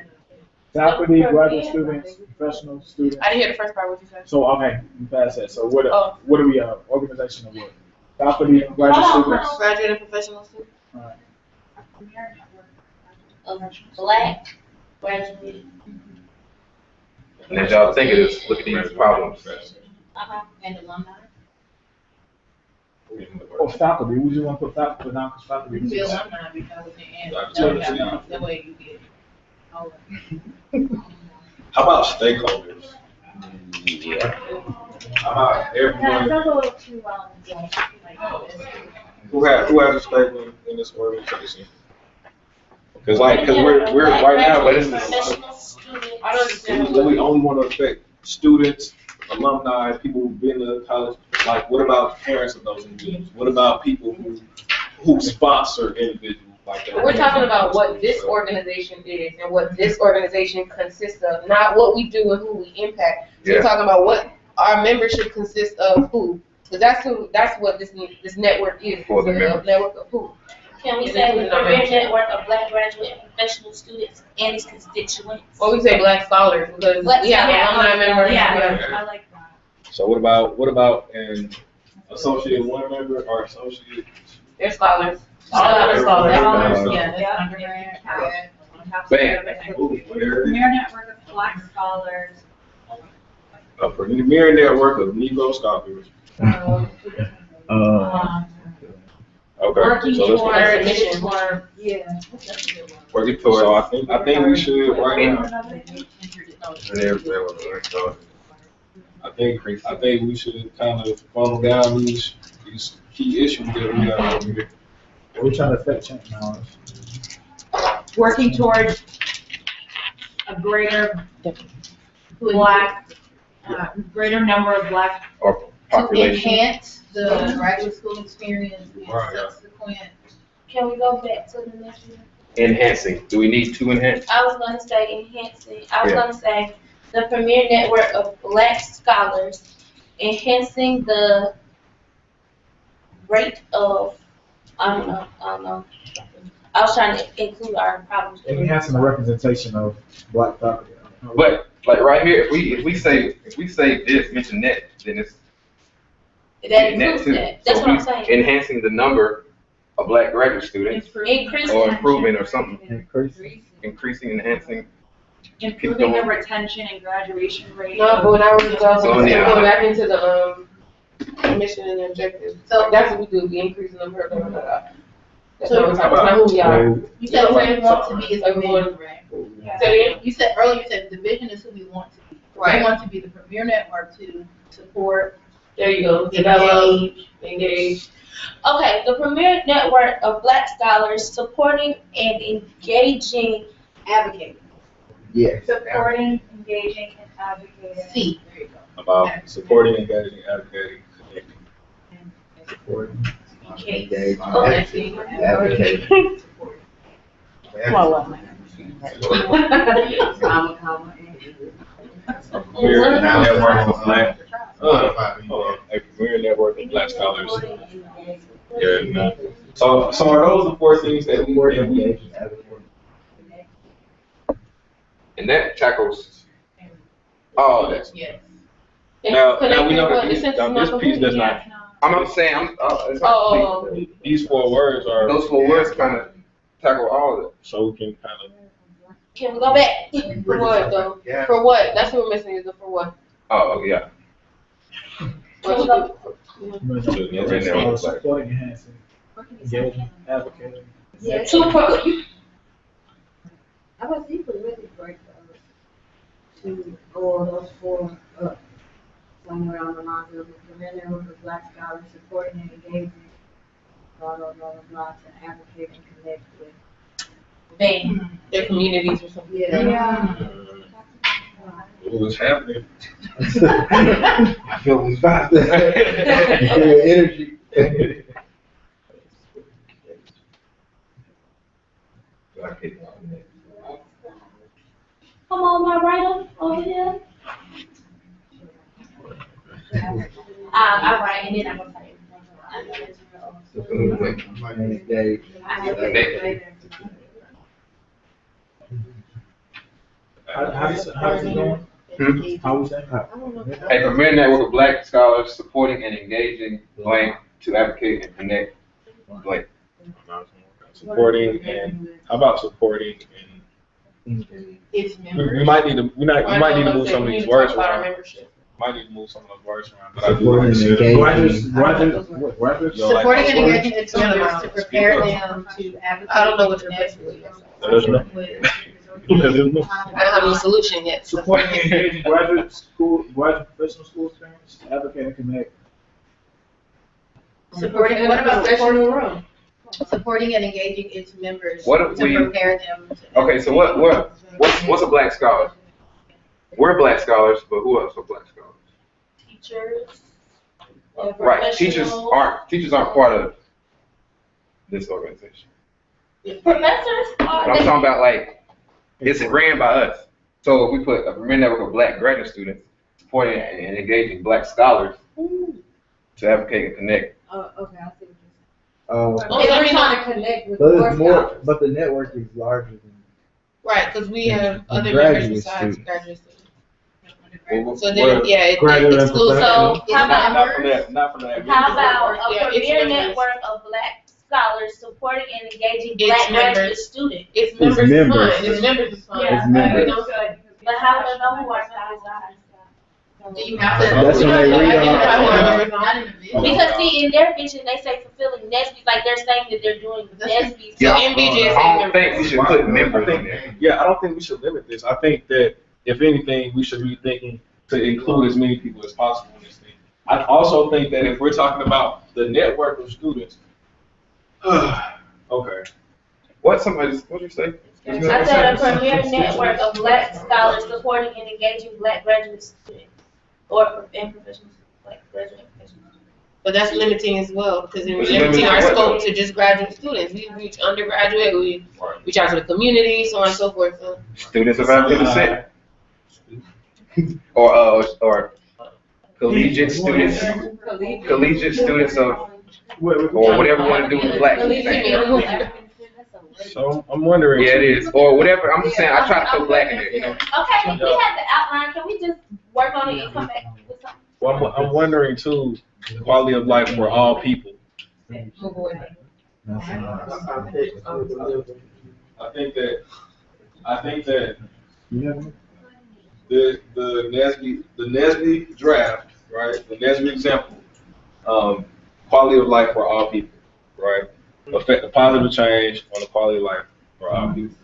Faculty, graduate students, professional students. I didn't hear the first part, what you said. So, okay, we pass that. So what Oh. are we, organization of what? Faculty, graduate students? Graduate and professional students. Alright. Black graduate. And as y'all think of this, look at these problems. And alumni. Or faculty, we just want to put faculty down because faculty. You feel alumni because of the end. The way you did. How about stakeholders? Yeah. How about Yeah, everyone that's a little too, who has a stakeholder in this organization? Because we're right now, but this is Professional student. I don't understand. we only want to affect students, alumni, people who've been to college? Like, what about parents of those individuals? What about people who sponsor individuals like that? We're talking about what this organization is and what this organization consists of, not what we do and who we impact. So we're talking about what our membership consists of who. Because that's what this network is. For the It's a members. network of who. Can we say the career network of Black graduate and professional students and its constituents? Well, we say Black scholars because Black we have scholars. alumni members. Yeah. I like that. So what about an associate one member or associate? They're scholars. All of us scholars. Yeah, Yeah. Bam. Premier network of Black scholars. A premier network of Negro scholars. Okay. Working So let's towards mission. yeah. working towards. So I think we should right now. I think we should kind of funnel down these key issues that we got over here. We're trying to affect change now. Working towards a greater Black, greater number of Black Or To population. enhance the graduate school experience and Right. subsequent. Can we go back to the next one? Enhancing. Do we need to enhance? I was gonna say enhancing, I was Yeah. gonna say the premier network of Black scholars, enhancing the rate of, I don't know. I was trying to include our problems. Enhancing the representation of Black faculty. But like right here, if we say this, mention that, then it's That and includes too. that, that's So what I'm we saying. Enhancing the number of Black graduate students Increase. or improvement or something. Increasing. Increasing, enhancing. improving the retention and graduation rate. No, but now we're So, yeah. going back into the mission and objective. So that's what we do. We increase the number of them. That's what we're talking about. It's not who we are. You said what we want to be is the Everyone- vision, right? Say it again? You said earlier, you said the vision is who we want to be. Right. We want to be the premier network to support, There you go. Develop, engage. Okay, the premier network of Black scholars supporting and engaging, advocating. Yeah. Supporting, engaging, and advocating. C, there you go. About supporting, engaging, advocating, connecting. Supporting. Engage, Okay. advocate. Comma. Premier network of Black. Hold on. A premier network of Black scholars. Yeah. No. So are those the four things that we And that tackles all that. Yes. now we know that Connecting, this piece does not. I'm saying, These 4 words are. those 4 words kind of tackle all of it. So we can kind of. can we go back? For what though? For what? That's what we're missing is the for what. Oh, yeah. Can we go? Supporting, enhancing, engaging, advocating. Yeah. I was equally really great to go on those 4 up, somewhere on the lines of the premier network of Black scholars supporting and engaging, blah, blah, blah, blah, blah, to advocate and connect with. Bam. Their communities or something. Yeah. What's happening? I feel this vibe. Energy. Come on, my writer over here. I write and then I'm gonna say. Engage. How's it going? How was that? A premier network of Black scholars supporting and engaging blank to advocate and connect blank. Supporting and how about supporting and It's we might need to move some of these words around. Might need to move some of those words around. But I do want to say Graduates. supporting and engaging its members to prepare them to advocate. I don't know what your next I don't have any solution yet. Supporting and engaging graduate professional school experience, advocate and connect. Supporting, what about supporting? Supporting and engaging its members What if to we- prepare them. Okay, so what's a Black scholar? We're black scholars, but who else are black scholars? Teachers. Right. Teachers aren't part of this organization. Professors But I'm talking about like it's ran by us. So if we put a Premier Network of Black graduate students supporting and engaging black scholars to advocate and connect. Oh, okay, I see what Oh, we're trying to connect with but more it's more, scholars. but the network is larger than. Right, because we have The other graduate members besides students. graduate students. Well, So then, yeah, it Graduate and excludes. So how Not about, from that. Not from that. how about Yeah, a it's premier members. network of black scholars supporting and engaging It's black graduate members. students? It's members is members. fine. It's members is fine. Yeah. It's members. You know, But how do they know who our scholars are? do you have to? That's when they read on. Because see, in their vision, they say fulfilling NSBE, like they're saying that they're doing NSBE. So MBJ I don't think we should put members in there. Yeah, I don't think we should limit this. I think that if anything, we should be thinking to include as many people as possible in this thing. I also think that if we're talking about the network of students, okay. What'd you say? I said a premier network of black scholars supporting and engaging black graduate students and professionals, like graduate professionals. But that's limiting as well, because we're It's limiting limiting our what, scope though? to just graduate students. We reach undergraduate, we reach out to the community, so on and so forth. So. Students of African descent. Or collegiate students of, or whatever you want to do with black. So I'm wondering. Yeah, it is. Or whatever. I'm just saying, I try to throw black in there, you know. Okay, we have the outline, can we just work on it and come back with something? Well, I'm wondering too, the quality of life for all people. I think that the NSBE draft, right? The NSBE example, quality of life for all people, right? Affect a positive change on the quality of life for all people.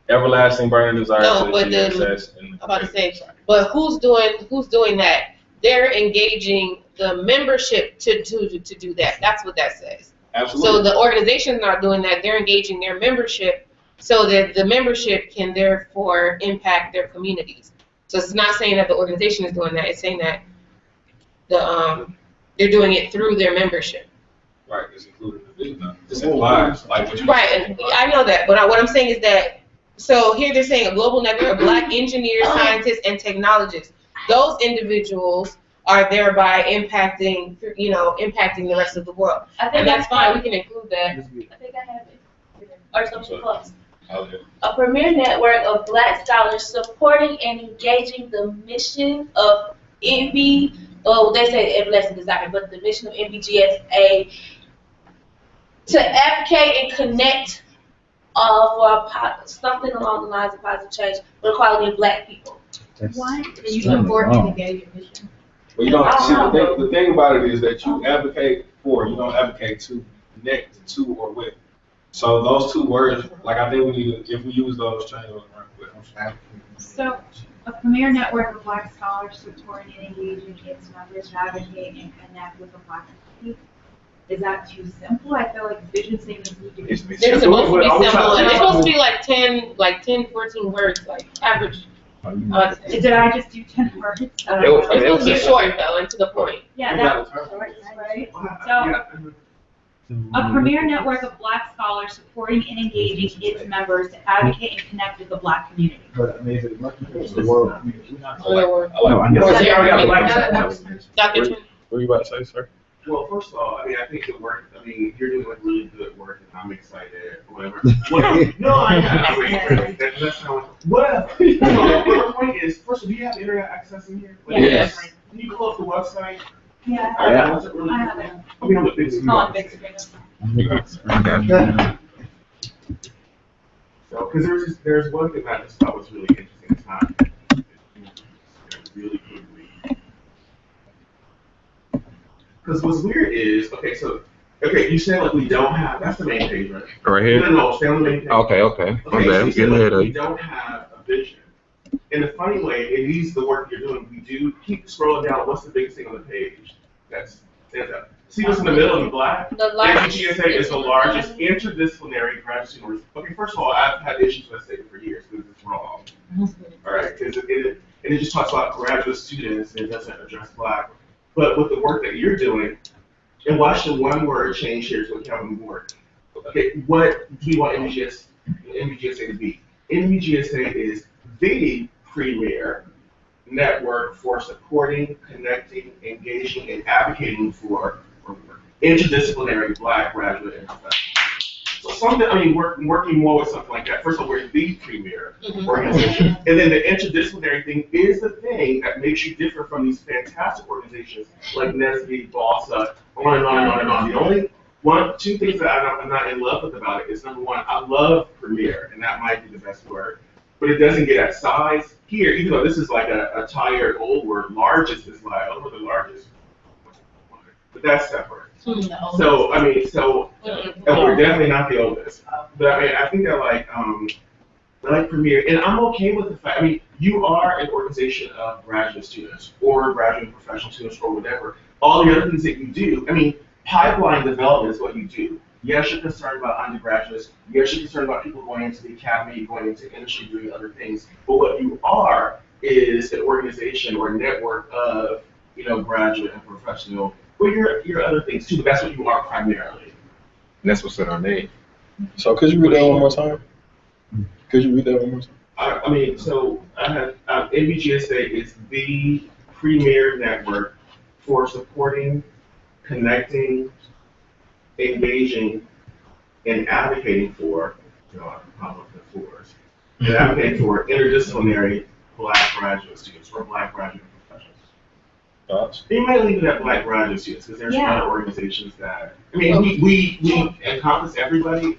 Everlasting burning desire No, to but achieve access. I'm about to say, but who's doing that? They're engaging the membership to do that. That's what that says. Absolutely. So the organization's not doing that. They're engaging their membership so that the membership can therefore impact their communities. So it's not saying that the organization is doing that. It's saying that they're doing it through their membership. Right, it's included in the vision. It's implied, like what you Right, and I know that, but what I'm saying is that, so here they're saying a global network of black engineers, scientists, and technologists. Those individuals are thereby impacting the rest of the world. And that's fine, we can include that. I think I have it. Or something close. Okay. A premier network of black scholars supporting and engaging the mission of they say Everlasting Desire, but the mission of NBGSA to advocate and connect for something along the lines of positive change for the quality of black people. Why can you support and engage your mission? Well, you don't see the thing about it is that you advocate for, you don't advocate to, connect to or with. So those two words, like I think we need to, if we use those, change those around quick. So, a premier network of black scholars supporting and engaging its members to advocate and connect with the black community. Is that too simple? I feel like vision statements need to be. They're supposed to be simple, and they're supposed to be like 10, 14 words, like average. Did I just do 10 words? It's supposed to be short though, and to the point. Yeah, that's right. So, a premier network of black scholars supporting and engaging its members to advocate and connect with the black community. But amazing, the world. Dr. What were you about to say, sir? Well, first of all, I think the work, you're doing like really good work, and I'm excited, whatever. That's not, whatever. The point is, first of all, do you have internet access in here? Yes. Can you pull up the website? Yeah. I have it. On the big screen. On big screen. So, because there's one thing that I just thought was really interesting. It's not really quickly. Because what's weird is, you said like we don't have, that's the main page, right? Right here? No, stay on the main page. Okay. My bad. I'm getting ahead of We you. don't have a vision. In a funny way, it is the work you're doing. We do keep scrolling down. What's the biggest thing on the page? That's Stand up. See what's in the middle in the black? The largest NBGSA is the largest interdisciplinary graduate student. Okay, first of all, I've had issues with that statement for years because it's wrong. All right, because it just talks about graduate students and it doesn't address black. But with the work that you're doing, and watch the one word change here to accountable work. Okay, what do you want NBGSA to be? NBGSA is the premier network for supporting, connecting, engaging, and advocating for interdisciplinary Black graduate and professionals. So something, I mean, working more with something like that. First of all, we're the premier organization. And then the interdisciplinary thing is the thing that makes you different from these fantastic organizations like NSBE, BALSA, on and on and on and on. The only two things that I'm not in love with about it is, number one, I love premier, and that might be the best word, but it doesn't get that size. Here, even though this is like a tired old word, largest is like, oh, the largest. But that's separate. So, I mean, and we're definitely not the oldest. But I mean, I think that like Premier, and I'm okay with the fact, I mean, you are an organization of graduate students or graduate professional students or whatever. All the other things that you do, I mean, pipeline development is what you do. Yes, you're concerned about undergraduates. Yes, you're concerned about people going into the academy, going into industry, doing other things. But what you are is an organization or a network of, graduate and professional. Well, your other things too, but that's what you are primarily. And that's what's in our name. So could you read that one more time? Could you read that one more time? I mean, so I have NBGSA is the premier network for supporting, connecting, engaging, and advocating for, and advocating for interdisciplinary Black graduate students or Black graduate professionals. Thoughts? You might leave it at Black graduate students because there's other organizations that, I mean, we encompass everybody.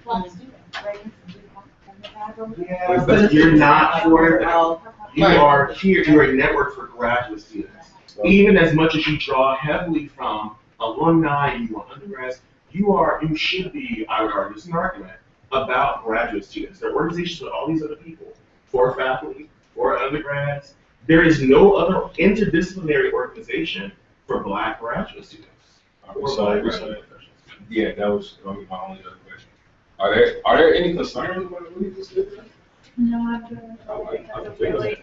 Yeah, but you're not for that. You are here, you're a network for graduate students. Even as much as you draw heavily from alumni, you want undergrads, you should be, I would argue, it's an argument about graduate students. There are organizations with all these other people, for faculty, for undergrads. There is no other interdisciplinary organization for Black graduate students. Yeah, that was going to be my only other question. Are there any concerns about what you just did? No, I don't really.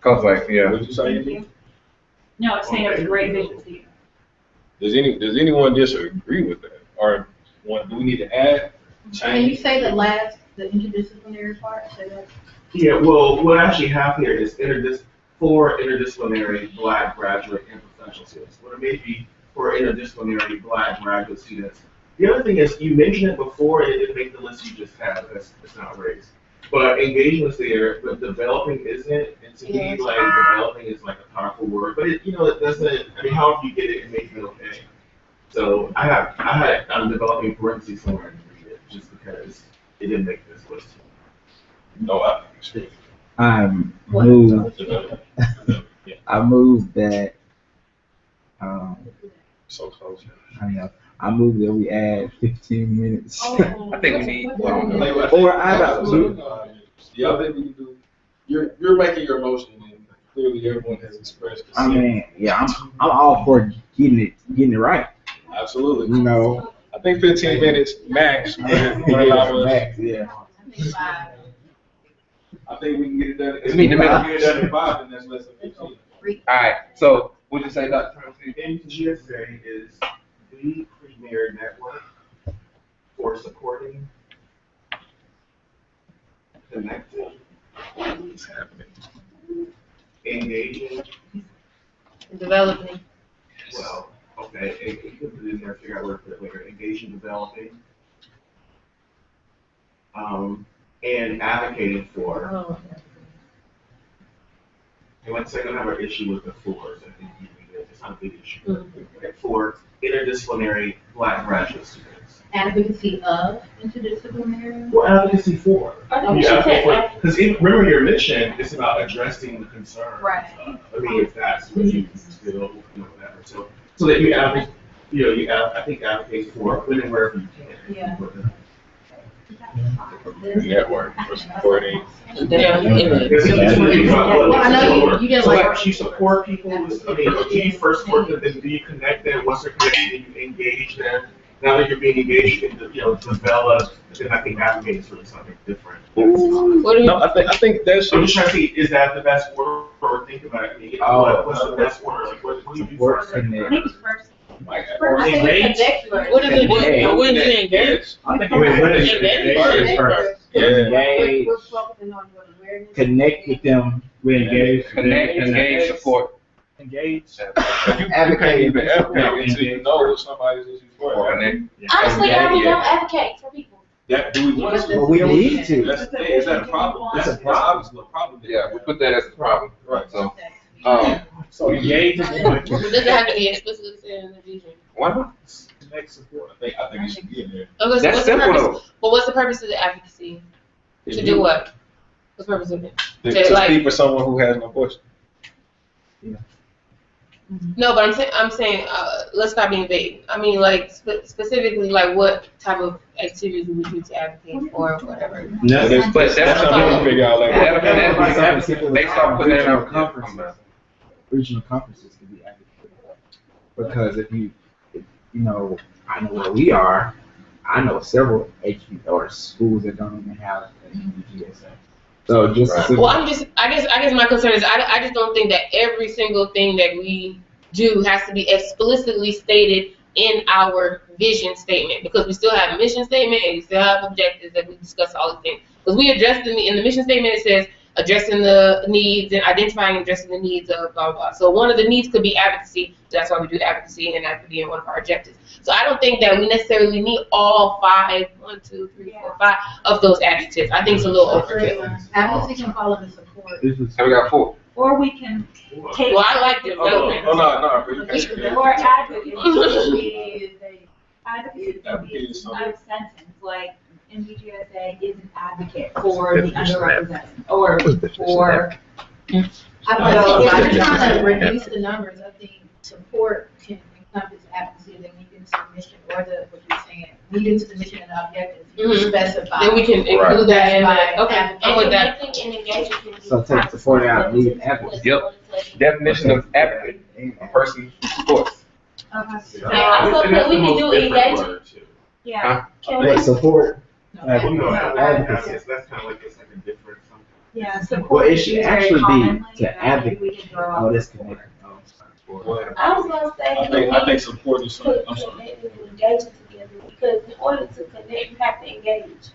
Cause like, yeah. What did you say? No, it's saying it was a great vision statement. Does anyone disagree with that? Or do we need to add? Can you say the interdisciplinary part? Say that. Yeah, well, what I actually have here is for interdisciplinary Black graduate and professional students. What it may be for interdisciplinary Black graduate students. The other thing is, you mentioned it before, and it didn't make the list you just had. It's not raised. But engaging was there, but developing isn't. And to me, like, developing is like a powerful word. But it doesn't. I mean, however you get it, it makes it okay. So I'm developing parentheses somewhere to read it, just because it didn't make this list. No, I move that. So close. I move that we add 15 minutes. I think we need. Or I got two. Yeah, I think we can do. You're making your motion, and clearly everyone has expressed. I mean, yeah, I'm all for getting it right. Absolutely. I think 15 minutes max. Max, yeah. I think we can get it done. Let's meet in the middle. Get it done in 5, and that's less than 15. All right. So, what did you say, Dr. NGSA is the premier network for supporting, connecting, engaging, developing. Well, okay, you can put it in there, figure out where to put it later. Engaging, developing, and advocating for. And let's say I don't have an issue with the fours. I think it's not a big issue. Okay, for interdisciplinary Black graduate students. Advocacy of interdisciplinary? Well, advocacy for. Because remember your mission is about addressing the concerns. Right. I mean, if that's what you feel, whatever. So that you advocate, I think advocate for when and wherever you can. Yeah. Network for supporting. Well, I know You didn't So like. like, you support people, I mean, do you first work with them, do you connect them, once they're connected, do you engage them? Now that you're being engaged, you can, develop, then I think advocating is really something different. No, I think that's. I'm just trying to see, is that the best word, or think about it, I mean, what's the best word, like, what do you do first? Maybe first. Engage? What is it? What is it engage? I think what is engage first. Engage. We're focusing on what awareness. Connect with them. We engage. Engage, support. Engage. Advocate even advocate until you know what somebody's issues for. Honestly, we don't advocate for people. That, do we want to? Well, we need to. That's the thing. Is that a problem? It's a That's problem. obviously a problem. Yeah, we put that as a problem. Right. So, So engage is one. Does it have to be explicitly said in the vision? why not? Connect, support. I think it should be in there. Okay, so That's what's the simple purpose? though. But what's the purpose of the advocacy? To do what? What's the purpose of it? To speak for someone who has no voice. No, but I'm saying, let's stop being vague. I mean, like specifically, like what type of activities would you to advocate for, or whatever. But that's something we can figure out later. They start putting that out. Conferences. Regional conferences can be advocated for. Because if you know, I know where we are, I know several HB or schools that don't even have an EBGSA. So just Well, I guess my concern is I just don't think that every single thing that we do has to be explicitly stated in our vision statement, because we still have a mission statement and we still have objectives that we discuss all the things. Because we address in the mission statement, it says addressing the needs and identifying and addressing the needs of blah, blah, blah. So one of the needs could be advocacy. That's why we do advocacy, and that could be in one of our objectives. So I don't think that we necessarily need all 5 of those adjectives. I think it's a little overkill. Advocacy can fall under support. And we got 4. Or we can take. Well, I like development. Or advocacy is advocacy can be a sentence, like MBGSA is an advocate for the underrepresented, or for. If you're trying to reduce the numbers, I think support can encompass advocacy, then we can submission, or what you're saying, leading to the mission and objectives, you specify. Then we can include that in there. Okay, I'm with that. So take support out and leave advocate. Yep. Definition of advocate: a person who supports. Yeah, we can do engagement. Yeah. But support. Advocacy. That's kind of like it's like a different something. Yeah, support. Well, it should is very actually common, be like, to I think we advocate. can throw Oh, out that's support. connected. I was gonna say. I think support is something. Put connecting and engaging together, because in order to connect, you have to engage.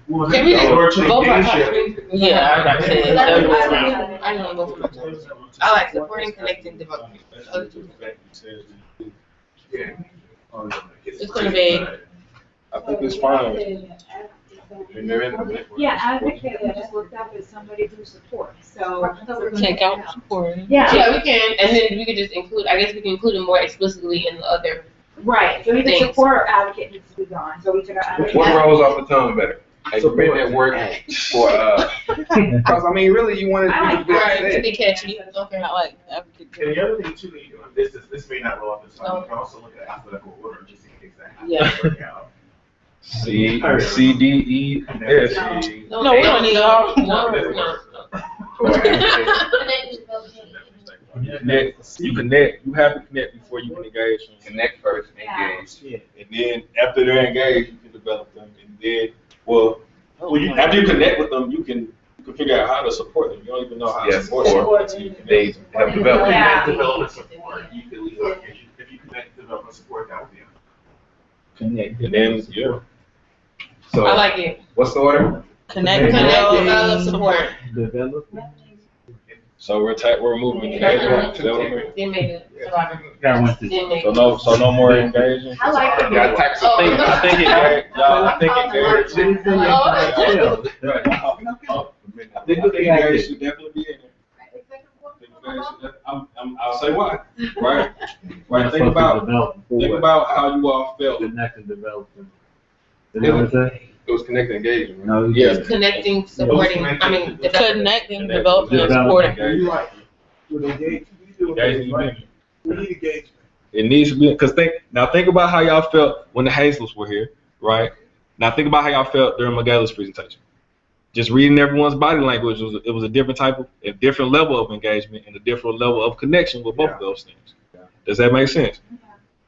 Well, Can we or just to both engage our it. Yeah, I That's said what I know both of them. I like supporting, connecting, development. Yeah. It's gonna be. I think it's fine. Yeah, advocate, I just looked up as somebody who supports, so. Take out support. Yeah, we can, and then we could just include. I guess we can include it more explicitly in the other. Right, so either Things. support or advocate needs to be gone, so we took out advocate. What rolls off the tongue better? Like prevent that work for because I mean really you want to I like be Right, to said. be catchy. Okay. Not like advocate. And the other thing too, that you do, this may not roll off the tongue, you can also look at alphabetical order just in case that happens to work out. C D E S. No, we don't need all. No. Connect. You connect. You have to connect before you can engage. Connect first, engage. And then after they're engaged, you can develop them. And then, after you connect with them, you can figure out how to support them. You don't even know how to support them. They have developed. Connect, development, support. You can leave if you connect, development, support, that would be. Connect. And then, So I like it. what's the order? Connect, develop, support. Develop. So we're moving engagement, development. Then make it. Got one. Then make So no more engaging. I like it. Got tax. I think engaged should definitely be in there. I'll say why. Right. Think about how you all felt. Connect and develop. Did you want to say? It was connect and engage. No, It's connecting, supporting. I mean, developing. Connecting, developing, and supporting. You like, with engagement, we need engagement. It needs to be because think about how y'all felt when the Hazels were here, right? Now think about how y'all felt during Michaela's presentation. just reading everyone's body language it was a different different level of engagement and a different level of connection with both of those things. Does that make sense?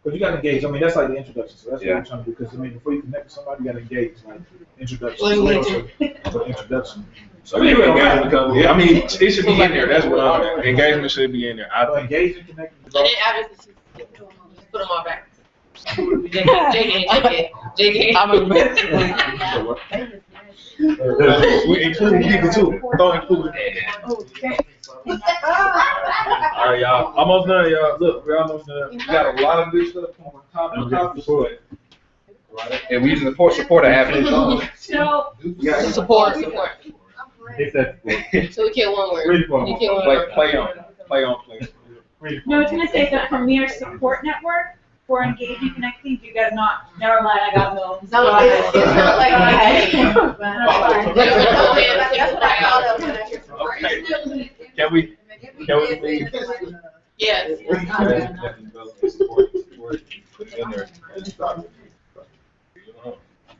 Because you got to engage. I mean, that's like the introduction. So that's what we're trying to do. Because I mean, before you connect with somebody, you got to engage. Like introduction. Introduction. So engagement comes. Yeah, I mean, it should be in there. That's what I'm. Engagement should be in there. Engage and connect. And then obviously, put them all back. JK. I'm a we include people too. Don't include. All right, y'all. Almost done, y'all. Look, we're almost done. We got a lot of good stuff on top of the topic. And we use support to have it. Support. It's So we kill one word. You kill one word. Play on. No, I was gonna say the Premier Support Network for engaging, connecting. Do you guys not? Never mind, I got those. No, it's not like Okay. Can we leave? Yes.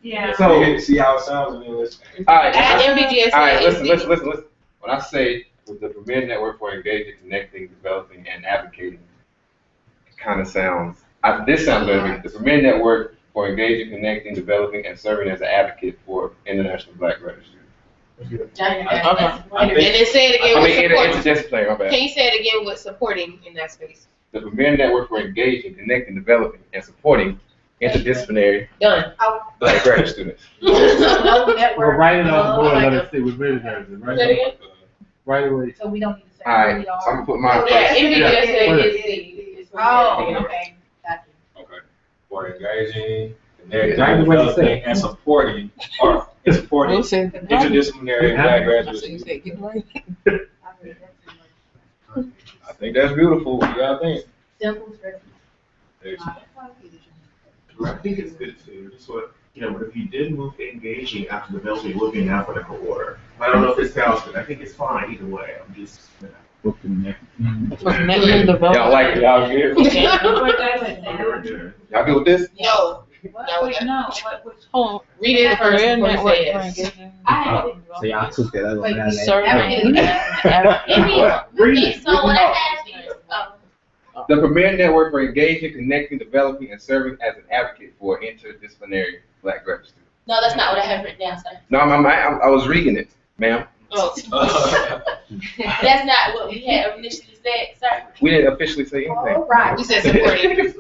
Yeah. So See how it sounds. all right. At MBGSA. All right, listen. When I say with the Premier Network for engaging, connecting, developing, and advocating, it kind of sounds. This sounds better to me. The Premier Network for engaging, connecting, developing, and serving as an advocate for International Black Writers. And then say it again with supporting. Interdisciplinary. My bad. Can you say it again with supporting in that space? The Premier Network for engaging, connecting, developing, and supporting interdisciplinary Done. Black graduate students. We're writing on the board. Let us see. We're ready there. Right away. So we don't need to say. All right, so I'm gonna put mine Yeah, first. MBGSA is. Oh, okay. Okay. For engaging, connecting, developing, and supporting interdisciplinary Black graduate students. I think that's beautiful. What do y'all think? Simple, straightforward. I think it's good too. Just what, if you did move to engaging after developing, you're looking in alphabetical order. I don't know if it sounds good. I think it's fine either way. I'm just. Y'all like it? Y'all good? Y'all good with this? No. No. Hold on. Read it first before you say yes. So y'all took that other one out of Serving. So what I asked is, The Premier Network for engaging, connecting, developing, and serving as an advocate for interdisciplinary Black graduate students. no, that's not what I have written down, sir. No, I was reading it, ma'am. Oh. That's not what we had initially said, sir. We didn't officially say anything. Right. We said supporting.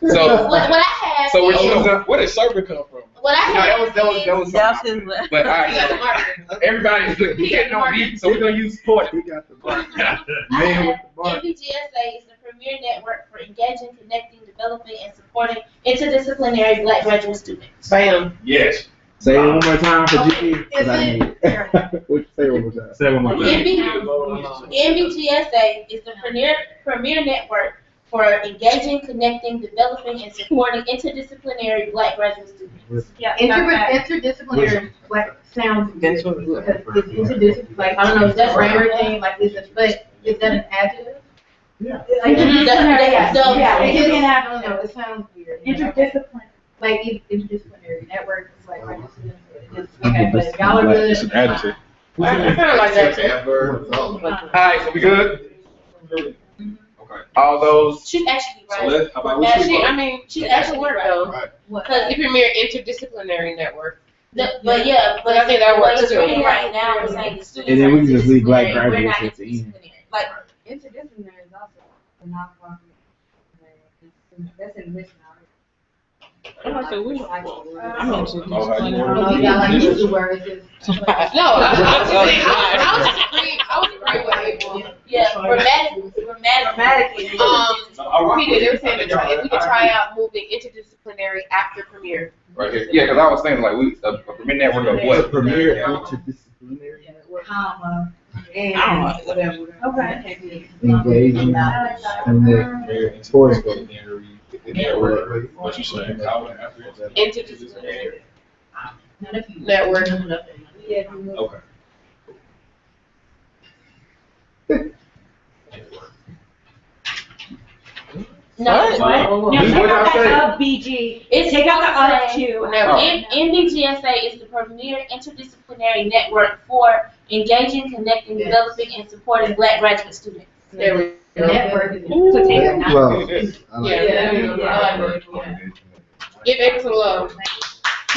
So, What I had. so we're is- choosing. Where did server come from? What I No, had. that was. But all right, so everybody's getting on me, so we're gonna use support. We got the MBGSA is the premier network for engaging, connecting, developing, and supporting interdisciplinary Black graduate students. Bam. Yes. Say it one more time for G. Is it? Say it one more time. Say it one more time. MBGSA is the premier network for engaging, connecting, developing, and supporting interdisciplinary Black graduate students. Yeah. Interdisciplinary, like, sounds good. Because it's interdisciplinary, like, I don't know, is that grammar thing, like, but is that an adjective? Yeah. Like, interdisciplinary, Yeah, it can be an I don't know, it sounds weird. Interdisciplinary. Like, interdisciplinary network, is like, okay, but y'all are good. It's an adjective. I kind of like that. All right, so we good? Okay. All those. She's actually So right. how about we She's actually work right. though. Because the premier interdisciplinary network. But I think that works too. Right now, we're saying the students. And then we can just leave Black interdisciplinary, we're graduates not at the end. interdisciplinary. Like, Interdisciplinary is also a nonprofit. That's in mission already. I'm not sure which. I'm Oh, y'all like use the words. No, I was agreeing with April. yeah, grammatically. Peter, they were saying if we could try out moving interdisciplinary after premier. Right here. Yeah, because I was saying like a Premier Network of what? Premier interdisciplinary. Comma, and whatever. Okay. Engaging, connect, supporting. What you saying? Interdisciplinary network. Okay. No, No, take out that of BG. Take out the of too. NBGSA is the premier interdisciplinary network for engaging, connecting, developing, and supporting Black graduate students. There we go. Network. So take it out. Well, Give it some love. I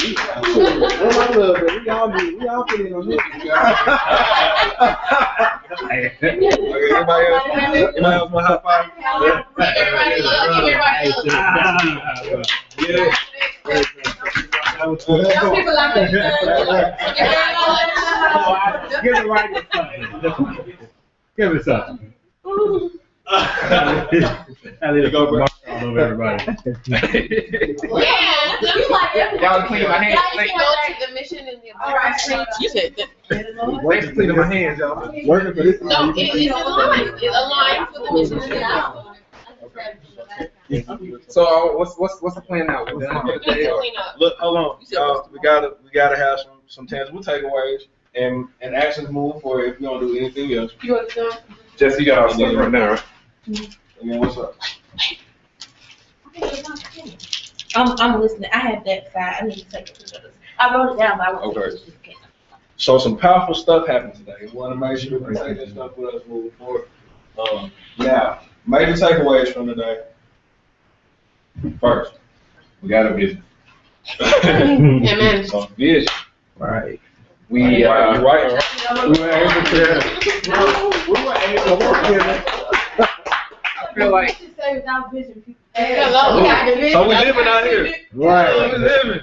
love it. We all put in on this. Anybody else want to high five? Everybody love. Everybody love. Yeah. Some people like it. Give it right. Give it something. I need to go mark all over everybody. Yeah, you like it. Y'all clean my hands. Go to the mission and the objective. You said that. Thanks for cleaning my hands, y'all. Working for this. No, it aligns. It aligns with the mission and the objective. So what's the plan now? We're done for the day, or- Look, hold on. Y'all, we gotta have some tangible takeaways and actions moving forward if we don't do anything else. You want to know? Jesse, you got our stuff right now, right? And then what's up? I'm listening. I have that side. I need to take a picture of this. I wrote it down, but I won't Okay. take a picture. So some powerful stuff happened today. We want to make sure we take this stuff with us moving forward. Now, major takeaways from today. First, we got a vision. Amen. So vision. Right. We right. We were able to. I feel like Hello. So we living out here. Right. We living.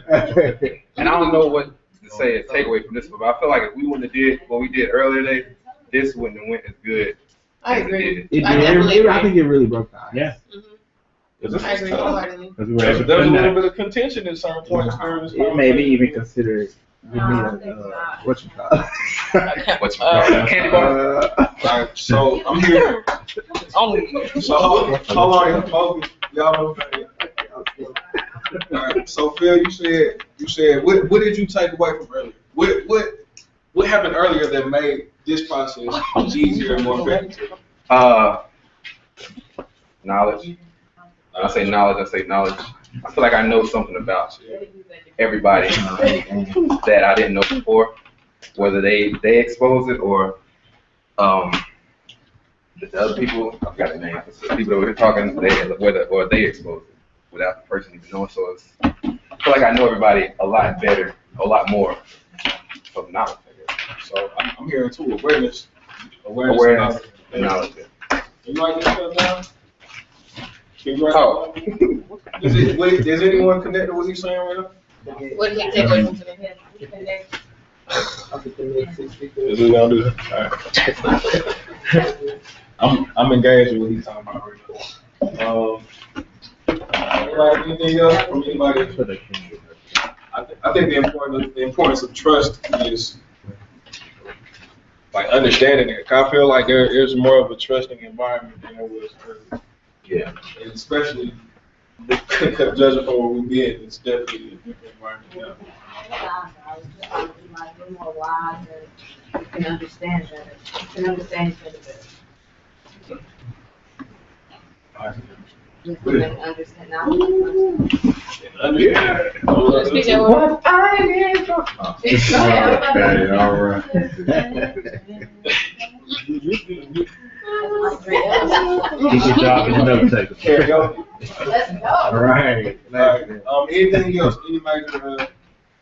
and I don't know what to say as takeaway from this one, but I feel like if we wouldn't have did what we did earlier today, this wouldn't have went as good. I as it agree. did. I think it really broke the ice. Yeah. I agree wholeheartedly. Because we were able to There was a connect. little bit of contention in certain points during this It made me even consider give me what you call it. What's candy bar? Alright, so I'm here. So hold on, y'all. Alright, so Phil, you said what did you take away from earlier? What happened earlier that made this process easier and more effective? Knowledge. I say knowledge. I feel like I know something about everybody that I didn't know before, whether they expose it or the other people. I forgot the name. The people that were talking, they expose it without the person even knowing. So I feel like I know everybody a lot better, a lot more from knowledge. I guess. So I'm hearing too awareness, Awareness, and knowledge. You write this stuff down? Can you write it down? Is anyone connected with what he's saying right now? What did he take away from today? Is we gonna do that? Alright. I'm engaged with what he's talking about right now. Anybody, anything else from anybody? I think the importance of trust is like understanding it. I feel like there's more of a trusting environment than there was earlier. Yeah. And especially judging from where we've been, it's definitely a different environment now. Be more wise and you can understand better. You can understand each other better. You can understand now. Speak that word. Okay, all right. Keep your job as a note taker. Karaoke. Let's go. All right. Anything else?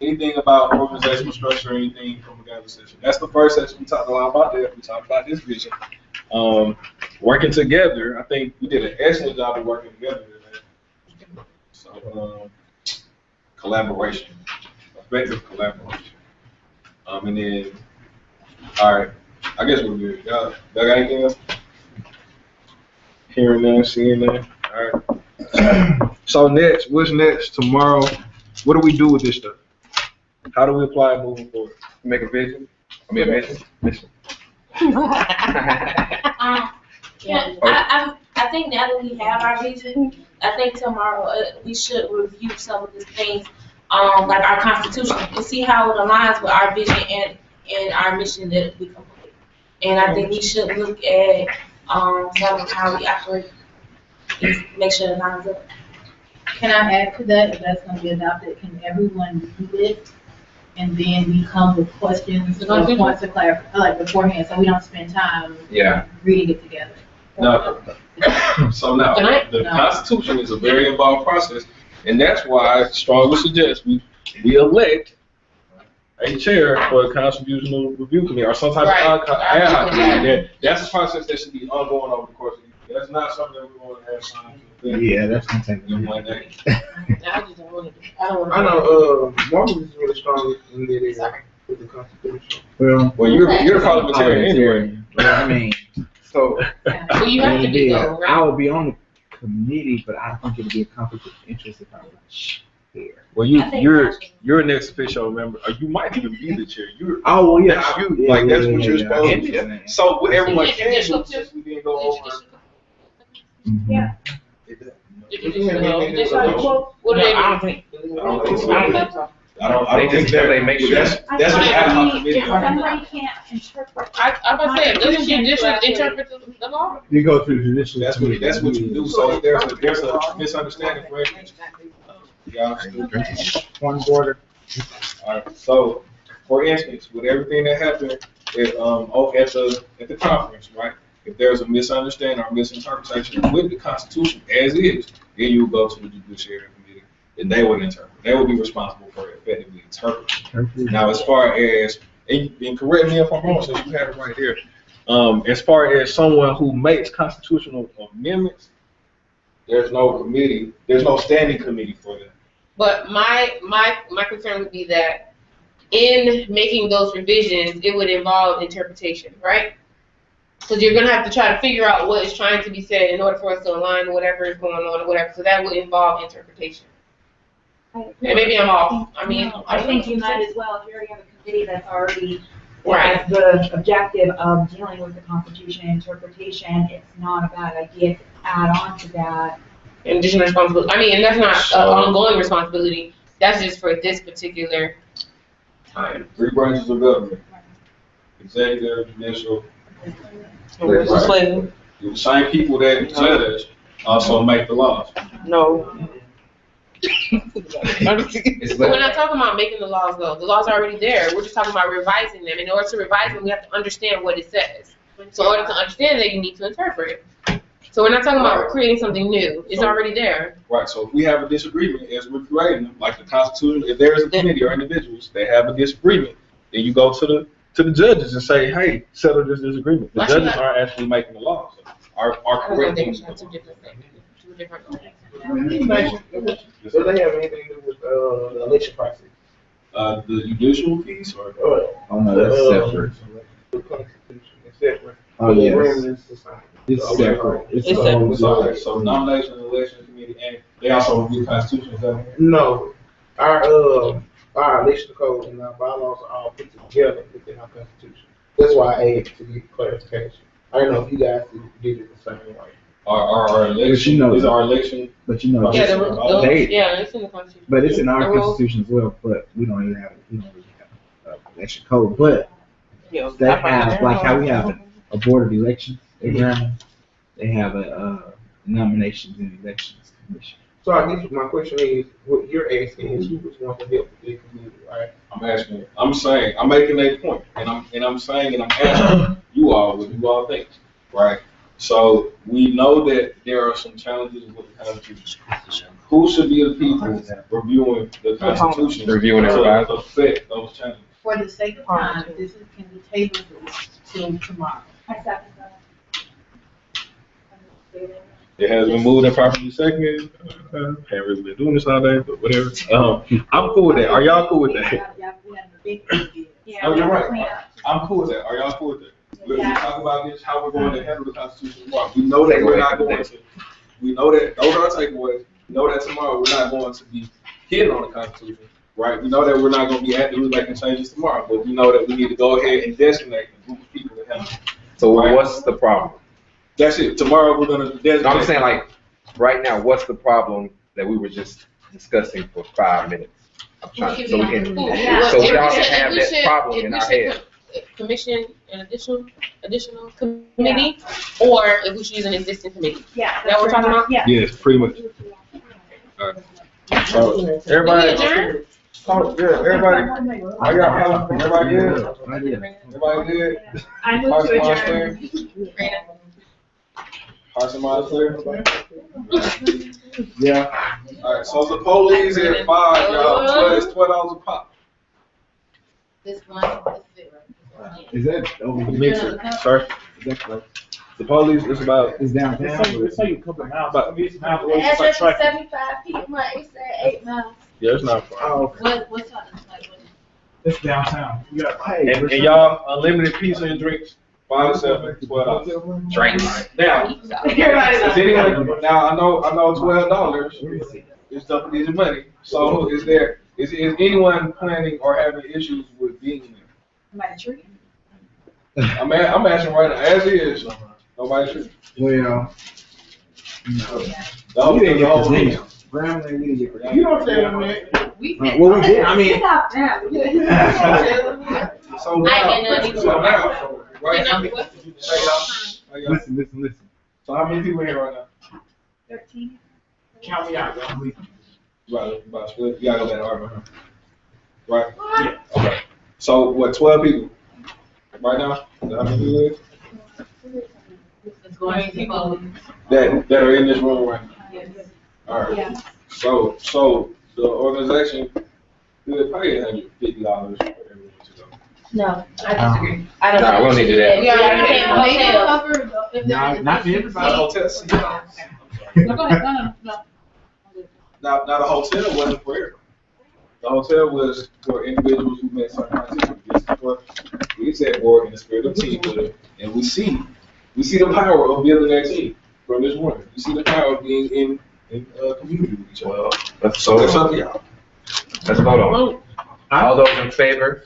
Anything about organizational structure or anything from the other session? That's the first session. We talked a lot about that. We talked about this vision. Working together. I think we did an excellent job of working together today. So, collaboration, effective collaboration. And then, all right. I guess we're good. Y'all got anything else? Hearing that, seeing that. All right. So next, what's next? Tomorrow, what do we do with this stuff? How do we apply it moving forward? Make a vision. I mean, a mission. I think now that we have our vision, I think tomorrow we should review some of the things, like our constitution, and see how it aligns with our vision and our mission that we complete. And I think we should look at some of how we operate. make sure the time's up. Can I add to that, if that's gonna be adopted, can everyone do it? And then we come with questions or points of clarify, like beforehand, so we don't spend time reading it together. No. So now, the Constitution is a very involved process, and that's why I strongly suggest we elect a chair for the Constitutional Review Committee or some type of ad hoc committee. That's a process that should be ongoing over the course of the year. That's not something that we're going to have time to do. Yeah, that's gonna take one day. I just don't want to. I know, Marvin is really strong in that area with the Constitution. Well, you're a parliamentarian anyway. I mean, so well, you have to be though, right? I would be on the committee, but I think it'd be a conflict of interest if I was chair. Well, you're an ex officio member, or you might even be the chair. Oh, well, yeah. That's you. Yeah, Like that's yeah, what you're yeah, supposed to yeah. do. So what everyone can do, we didn't go over. Yeah. What do they do? I don't think so. I don't think they make sure that's what ad hoc committee. If somebody can't interpret. I'm about to say, doesn't judicial interpret the law? You go through the judicial. That's what you do. So if there's a misunderstanding, for instance, One border. All right. So, for instance, with everything that happened at the conference, right? If there's a misunderstanding or misinterpretation with the Constitution as is, then you go to the Judiciary Committee, and they would interpret. They would be responsible for effectively interpreting. Now, as far as and correct me if I'm wrong, since you had it right here. As far as someone who makes constitutional amendments, there's no committee. There's no standing committee for that. But my concern would be that in making those revisions, it would involve interpretation, right? Because you're gonna have to try to figure out what is trying to be said in order for us to align with whatever is going on or whatever. So that would involve interpretation. And maybe I'm off. I mean, I think you might as well, if you already have a committee that's already Right. has the objective of dealing with the Constitution and interpretation, it's not a bad idea to add on to that. Additional responsibility. I mean, and that's not an ongoing responsibility. That's just for this particular time. 3 branches of government: executive, judicial, legislative. The same people that judge also make the laws. No. We're not talking about making the laws though. The laws are already there. We're just talking about revising them. In order to revise them, we have to understand what it says. So in order to understand that, you need to interpret. So we're not talking about creating something new. It's already there. Right. So if we have a disagreement as we're creating them, like the Constitution, if there is a committee or individuals that have a disagreement, then you go to the judges and say, hey, settle this disagreement. The judges aren't actually making the laws. Are correcting. Two different things. Two different things. Does they have anything to do with the election process? The judicial piece or? Oh no, that's separate. The Constitution is separate. Oh yeah. It's Okay. separate. It's separate. So nomination and election committee, and they also review Constitution. Is that right? No, our election code and our bylaws are all put together within our Constitution. That's why I asked to get clarification. I don't know if you guys did it the same way. Our election is our election. But you know, it's in the Constitution. But it's in our Constitution as well. But we don't really have election code. But they have like how we have a board of elections. They have a nominations and elections commission. So I guess my question is, what you're asking is who was going to help the community, right? I'm saying, I'm making a point, and I'm saying, and I'm asking you all what you all think, right? So we know that there are some challenges with the Constitution. Who should be the people reviewing the Constitution to affect those challenges? For the sake of time, this can be tabled till tomorrow. It has been moved and properly seconded. Haven't really been doing this all day, but whatever. I'm cool with that. Are y'all cool with that? Oh, you're right. I'm cool with that. Are y'all cool with that? We're going to talk about this, how we're going to handle the Constitution tomorrow. We know that we're not going to. We know that those are our takeaways. We know that tomorrow we're not going to be hitting on the Constitution, right? We know that we're not going to be actively making changes tomorrow, but we know that we need to go ahead and designate a group of people to handle it. So what's the problem? That's it. Tomorrow we're going to designate. No, I'm saying, like, right now, what's the problem that we were just discussing for 5 minutes? I'm trying so we can, so we don't have that problem in our head. Commission an additional committee, or if we should use an existing committee. Yeah. Is that what we're talking about? Yeah. Yes, pretty much. All right. So everybody. Adjourn? Oh, yeah, everybody. I got everybody good. Everybody good. I move to adjourn. Hearts and minds clear. Yeah. All right. So the police at 5, y'all. It's $12 a pop. This one, this is Is that over Mix it. Sorry. Is that close? The police is about. It's downtown. It's like a couple of miles. About. It's miles The away. It's like address is traffic. 75 Piedmont, it said 8 miles. Yeah, it's not far. Oh, okay. What's up? Like, what? It's downtown. You got. And y'all unlimited pizza and drinks. 5 to 7, $12. Drinks. Now, is anyone, now I know $12 is double digit money. So is anyone planning or having issues with being there? I'm asking right now, as is. Nobody should. Well, No. we didn't get No. presented. Grambling, we didn't get presented. You don't tell me, man. Well, we did. I mean, So now, right now, listen. so how many people here right now? 13. Count me out, y'all. About split. You gotta go back to Arbor, huh? Right? Yeah. Okay. So what? 12 people right now? Is that how many people is? It's going to people. That are in this room right now. Yes. All right. Yeah. So the organization could pay $150 for everyone to go. No, I disagree. I don't. Nah, we don't need to do that. We already paid for hotels. no, not for Not everybody. hotel. See, No, go ahead. No. now the hotel wasn't for everyone. The hotel was for individuals who met certain criteria. This is what we said, board in the spirit of team building, and we see the power of building that team from this morning. We see the power of being in community with each other. So That's up to y'all. let's vote on it. All those in favor,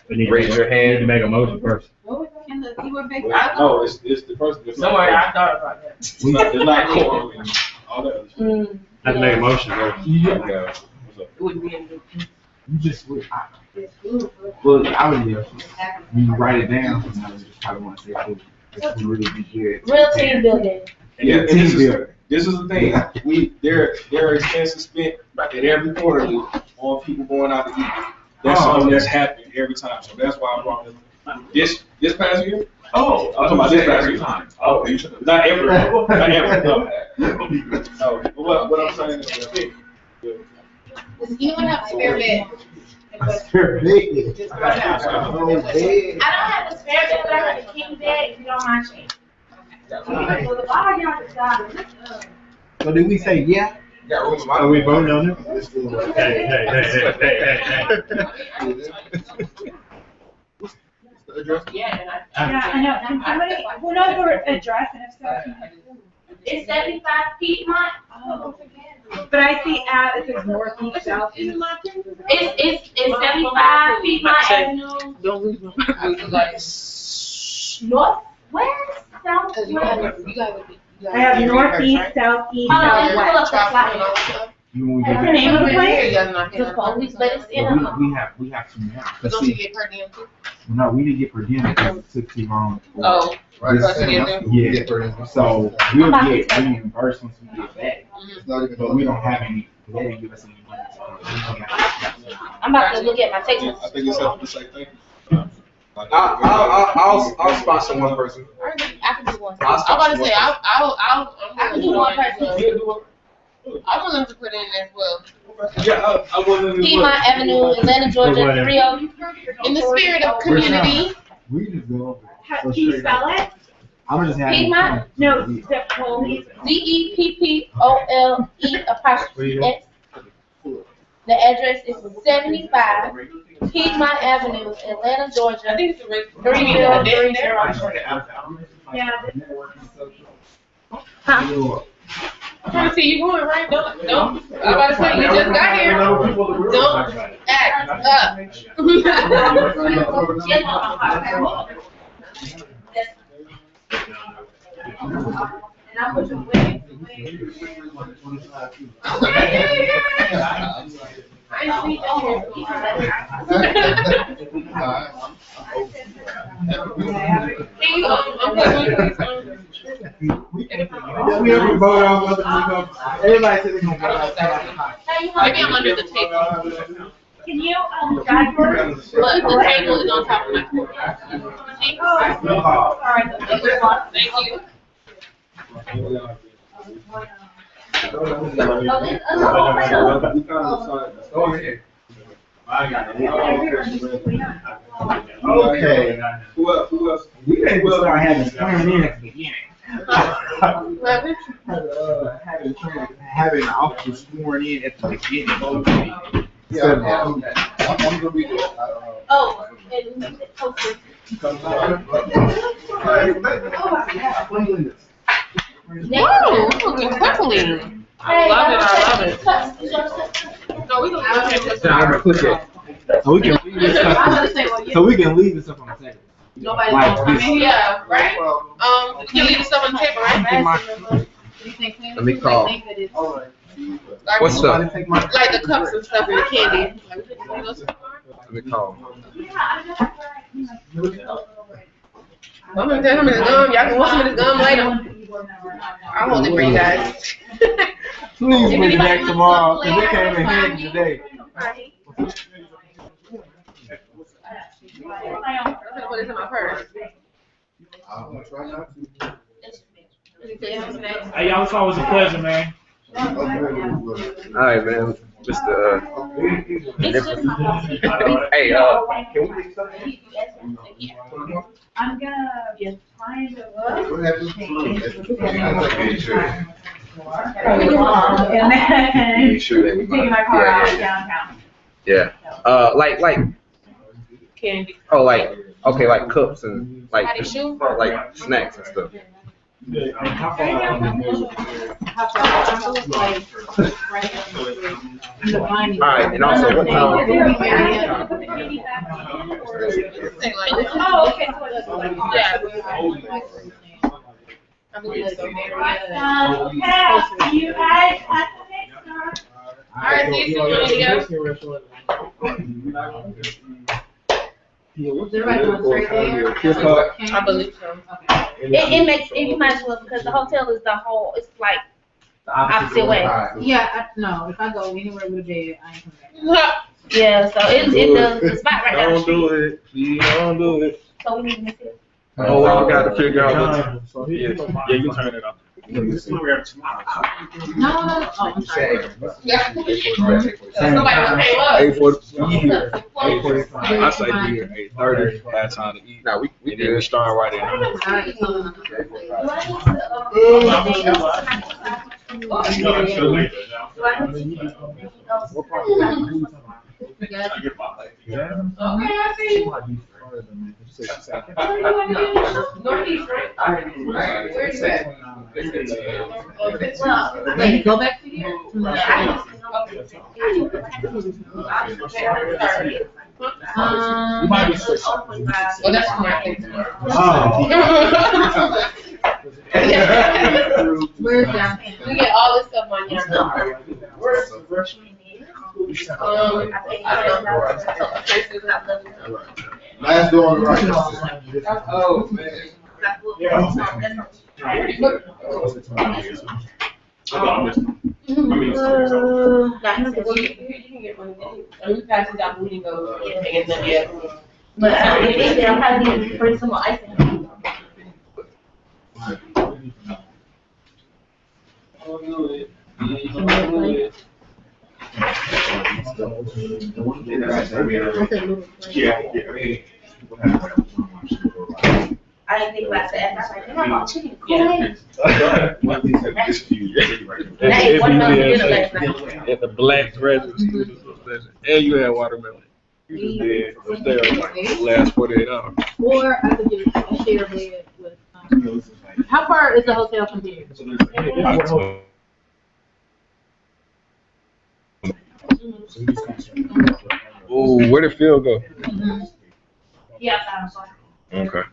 raise your Need to hand. make a motion first. No, it's the person. It's Don't worry, I thought about that. It's not core and all that other shit. I have to make a motion first. Yeah. What's up? It would be in the. You just, well, I would, you write it down, and I would just probably want to say, oh, this would really be good. Real team building. Yeah, and Team building. this is the thing. There are expenses spent at every quarterly on people going out to eat. That's something that's happened every time. So that's why I brought this past year. Oh, I'm talking about this past year. Oh, Not every. No. But what I'm saying is that Does anyone have a spare bed? Spare bed. I don't bed. have a spare bed, but I have a king bed if you don't mind sharing. So did we say yeah? Are we voting on it? Hey. Yeah, I know. And somebody, who knows the address, and if so, it's 75 Piedmont. but I see it says northeast, southeast. It's 75 Piedmont Avenue. Don't lose my. Northwest, southwest. I have northeast, southeast, southwest. You want What's to the name of the place? The police, but it's in a. we have some now. Let's Don't you see. get per diem too? No, we didn't get per diem because it took too long. Oh, Right. per diem. Yeah. So we'll get reimbursed once we get back, It's not even. but we don't have any. They didn't give us any money. I'm about to look at my text. I think it's helpful to say thank you. I'll sponsor one person. I can do one. I'll I'm about to sponsor say, I'm I can do one person. I'm willing to put in as well. Yeah, I wasn't. Piedmont Avenue, Atlanta, Georgia, 30. In the spirit of community. We can just go over. Can you spell it? I'm just having. Piedmont? No, the police. DEPPOLE apostrophe S. The address is 75 Piedmont Avenue, Atlanta, Georgia. I think it's a race. 3030. Yeah. I'm trying to see you going right. Don't. I'm about to say you just got here. Don't act up. And I put some wings. I ain't seen that We vote on whether we go. Everybody said they're gonna vote on. Maybe I'm under the table. Can you, drive yours? But the table is on top of my floor. All right. Thank you. Okay. Who else? We didn't start having swearing in at the beginning. Having the officers sworn in at the beginning. Oh, and post Whoa, looking purpley. I love it. No, we don't push it. So we can leave this stuff. So we can leave this up on the table. Nobody Like knows. this. Yeah, right? You can leave the stuff on the table, right? Let me call. What's up? Like the cups and stuff and the candy. Let me call. I'm gonna tell him the gum. Y'all can watch me the gum later. I'll hold it for you guys. Please bring it back tomorrow, because we came in handy today. I'm gonna put this in my purse. Hey, y'all, it's always a pleasure, man. All right, man. Mr. Hey, can we leave something? I'm gonna just find and then Make sure that we taking my car out downtown. Yeah. Like. Candy. Oh, like. Okay, like cups and like Body just, shoe? like snacks and stuff. Alright, and also what time? Oh, okay. You guys have to make sure. Alright, see you soon. I believe so. It makes, you might as well, because the hotel is the whole, it's like opposite way. Yeah, no, if I go anywhere with a bed, I ain't coming back. Yeah, so it's the spot right down the Don't do street. it. Please don't do it. So we need to miss it. Oh, I got to figure out what. Yeah, you turn it off. No. Oh, I'm sorry. Yeah. Somebody pay up. 8:40. I say be here 8:30. Had time to eat. Now we And then we start right in. Northeast, right? Where's that? Wait, go back to here. Well, that's my Where's downtown? We get all this stuff on here. Last door on the right. Oh, man. We pass it down, we can go and then, yeah. But I'm probably gonna bring some more ice in. I didn't think about that. I was like, I bought chicken. At the black residence. And you had watermelon. You just did stay like last 48 hours. Or I could just share a bed with, how far is the hotel from here? Ooh, where did Phil go? Yeah, I'm sorry. Okay.